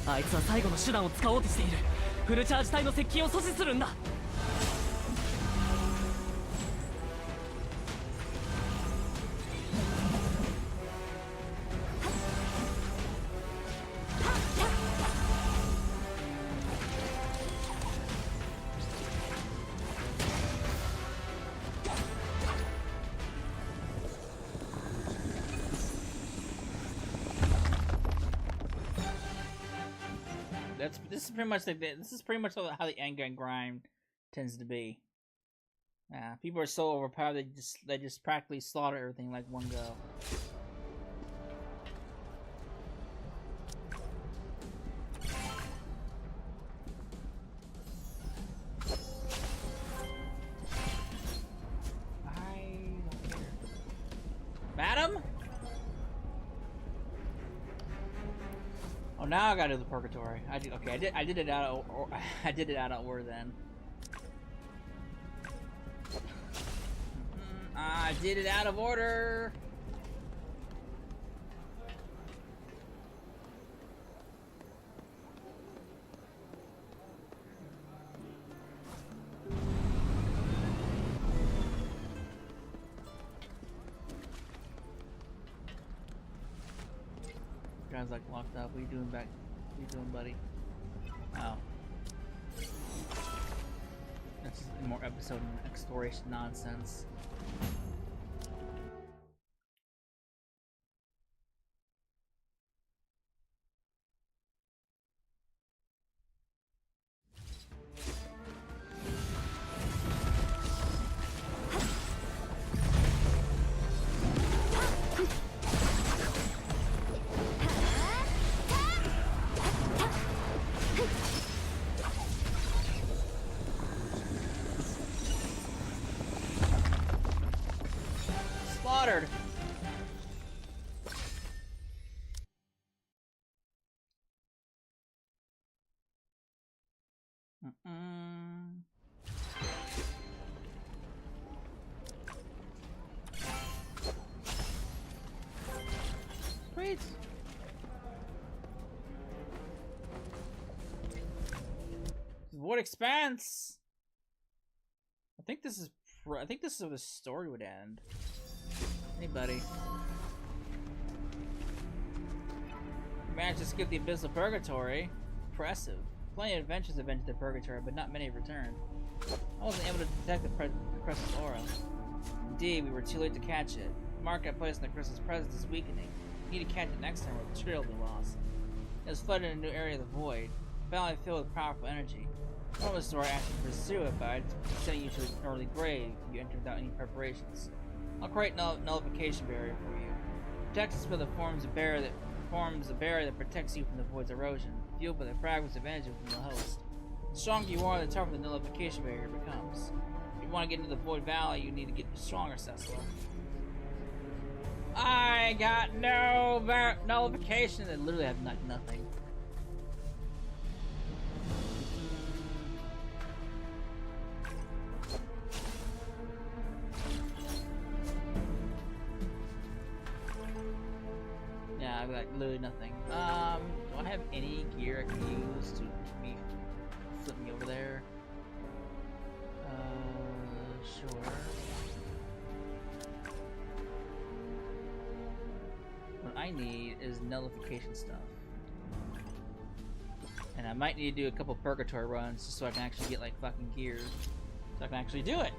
あいつは最後の手段を使おうとしている。フルチャージ隊の接近を阻止するんだ。This is pretty much like this is pretty much how the anger and grind tends to be. People are so overpowered they just practically slaughter everything like one go. I don't care. Madam? Oh, now I gotta do the purgatory. I did it out of order then. I did it out of order. Guy's like locked up. What are you doing back? What are you doing, buddy? Oh. Just more episode exploration nonsense. Slaughtered. Sweet. What expanse? I think this is where the story would end. Anybody? Managed to skip the Abyssal Purgatory. Impressive. Plenty of adventures have entered the Purgatory, but not many have returned. I wasn't able to detect the crystal's aura. Indeed, we were too late to catch it. The mark I placed in the crystal's presence is weakening. We need to catch it next time or the material will be lost. It has flooded a new area of the void, valley filled with powerful energy. One was I asked you to pursue it, but I'd sending you to an early grave if you enter without any preparations. I'll create nullification barrier for you. Protect us with the forms a barrier that protects you from the void's erosion, fueled by the fragments of energy from the host. The stronger you are, the tougher the nullification barrier becomes. If you want to get into the void valley, you need to get stronger, Cecil. I got no nullification. I literally have nothing. Yeah, I've got literally nothing. Do I have any gear I can use to be flip me over there? Sure. What I need is nullification stuff. And I might need to do a couple purgatory runs just so I can actually get like fucking gear. So I can actually do it.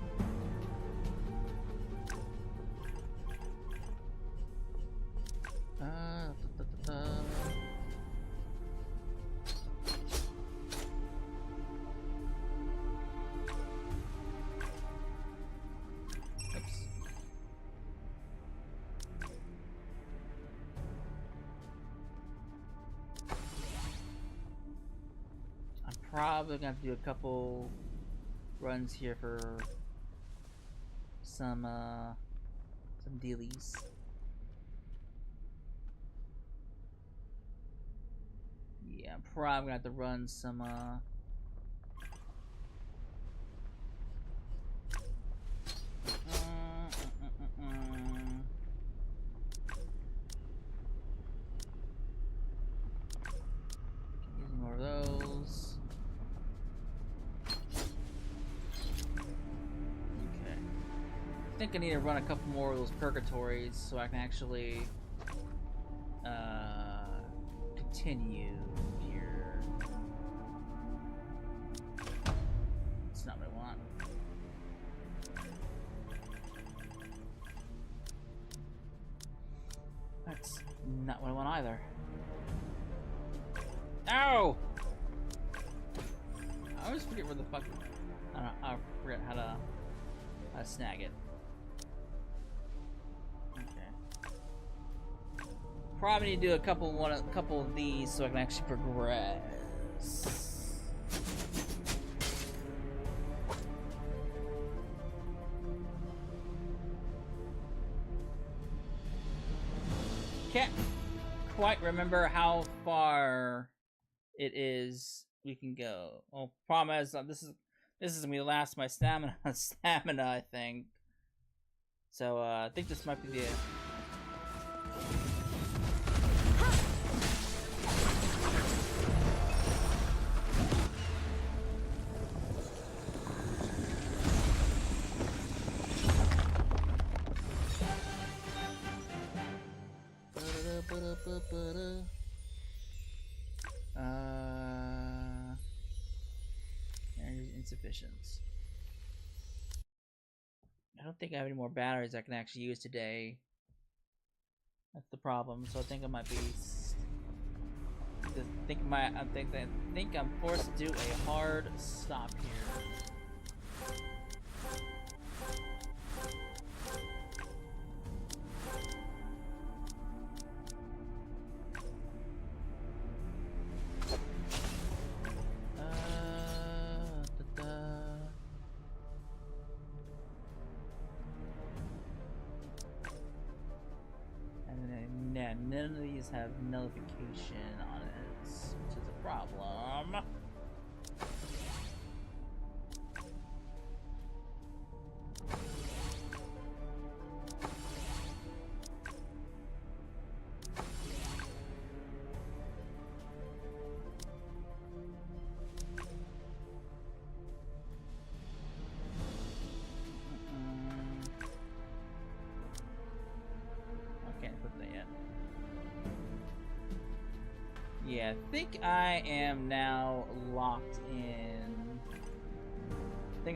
Probably gonna have to do a couple runs here for some dealies. Yeah, I'm probably gonna have to run some using more of those. I think I need to run a couple more of those purgatories so I can actually continue here. It's not what I want. That's not what I want either. Ow! I always forget where the fuck. I forget how to snag it. Probably need to do a couple of these so I can actually progress. Can't quite remember how far it is we can go. Well, problem is this is gonna be the last of my stamina, I think. So I think this might be the. Energy insufficient. don't think I have any more batteries I can actually use today. That's the problem. So I think I might be. I think I'm forced to do a hard stop here. None of these have nullification on it, which is a problem. Yeah, I think I am now locked in. I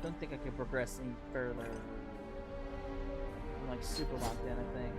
don't think I can progress any further. I'm like super locked in, I think.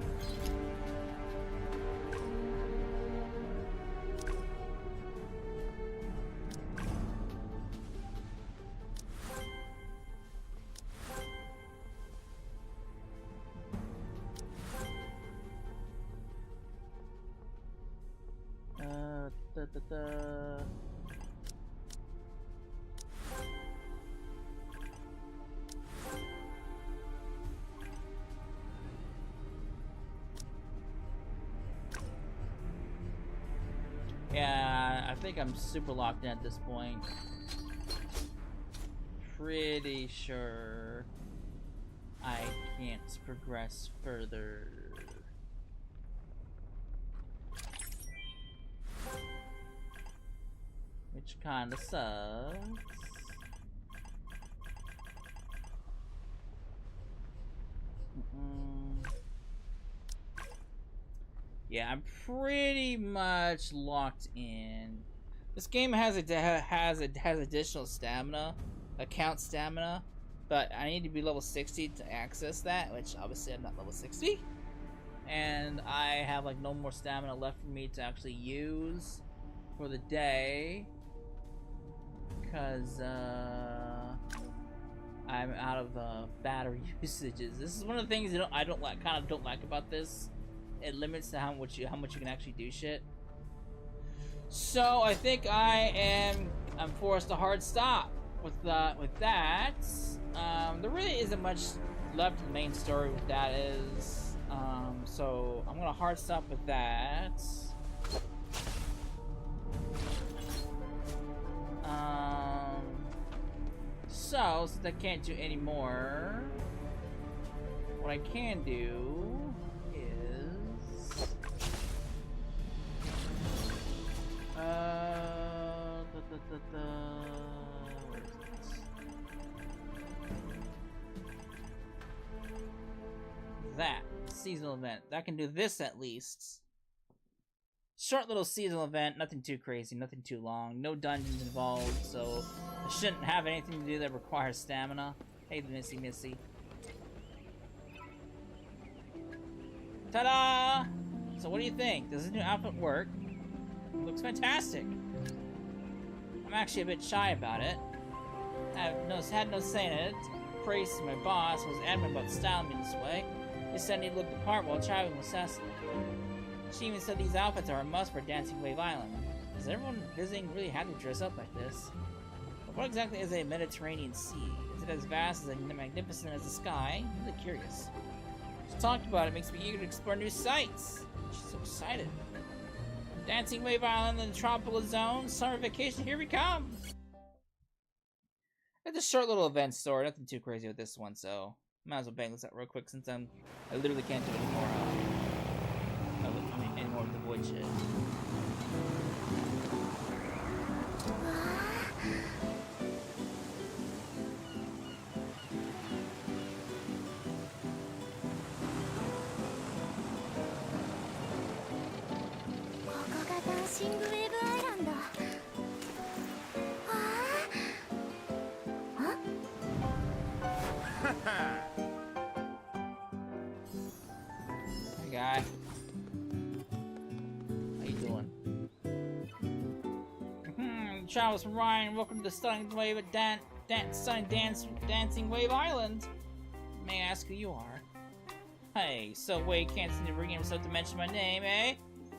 Yeah, I think I'm super locked in at this point. Pretty sure I can't progress further. Which kinda sucks. Yeah, I'm pretty much locked in. This game has additional stamina, account stamina, but I need to be level 60 to access that, which obviously I'm not level 60. And I have like no more stamina left for me to actually use for the day. Because I'm out of battery usages. This is one of the things that I don't like about this. It limits to how much you can actually do shit. So I think I'm forced to hard stop with that. There really isn't much left in the main story with that is. So I'm gonna hard stop with that. So since I can't do any more, what I can do is where is it? That seasonal event. I can do this at least. Short little seasonal event, nothing too crazy, nothing too long, no dungeons involved, so I shouldn't have anything to do that requires stamina. Hey, Missy. Ta-da! So what do you think? Does this new outfit work? It looks fantastic. I'm actually a bit shy about it. I had no say in it. Praise to my boss was adamant about styling me this way. He said he'd look the part while traveling with Cecily. She even said these outfits are a must for Dancing Wave Island. Does everyone visiting really have to dress up like this? But what exactly is a Mediterranean Sea? Is it as vast and magnificent as the sky? I'm really curious. Just talking about it makes me eager to explore new sights. She's so excited. Dancing Wave Island in the tropical zone. Summer vacation, here we come! It's a short little event story, nothing too crazy with this one, so might as well bang this out real quick since I literally can't do any more. Any more of the void shit. back. How you doing? Travis from Ryan, welcome to the stunning wave at Dancing Wave Island. May I ask who you are? Hey, so Wade can't seem to bring himself to mention my name, eh?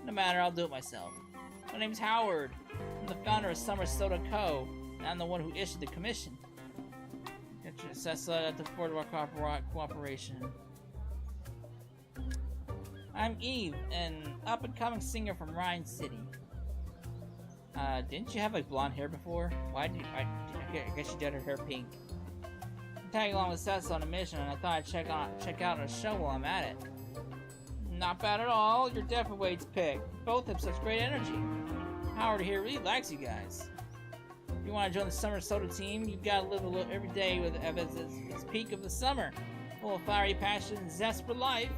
No matter, I'll do it myself. My name's Howard. I'm the founder of Summer Soda Co. And I'm the one who issued the commission. Get your Cecil at the Fort of our cooperation. I'm Eve, an up-and-coming singer from Ryan City. Didn't you have like blonde hair before? Why did you, I guess you dyed her hair pink. I'm tagging along with Cecil on a mission, and I thought I'd check out a show while I'm at it. Not bad at all. You're definitely Wade's pick. Both have such great energy. Howard here really likes you guys. If you want to join the Summer Soda team, you've got to live a little every day with its peak of the summer, full of fiery passion and zest for life.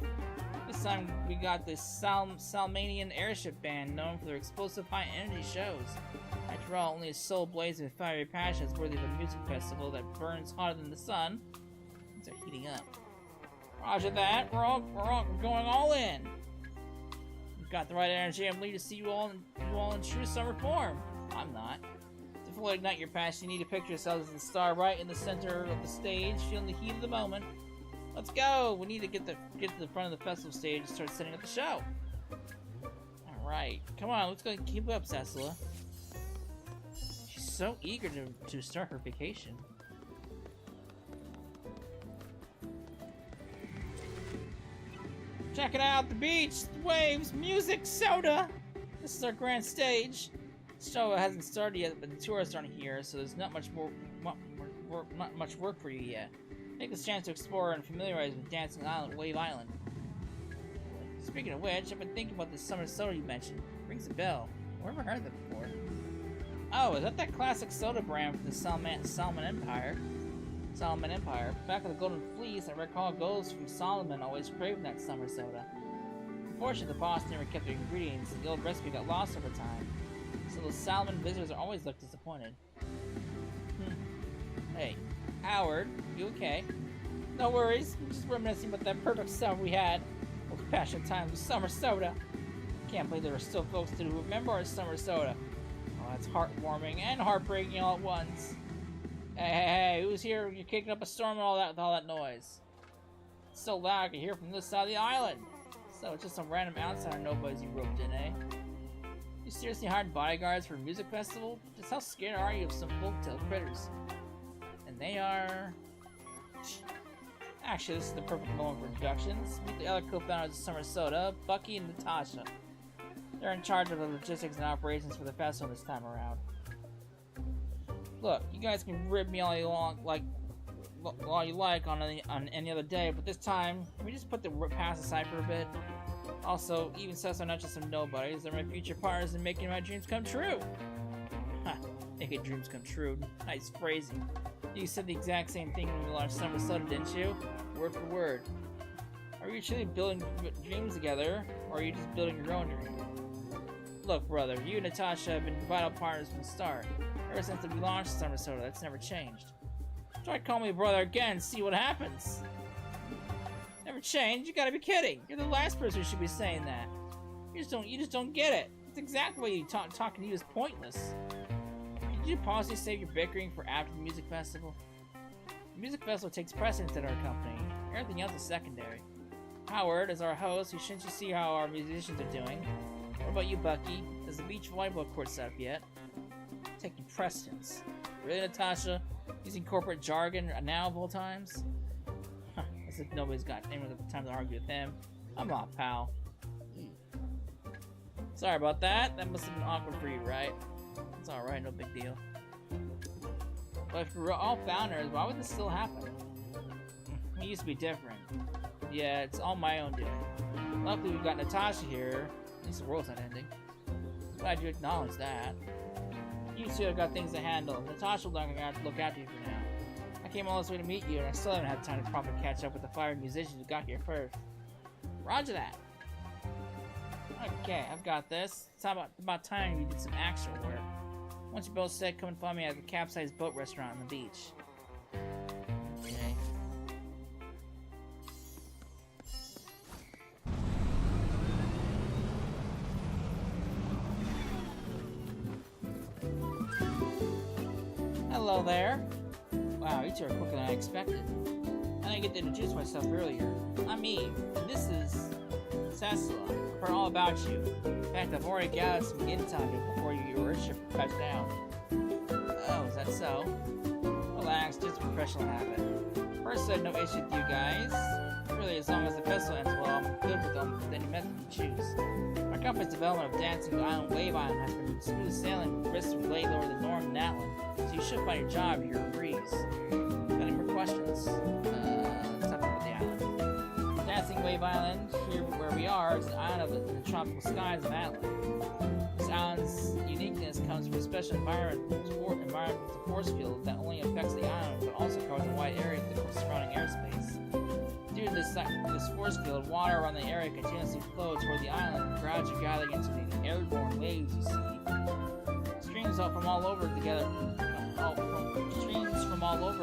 This time we got this Salmanian airship band known for their explosive high-energy shows. After all, only a soul blazing with fiery passion is worthy of a music festival that burns hotter than the sun. Things are heating up. Roger that. We're going all in. You've got the right energy. I'm ready to see you all in true summer form. I'm not. To fully ignite your passion, you need to picture yourselves as the star right in the center of the stage, feeling the heat of the moment. Let's go! We need to get to the front of the festival stage and start setting up the show. Alright. Come on, let's go keep up, Cecila. She's so eager to start her vacation. Check it out, the beach, the waves, music, soda! This is our grand stage. The show hasn't started yet, but the tourists aren't here, so there's not much work for you yet. Take this chance to explore and familiarize with Dancing Wave Island. Speaking of which, I've been thinking about this Summer Soda you mentioned. Rings a bell. I've never heard that before. Oh, is that classic soda brand from the Solomon Empire? Back in the Golden Fleece, I recall ghosts from Solomon always craving that summer soda. Unfortunately, the boss never kept their ingredients, and the old recipe got lost over time. So the Solomon visitors always look disappointed. Hey, Howard, you okay? No worries, I'm just reminiscing about that perfect summer we had. Those passionate times with summer soda. Can't believe there are still folks who remember our summer soda. Oh, that's heartwarming and heartbreaking all at once. Hey, who's here? You're kicking up a storm and all that with all that noise. It's so loud I can hear from this side of the island. So it's just some random outsider nobodies you roped in, eh? You seriously hired bodyguards for a music festival? Just how scared are you of some folktale critters? And they are... Actually, this is the perfect moment for introductions. Meet the other co-founders of Summer Soda, Bucky and Natasha. They're in charge of the logistics and operations for the festival this time around. Look, you guys can rib me all you like on any other day, but this time, can we just put the past aside for a bit? Also, even since I'm not just some nobodies, they're my future partners in making my dreams come true. Ha, making dreams come true. Nice phrasing. You said the exact same thing when we launched Summer Soda, didn't you? Word for word. Are you truly building dreams together, or are you just building your own dream? Look, brother, you and Natasha have been vital partners from the start. Ever since we launched Summer Soda, that's never changed. Try to call me brother again, see what happens. Never changed? You gotta be kidding. You're the last person who should be saying that. You just don't get it. It's exactly what you talking to you is pointless. Did you possibly save your bickering for after the music festival? The music festival takes precedence at our company. Everything else is secondary. Howard, as our host, shouldn't you see how our musicians are doing? What about you, Bucky? Is the beach volleyball court set up yet? Taking precedence. Really, Natasha? Using corporate jargon now of all times? As if nobody's got anyone at the time to argue with him. I'm off, pal. Sorry about that. That must have been awkward for you, right? It's alright, no big deal. But if we're all founders, why would this still happen? We used to be different. Yeah, it's all my own doing. Luckily, we've got Natasha here. At least the world's not ending. Glad you acknowledge that. You two have got things to handle. Natasha will look after you for now. I came all this way to meet you, and I still haven't had time to properly catch up with the fire musicians who got here first. Roger that. Okay, I've got this. It's about time you did some actual work. Once you're both set, come and find me at the capsized boat restaurant on the beach. Okay. Hello there. Wow, you two are quicker than I expected. I didn't get to introduce myself earlier. I'm Eve, and this is Cecil. I've heard all about you. In fact, I've already gathered some intel on you before your worship touched down. Oh, is that so? Relax, just a professional habit. First, I had no issue with you guys. Really, as long as the festival ends well, I'm good with them with any method you choose. Our company's development of Dancing Island Wave Island has been smooth sailing with risks way lower than norm in Atlan, so you should find your job here a breeze. Got any more questions? Let's talk about the island. Dancing Wave Island, here where we are, is an island in the tropical skies of Atlan. This island's uniqueness comes from a special environmental force field that only affects the island, but also covers a wide area of the surrounding airspace. Due to this force field, water around the area continuously flows toward the island and gradually gathering into the airborne waves you see. Streams from all over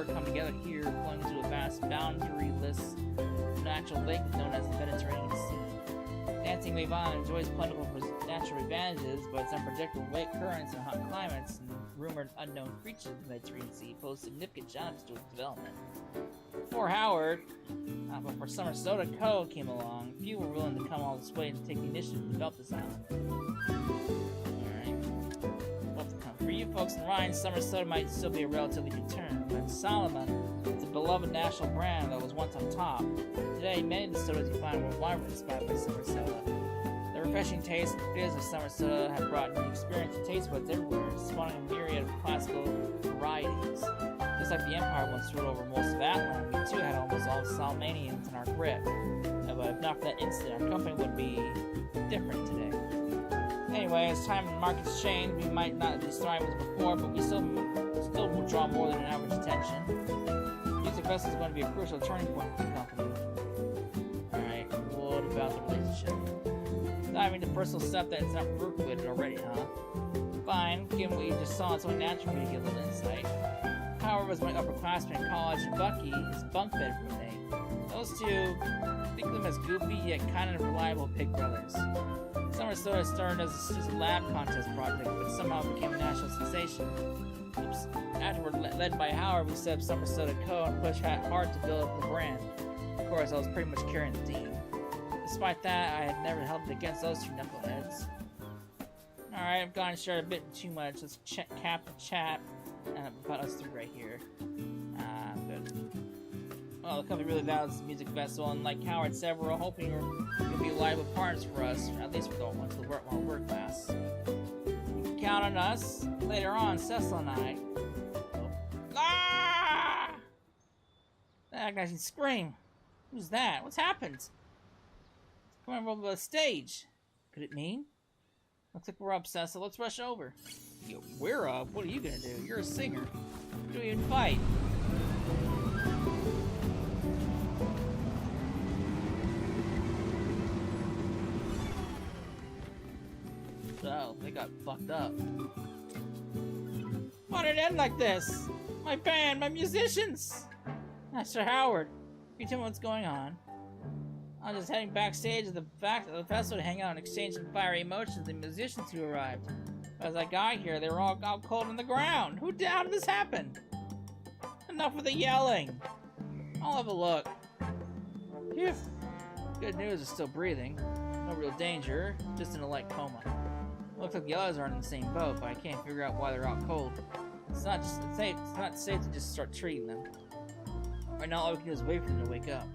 come together here, flowing into a vast boundaryless natural lake known as the Mediterranean Sea. Dancing Wave Island enjoys plentiful natural advantages, but its unpredictable wave currents and hot climates and rumored unknown creatures of the Mediterranean Sea pose significant challenges to its development. Before Summer Soda Co. came along, few were willing to come all this way and take the initiative to develop this island. Alright. Well, for you folks in Rhine, Summer Soda might still be a relatively new term, but Solomon is a beloved national brand that was once on top. Today, many of the sodas you find worldwide were inspired by Summer Soda. The refreshing taste and fizz of Summer Soda have brought new experience to taste buds everywhere, spawning a myriad of classical varieties. Just like the Empire once ruled over most of Atlan, we too had almost all Salmanians in our grip. But if not for that incident, our company would be different today. Anyway, as time and markets change, we might not be as thriving as before, but we still will draw more than an average attention. Music Festival is going to be a crucial turning point for the company. Alright, what about the relationship? Diving into personal stuff that's not work-related already, huh? Fine, given what you just saw, it's only natural for me to get a little insight. However, as my upperclassman in college, Bucky, his bunk bed roommate. Those two, think of them as goofy yet kind of reliable pig brothers. Summer Soda started as just a lab contest project, but somehow became a national sensation. Oops. Afterward, led by Howard, we set up Summer Soda Co. and pushed hard to build up the brand. Of course, I was pretty much carrying the team. Despite that, I had never held it against those two knuckleheads. Alright, I've gone and shared a bit too much. Let's cap the chat about us three right here. Good. Well, the company really values this music festival, and like Howard said, we're hoping you'll be reliable partners for us, at least for the ones who work while we're class. You can count on us. Later on, Cecil and I. Ah! That guy can scream. Who's that? What's happened? Come over the stage. Could it mean? Looks like we're up, Cecil. Let's rush over. We're up? What are you gonna do? You're a singer. You don't even fight. So, they got fucked up. Why did it end like this? My band, my musicians! Master Howard, can you tell me what's going on? I'm just heading backstage at the festival to hang out and exchange some fiery emotions with the musicians who arrived. As I got here, they were all out cold on the ground. How did this happen? Enough with the yelling. I'll have a look. Phew. Good news is still breathing. No real danger, just in a light coma. Looks like the others are in the same boat, but I can't figure out why they're out cold. It's not safe to just start treating them. Right now, all we can do is wait for them to wake up.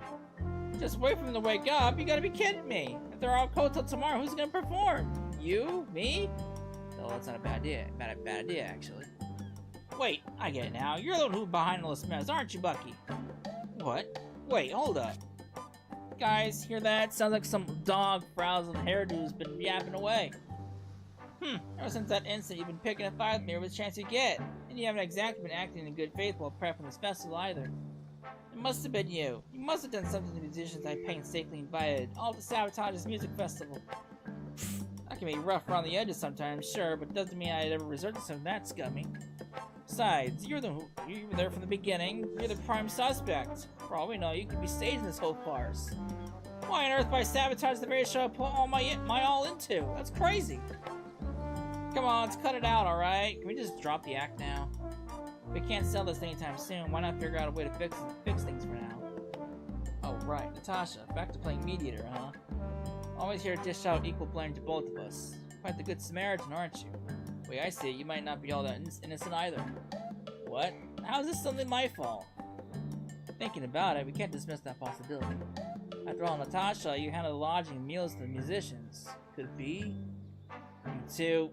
Just wait for them to wake up? You gotta be kidding me! If they're all cold till tomorrow, who's gonna perform? You? Me? No, that's not a bad idea. Bad idea, actually. Wait, I get it now. You're the one who's behind all this mess, aren't you, Bucky? What? Wait, hold up. Guys, hear that? Sounds like some dog frazzled hairdo's been yapping away. Ever since that instant, you've been picking a fight with me every chance you get. And you haven't exactly been acting in good faith while prepping this festival either. It must have been you. You must have done something to the musicians I painstakingly invited, all to sabotage this music festival. That can be rough around the edges sometimes, sure, but doesn't mean I'd ever resort to something that scummy. Besides, you were there from the beginning. You're the prime suspect. For all we know, you could be staging this whole farce. Why on earth would I sabotage the very show I put all my all into? That's crazy. Come on, let's cut it out, alright? Can we just drop the act now? If we can't sell this anytime soon, why not figure out a way to fix things for now? Oh, right. Natasha, back to playing mediator, huh? Always here to dish out equal blame to both of us. Quite the good Samaritan, aren't you? The way I see it, you might not be all that innocent either. What? How is this suddenly my fault? Thinking about it, we can't dismiss that possibility. After all, Natasha, you handle the lodging and meals to the musicians. Could it be? You too.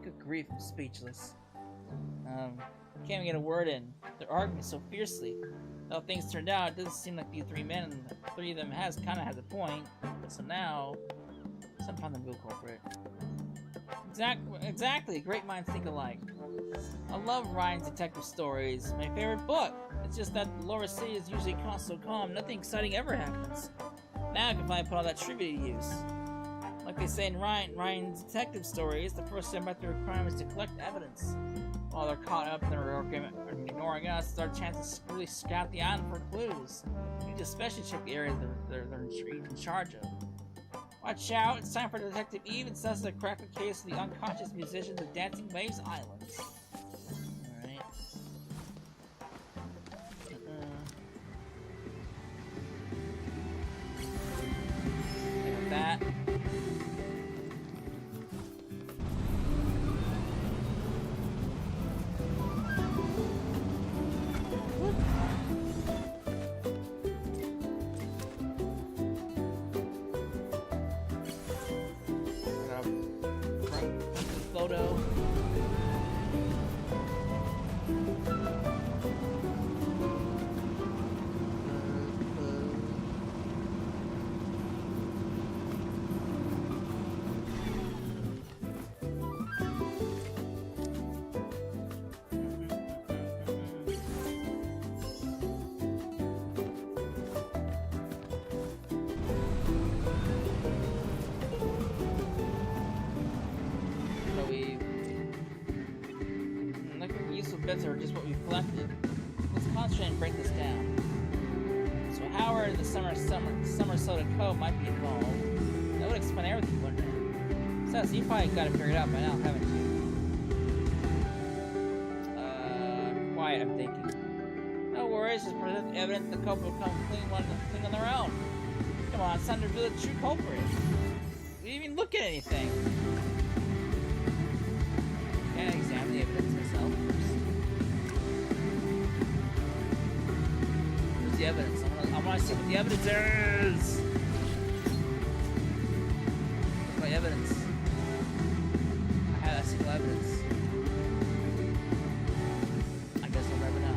Good grief, I'm speechless. Can't even get a word in. They're arguing so fiercely. How things turned out, it doesn't seem like the three of them kind of has a point. So now, some found the real culprit. Exactly. Great minds think alike. I love Ryan's detective stories. My favorite book. It's just that the lower city is usually so calm. Nothing exciting ever happens. Now I can finally put all that trivia to use. Like they say in Ryan's detective stories, the first step after a crime is to collect evidence. While they're caught up in their argument and ignoring us, it's our chance to really scout the island for clues. We need to especially check the areas they're in charge of. Watch out, it's time for Detective Eve and Cessa to crack the case of the unconscious musicians of Dancing Waves Island. Alright. Like that. Photo. Bits are just what we've collected. Let's concentrate and break this down. So Howard and the Summer Soda Cove might be involved. That would explain everything, wouldn't it? Seth, you probably got it figured out by now, haven't you? Quiet, I'm thinking. No worries, just present the evidence the culprit will come clean on their own. Come on, it's time to reveal the true culprit. We didn't even look at anything. Can't examine the evidence myself. The evidence. I want to see what the evidence is. What's my evidence? I had a single evidence. I guess I'll never know.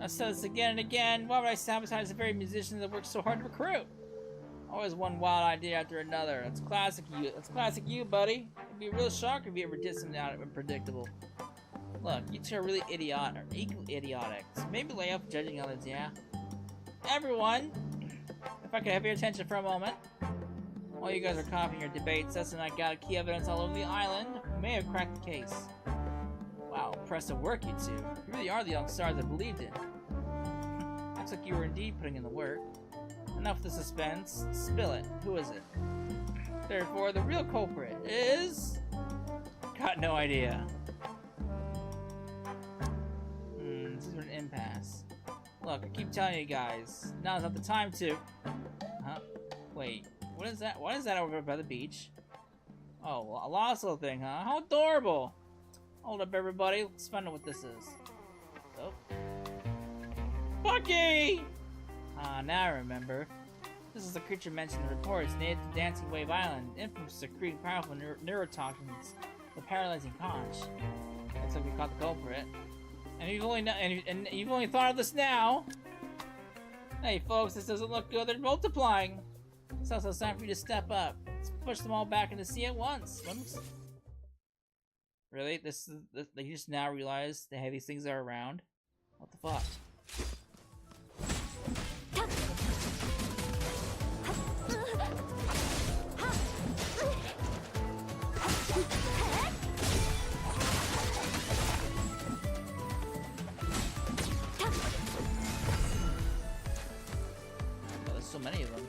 I've said this again and again. Why would I sabotage the very musicians that worked so hard to recruit? Always one wild idea after another. That's classic you. That's classic you, buddy. It'd be a real shock if you ever did something out of unpredictable. Look, you two are really equally idiotic. So maybe lay off judging others, yeah? Everyone! If I could have your attention for a moment. While you guys are copying your debates, Seth and I got key evidence all over the island. We may have cracked the case. Wow, impressive work, you two. You really are the young stars I believed in. Looks like you were indeed putting in the work. Enough of the suspense. Spill it. Who is it? Therefore, the real culprit is... Got no idea. This is an impasse. Look, I keep telling you guys. Now's not the time to... Huh? Wait. What is that? What is that over by the beach? Oh, a lost little thing, huh? How adorable! Hold up, everybody. Let's find out what this is. Oh. Bucky! Now I remember. This is the creature mentioned in the report. It's native to Dancing Wave Island, infamous for creating powerful neurotoxins, the paralyzing conch. Looks like we caught the culprit. And you've only thought of this now. Hey, folks, this doesn't look good. They're multiplying. It's also time for you to step up. Let's push them all back into the sea at once. Really? They just now realize the heavy things are around? What the fuck? So many of them.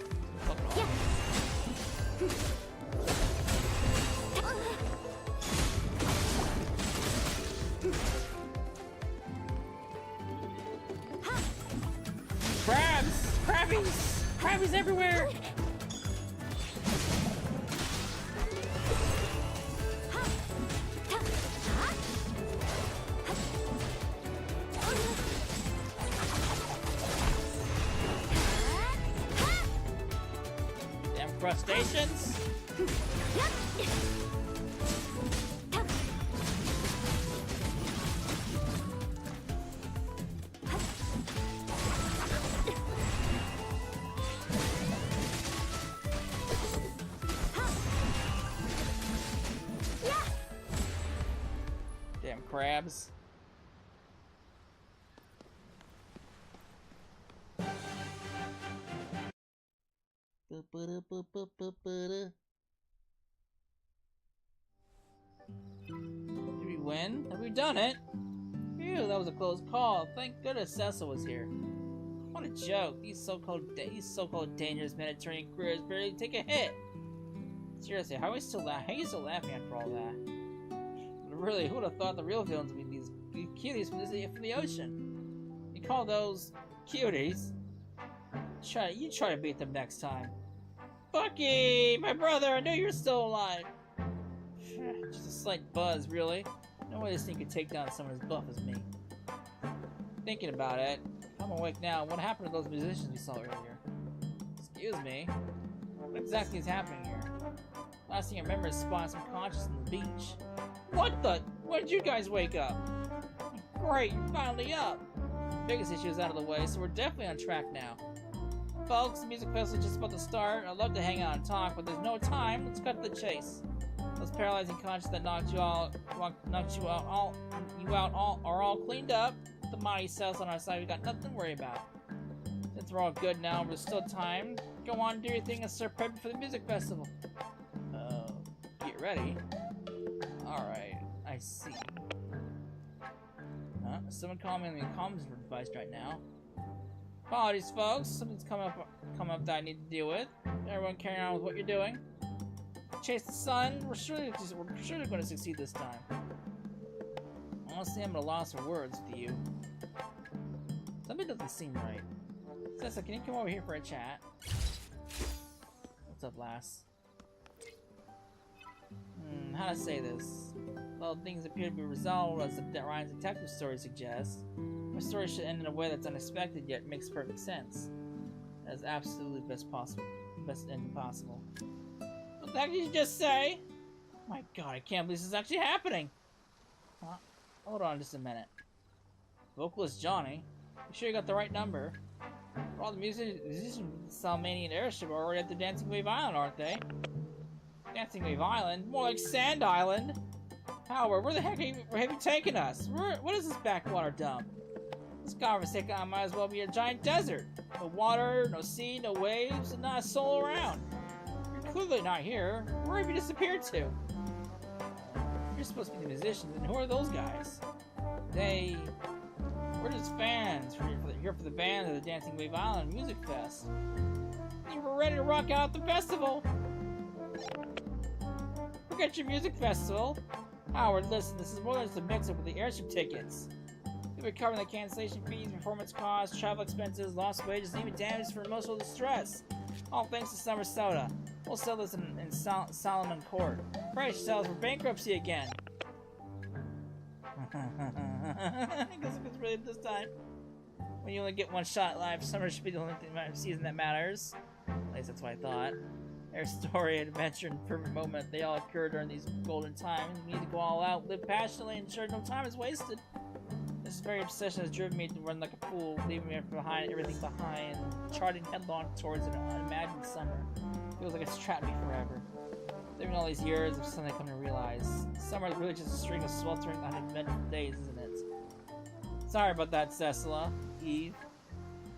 Crabbies! Crabbies everywhere! Damn crustaceans! Damn crabs. Did we win? Have we done it? Phew, that was a close call. Thank goodness Cecil was here. What a joke. These so-called dangerous Mediterranean crews barely take a hit. Seriously, how are you still laughing after all that? Really, who would have thought the real villains would be these cuties from the ocean? You call those cuties? You try to beat them next time. Bucky! My brother! I knew you were still alive! Just a slight buzz, really. No way this thing could take down someone as buff as me. Thinking about it, I'm awake now. What happened to those musicians we saw earlier? Excuse me? What exactly is happening here? Last thing I remember is spotting some conscious on the beach. What the? When did you guys wake up? Great, you're finally up! The biggest issue is out of the way, so we're definitely on track now. Folks, the music festival is just about to start. I'd love to hang out and talk, but there's no time. Let's cut to the chase. Those paralyzing conscious that knocked you out are all cleaned up. The mighty cells on our side, we got nothing to worry about. Since we're all good now, there's still time. Go on, do your thing and start prepping for the music festival. Get ready. Alright, I see. Someone calling me on the comms device right now. Apologies, folks. Something's come up that I need to deal with. Everyone carry on with what you're doing. Chase the sun. We're surely going to succeed this time. Honestly, I'm at a loss for words with you. Something doesn't seem right. Cessa, can you come over here for a chat? What's up, lass? How to say this? Well, things appear to be resolved as Ryan's detective story suggests. My story should end in a way that's unexpected yet makes perfect sense. That is absolutely best ending possible. What the heck did you just say? My god, I can't believe this is actually happening! Hold on just a minute. Vocalist Johnny? You sure you got the right number? All the musicians of the Salmanian airship are already at the Dancing Wave Island, aren't they? Dancing Wave Island? More like Sand Island! Howard, where the heck have you taken us? What is this backwater dump? This godforsaken island might as well be a giant desert. No water, no sea, no waves, and not a soul around. You're clearly not here. Where have you disappeared to? You're supposed to be the musicians, and who are those guys? We're just fans. We're here for the band of the Dancing Wave Island Music Fest. You were ready to rock out at the festival. Forget your music festival. Howard, listen, this is more than just a mix-up with the airship tickets. We'll be covering the cancellation fees, performance costs, travel expenses, lost wages, and even damages for emotional distress. All thanks to Summer Soda. We'll sell this in Solomon Court. Price sells for bankruptcy again. I guess it's really this time. When you only get one shot live, summer should be the only season that matters. At least that's what I thought. Their story, adventure, and perfect moment, they all occur during these golden times. We need to go all out, live passionately, and ensure no time is wasted. This very obsession has driven me to run like a fool, leaving everything behind, charting headlong towards an unimagined summer. Feels like it's trapped me forever. Living all these years of something I come to realize. Summer is really just a string of sweltering, uneventful days, isn't it? Sorry about that, Cecilla. Eve.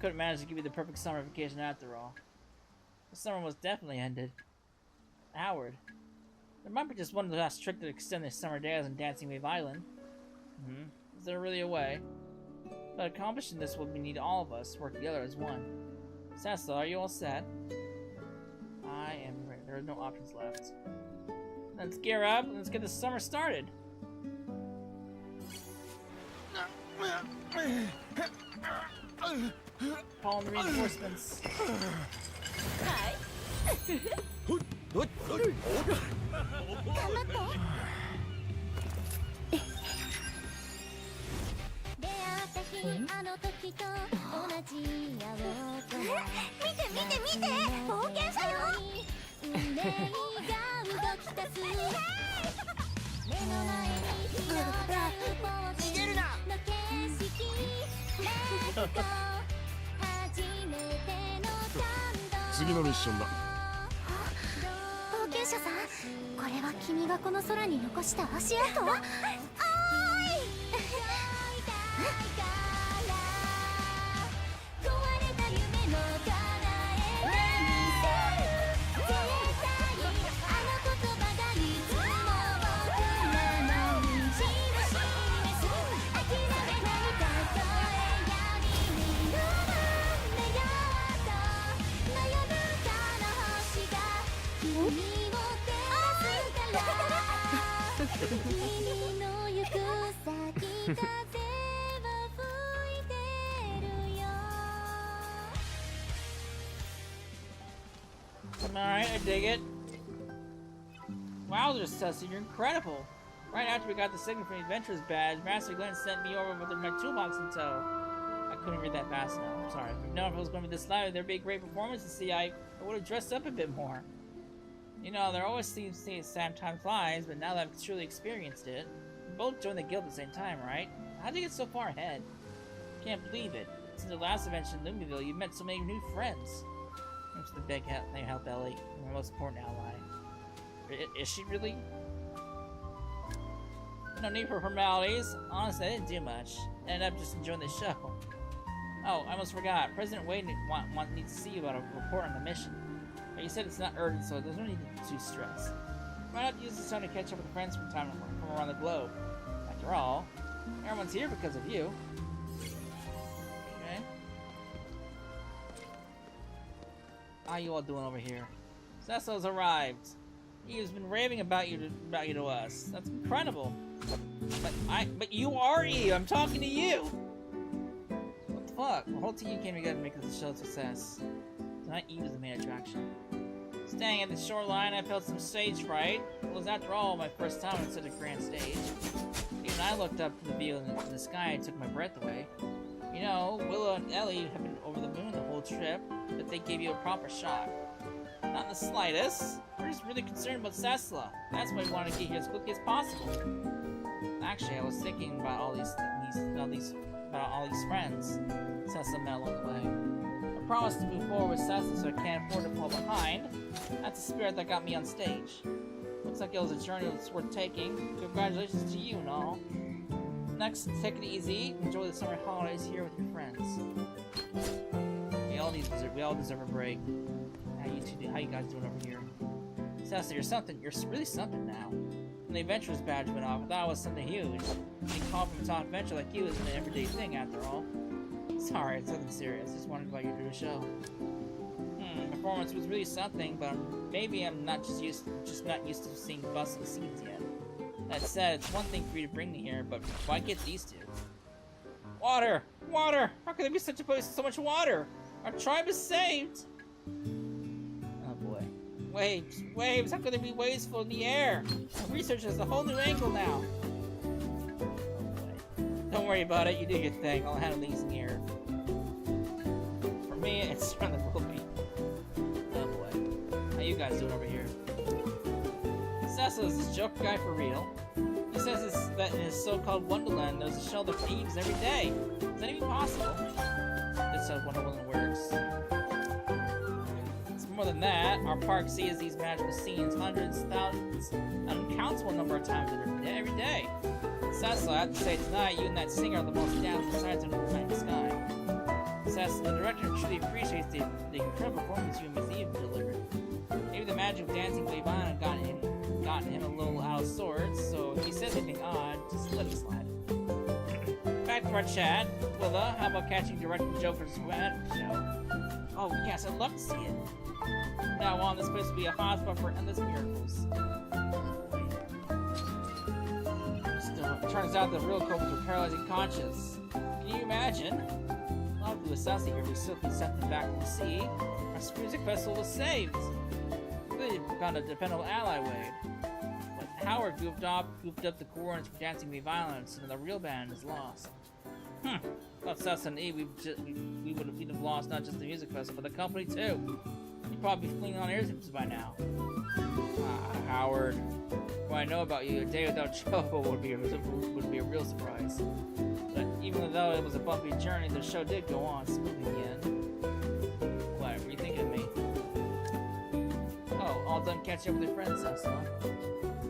Couldn't manage to give you the perfect summer vacation after all. The summer was definitely ended. Howard. There might be just one last trick to extend the summer days on Dancing Wave Island. Is there really a way? But accomplishing this will need all of us work together as one. Cecil, are you all set? I am ready. There are no options left. Let's gear up and let's get the summer started. calling the reinforcements.次のミッションだ。冒険者さん、これは君がこの空に残した足跡？おーい君の行く先風は吹いてるよ Alright, I dig it. Wowzers, Sussy, you're incredible. Right after we got the signal from the Adventurers badge, Master Glenn sent me over with my toolbox in tow. I couldn't read that fast enough. I'm sorry. If I'd known if it was going to be this loud, there'd be a great performance to see. I would have dressed up a bit more. You know, there always seems to be sad time flies, but now that I've truly experienced it, we both joined the guild at the same time, right? How'd you get so far ahead? Can't believe it. Since the last adventure in Lumiville, you've met so many new friends. Thanks for the big help, Ellie, my most important ally. Is she really? No need for formalities. Honestly, I didn't do much. I ended up just enjoying the show. Oh, I almost forgot. President Wade needs to see you about a report on the mission. But you said it's not urgent, so there's no need to stress. Why not use this time to catch up with friends from around the globe? After all, everyone's here because of you. Okay. How you all doing over here? Cecil's arrived. He's been raving about you to us. That's incredible. But you are Eve. I'm talking to you. What the fuck? The whole team came together to make this show a success. Tonight, Eve is the main attraction. Staying at the shoreline, I felt some stage fright. It was, after all, my first time on such a grand stage. Even I looked up to the view in the sky and took my breath away. You know, Willow and Ellie have been over the moon the whole trip, but they gave you a proper shock. Not in the slightest. We're just really concerned about Cecil. That's why we wanted to get here as quickly as possible. Actually, I was thinking about all these friends Cecil met along the way. I promised to move forward with Cecil, so I can't afford to fall behind. That's the spirit that got me on stage. Looks like it was a journey that's worth taking. Congratulations to you and all. Next, take it easy. Enjoy the summer holidays here with your friends. We all deserve a break. How you guys doing over here? Cecil, you're really something now. When the Adventurer's badge went off, I thought it was something huge. Being called from a top adventure like you is an everyday thing after all. Sorry, it's nothing serious. Just wanted to invite you to a show. Performance was really something, but maybe I'm not just not used to seeing bustling scenes yet. That said, it's one thing for you to bring me here, but why get these two? Water! Water! How could there be such a place with so much water? Our tribe is saved! Oh boy. Waves! Waves! How could there be waves floating in the air? My research has a whole new angle now! Oh boy. Don't worry about it, you do your thing. I'll handle these in the air. For me, it's certainly will be. Oh boy. How you guys doing over here? Cecil is this joke guy for real. He says that in his so-called Wonderland, there's a shelter for Eves every day. Is that even possible? That's how Wonderland works. It's more than that. Our park sees these magical scenes hundreds, thousands, an uncountable number of times every day. Cecil, I have to say tonight, you and that singer are the most dazzling sights in the night in the sky. Cecil, the director truly appreciates the incredible performance you and Miss Eve delivered. Maybe the magic of dancing with Ivana had gotten him a little out of sorts, so if he says anything odd, just let it slide. Back to our chat. Willa, how about catching director Joker's show? Oh yes, I'd love to see it. From now on, this place will be a hotspot for endless miracles. Still, it turns out the real culprits were paralyzing conscious. Can you imagine? A lot of flew a sassy here, we swiftly sent them back to the sea. Our music festival was saved. We found a dependable ally, Wade. But Howard goofed up the coordinates for dancing me violence, and the real band is lost. Without Sus and E, we'd have lost not just the music festival, but the company too. You'd probably be flinging on earzips by now. Howard. What I know about you, a day without trouble would be a real surprise. But even though it was a bumpy journey, the show did go on smoothly in the end. What, were you thinking of me? Oh, all done catching up with your friends, Cecil.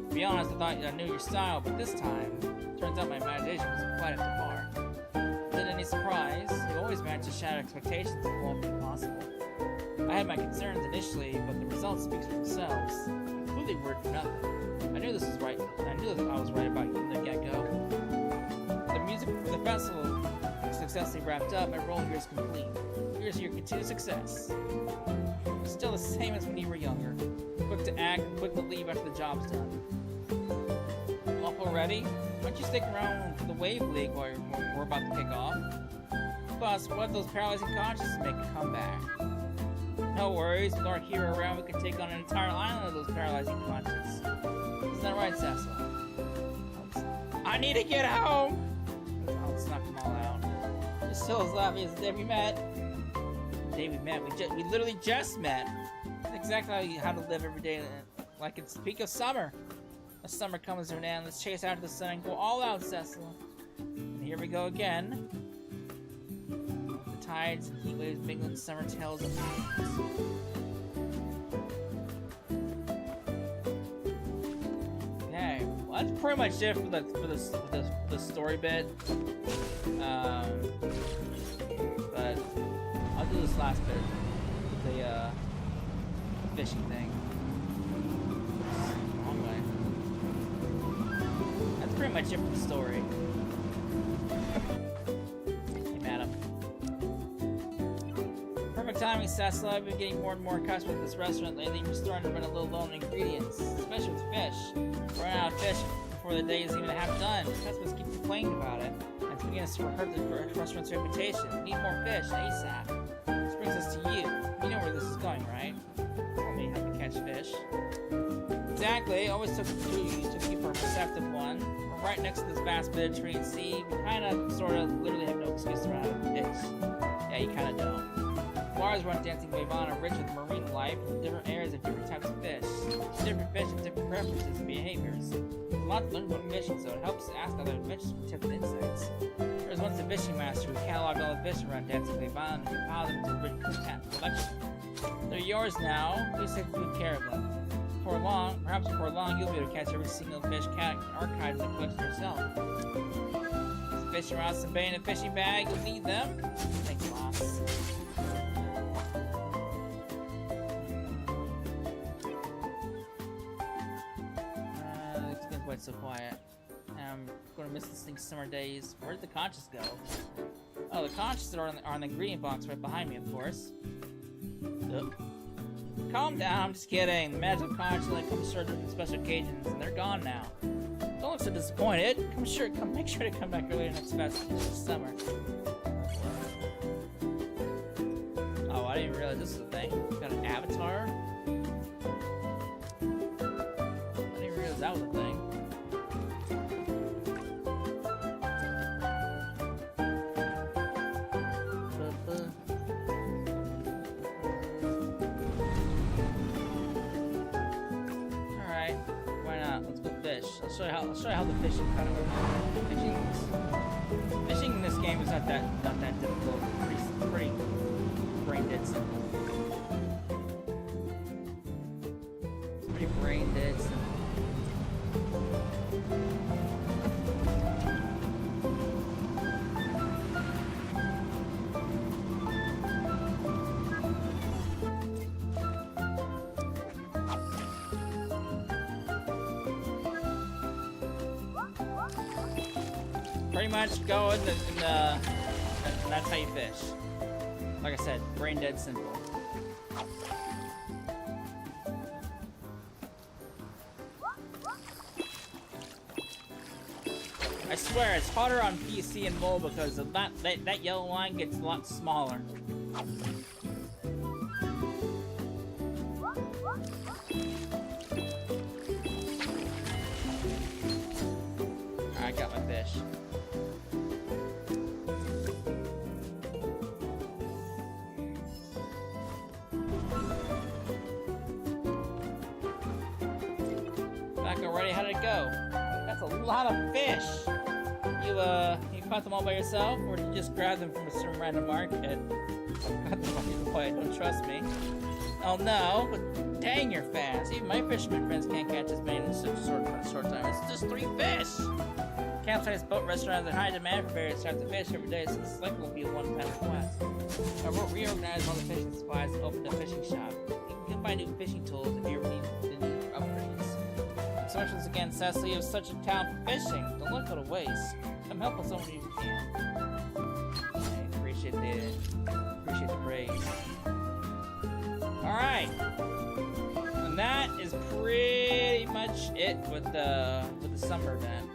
To be honest, I thought I knew your style, but this time, turns out my imagination wasn't quite up to par. Isn't any surprise? You always manage to shatter expectations if it won't be possible. I had my concerns initially, but the results speak for themselves. Completely word for nothing. I knew this was right. I knew that I was right about you from the get-go. The music for the festival successfully wrapped up. My role here is complete. Here's your continued success. Still the same as when you were younger. Quick to act, quick to leave after the job's done. Off already? Why don't you stick around for the Wave League while we're about to kick off? Plus, what if those paralyzing consciences make a comeback? No worries, with our hero around, we can take on an entire island of those paralyzing consciences. Isn't that right, Cecil? I need to get home! Let's knock them all out. You're still as lovely as the day we met. The day we met? We literally just met. That's exactly how to live every day, like it's the peak of summer. As summer comes to an end, let's chase after the sun and go all out, Cecil. And here we go again. The tides and heat waves mingling summer tales of dreams. Okay, well, that's pretty much it for the story bit. But I'll do this last bit, the fishing thing. Wrong way. That's pretty much it for the story. Hey, madam. Perfect timing, Cecil. I've been getting more and more accustomed with this restaurant lately. We're starting to run a little low on ingredients, especially with fish. We're running out of fish before the day is even half done. Customers keep complaining about it, and it's beginning to hurt the restaurant's reputation. We need more fish, ASAP. This brings us to you. You know where this is going, right? Tell me how to catch fish. Exactly. Always took you for a perceptive one. We're right next to this vast Mediterranean Sea. We kind of, sort of, literally have no excuse to run out of fish. Yeah, you kind of don't. Waters run dancing wave on are rich with marine life, with different areas of different types of fish. Different fish have different preferences and behaviors. There's a lot to learn about fishing, so it helps to ask other adventurers for tips and insights. There was once a fishing master who cataloged all the fish around dancing wave on and compiled them into a rich collection. They're yours now. Please take good care of them. Perhaps before long, you'll be able to catch every single fish archived in the collection yourself. Fishing rods and bait in a fishing bag. You'll need them. Thanks, boss. It's been quite so quiet. I'm gonna miss this thing's summer days. Where did the conches go? Oh, the conches are on the ingredient box right behind me, of course. Calm down, I'm just kidding. The magical conches only come served on special occasions, and they're gone now. Don't look so disappointed. Make sure to come back earlier next festival this summer. Oh, I didn't realize this was a thing. Got an avatar? I didn't realize that was a thing. I'll show you how the fishing kind of works. Fishing in this game is not that difficult. Pretty brain dead simple. It's pretty brain dead simple. Pretty much go in the and that's how you fish. Like I said, brain dead simple. I swear it's harder on PC and mobile because of that yellow line gets a lot smaller. I got my fish. Back already? How did it go? That's a lot of fish. You caught them all by yourself, or did you just grab them from a certain random market? Got them by your way. Don't trust me. Oh no, but dang, you're fast. Even my fisherman friends can't catch as many in such a short time. It's just 3 fish. Campsites, boat restaurants, and high demand for various types of fish every day, so this likely will be a one-time quest. I will reorganize all the fishing supplies and open a fishing shop. You can buy new fishing tools if you ever need for upgrades. Congratulations again, Cecily. You have such a talent for fishing. Don't let it go to waste. Come help us someone you can. I appreciate the praise. Alright. And that is pretty much it with the summer event.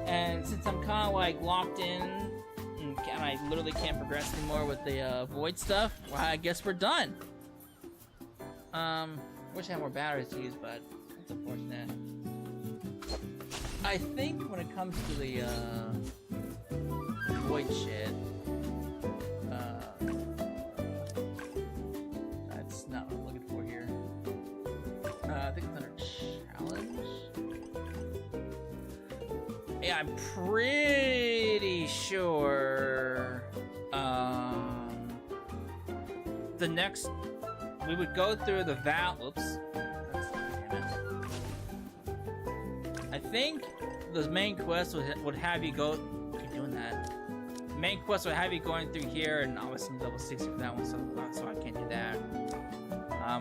And since I'm kind of like locked in and I literally can't progress anymore with the void stuff, well, I guess we're done. Wish I had more batteries to use, but that's unfortunate. I think when it comes to the void shit, that's not what I'm looking for here. I think it's under challenge. Yeah, I'm pretty sure the next we would go through the oops. I think the main quest would have you go. Keep doing that. The main quest would have you going through here, and obviously level 60 for that one, so I can't do that.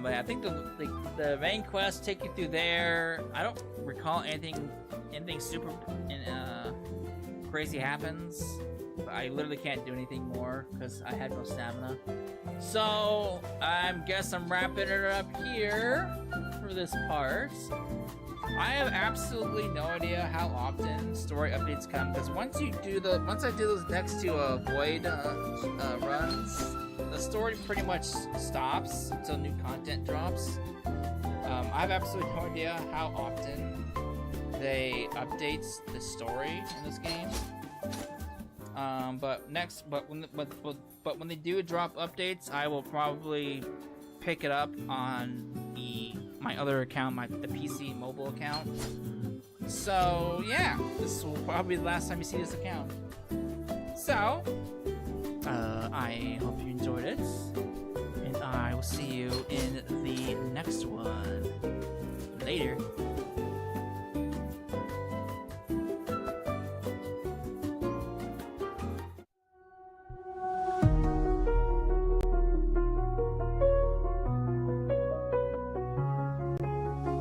But I think the main quest take you through there. I don't recall anything super crazy happens. But I literally can't do anything more because I had no stamina. So I guess I'm wrapping it up here for this part. I have absolutely no idea how often story updates come, because once I do those next 2 void runs, the story pretty much stops until new content drops. I have absolutely no idea how often they update the story in this game. But when they do drop updates, I will probably pick it up on my other account, the PC mobile account. So yeah, this will probably be the last time you see this account. So I hope you enjoyed it, and I will see you in the next one. Later.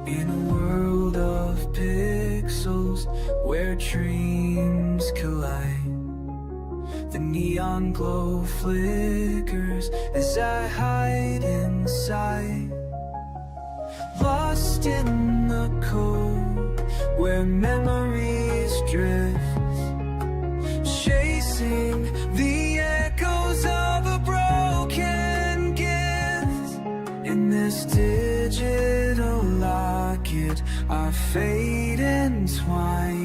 In a world of pixels where dreams collide, the neon glow flickers as I hide inside, lost in the cold where memories drift, chasing the echoes of a broken gift. In this digital locket, our fate entwined.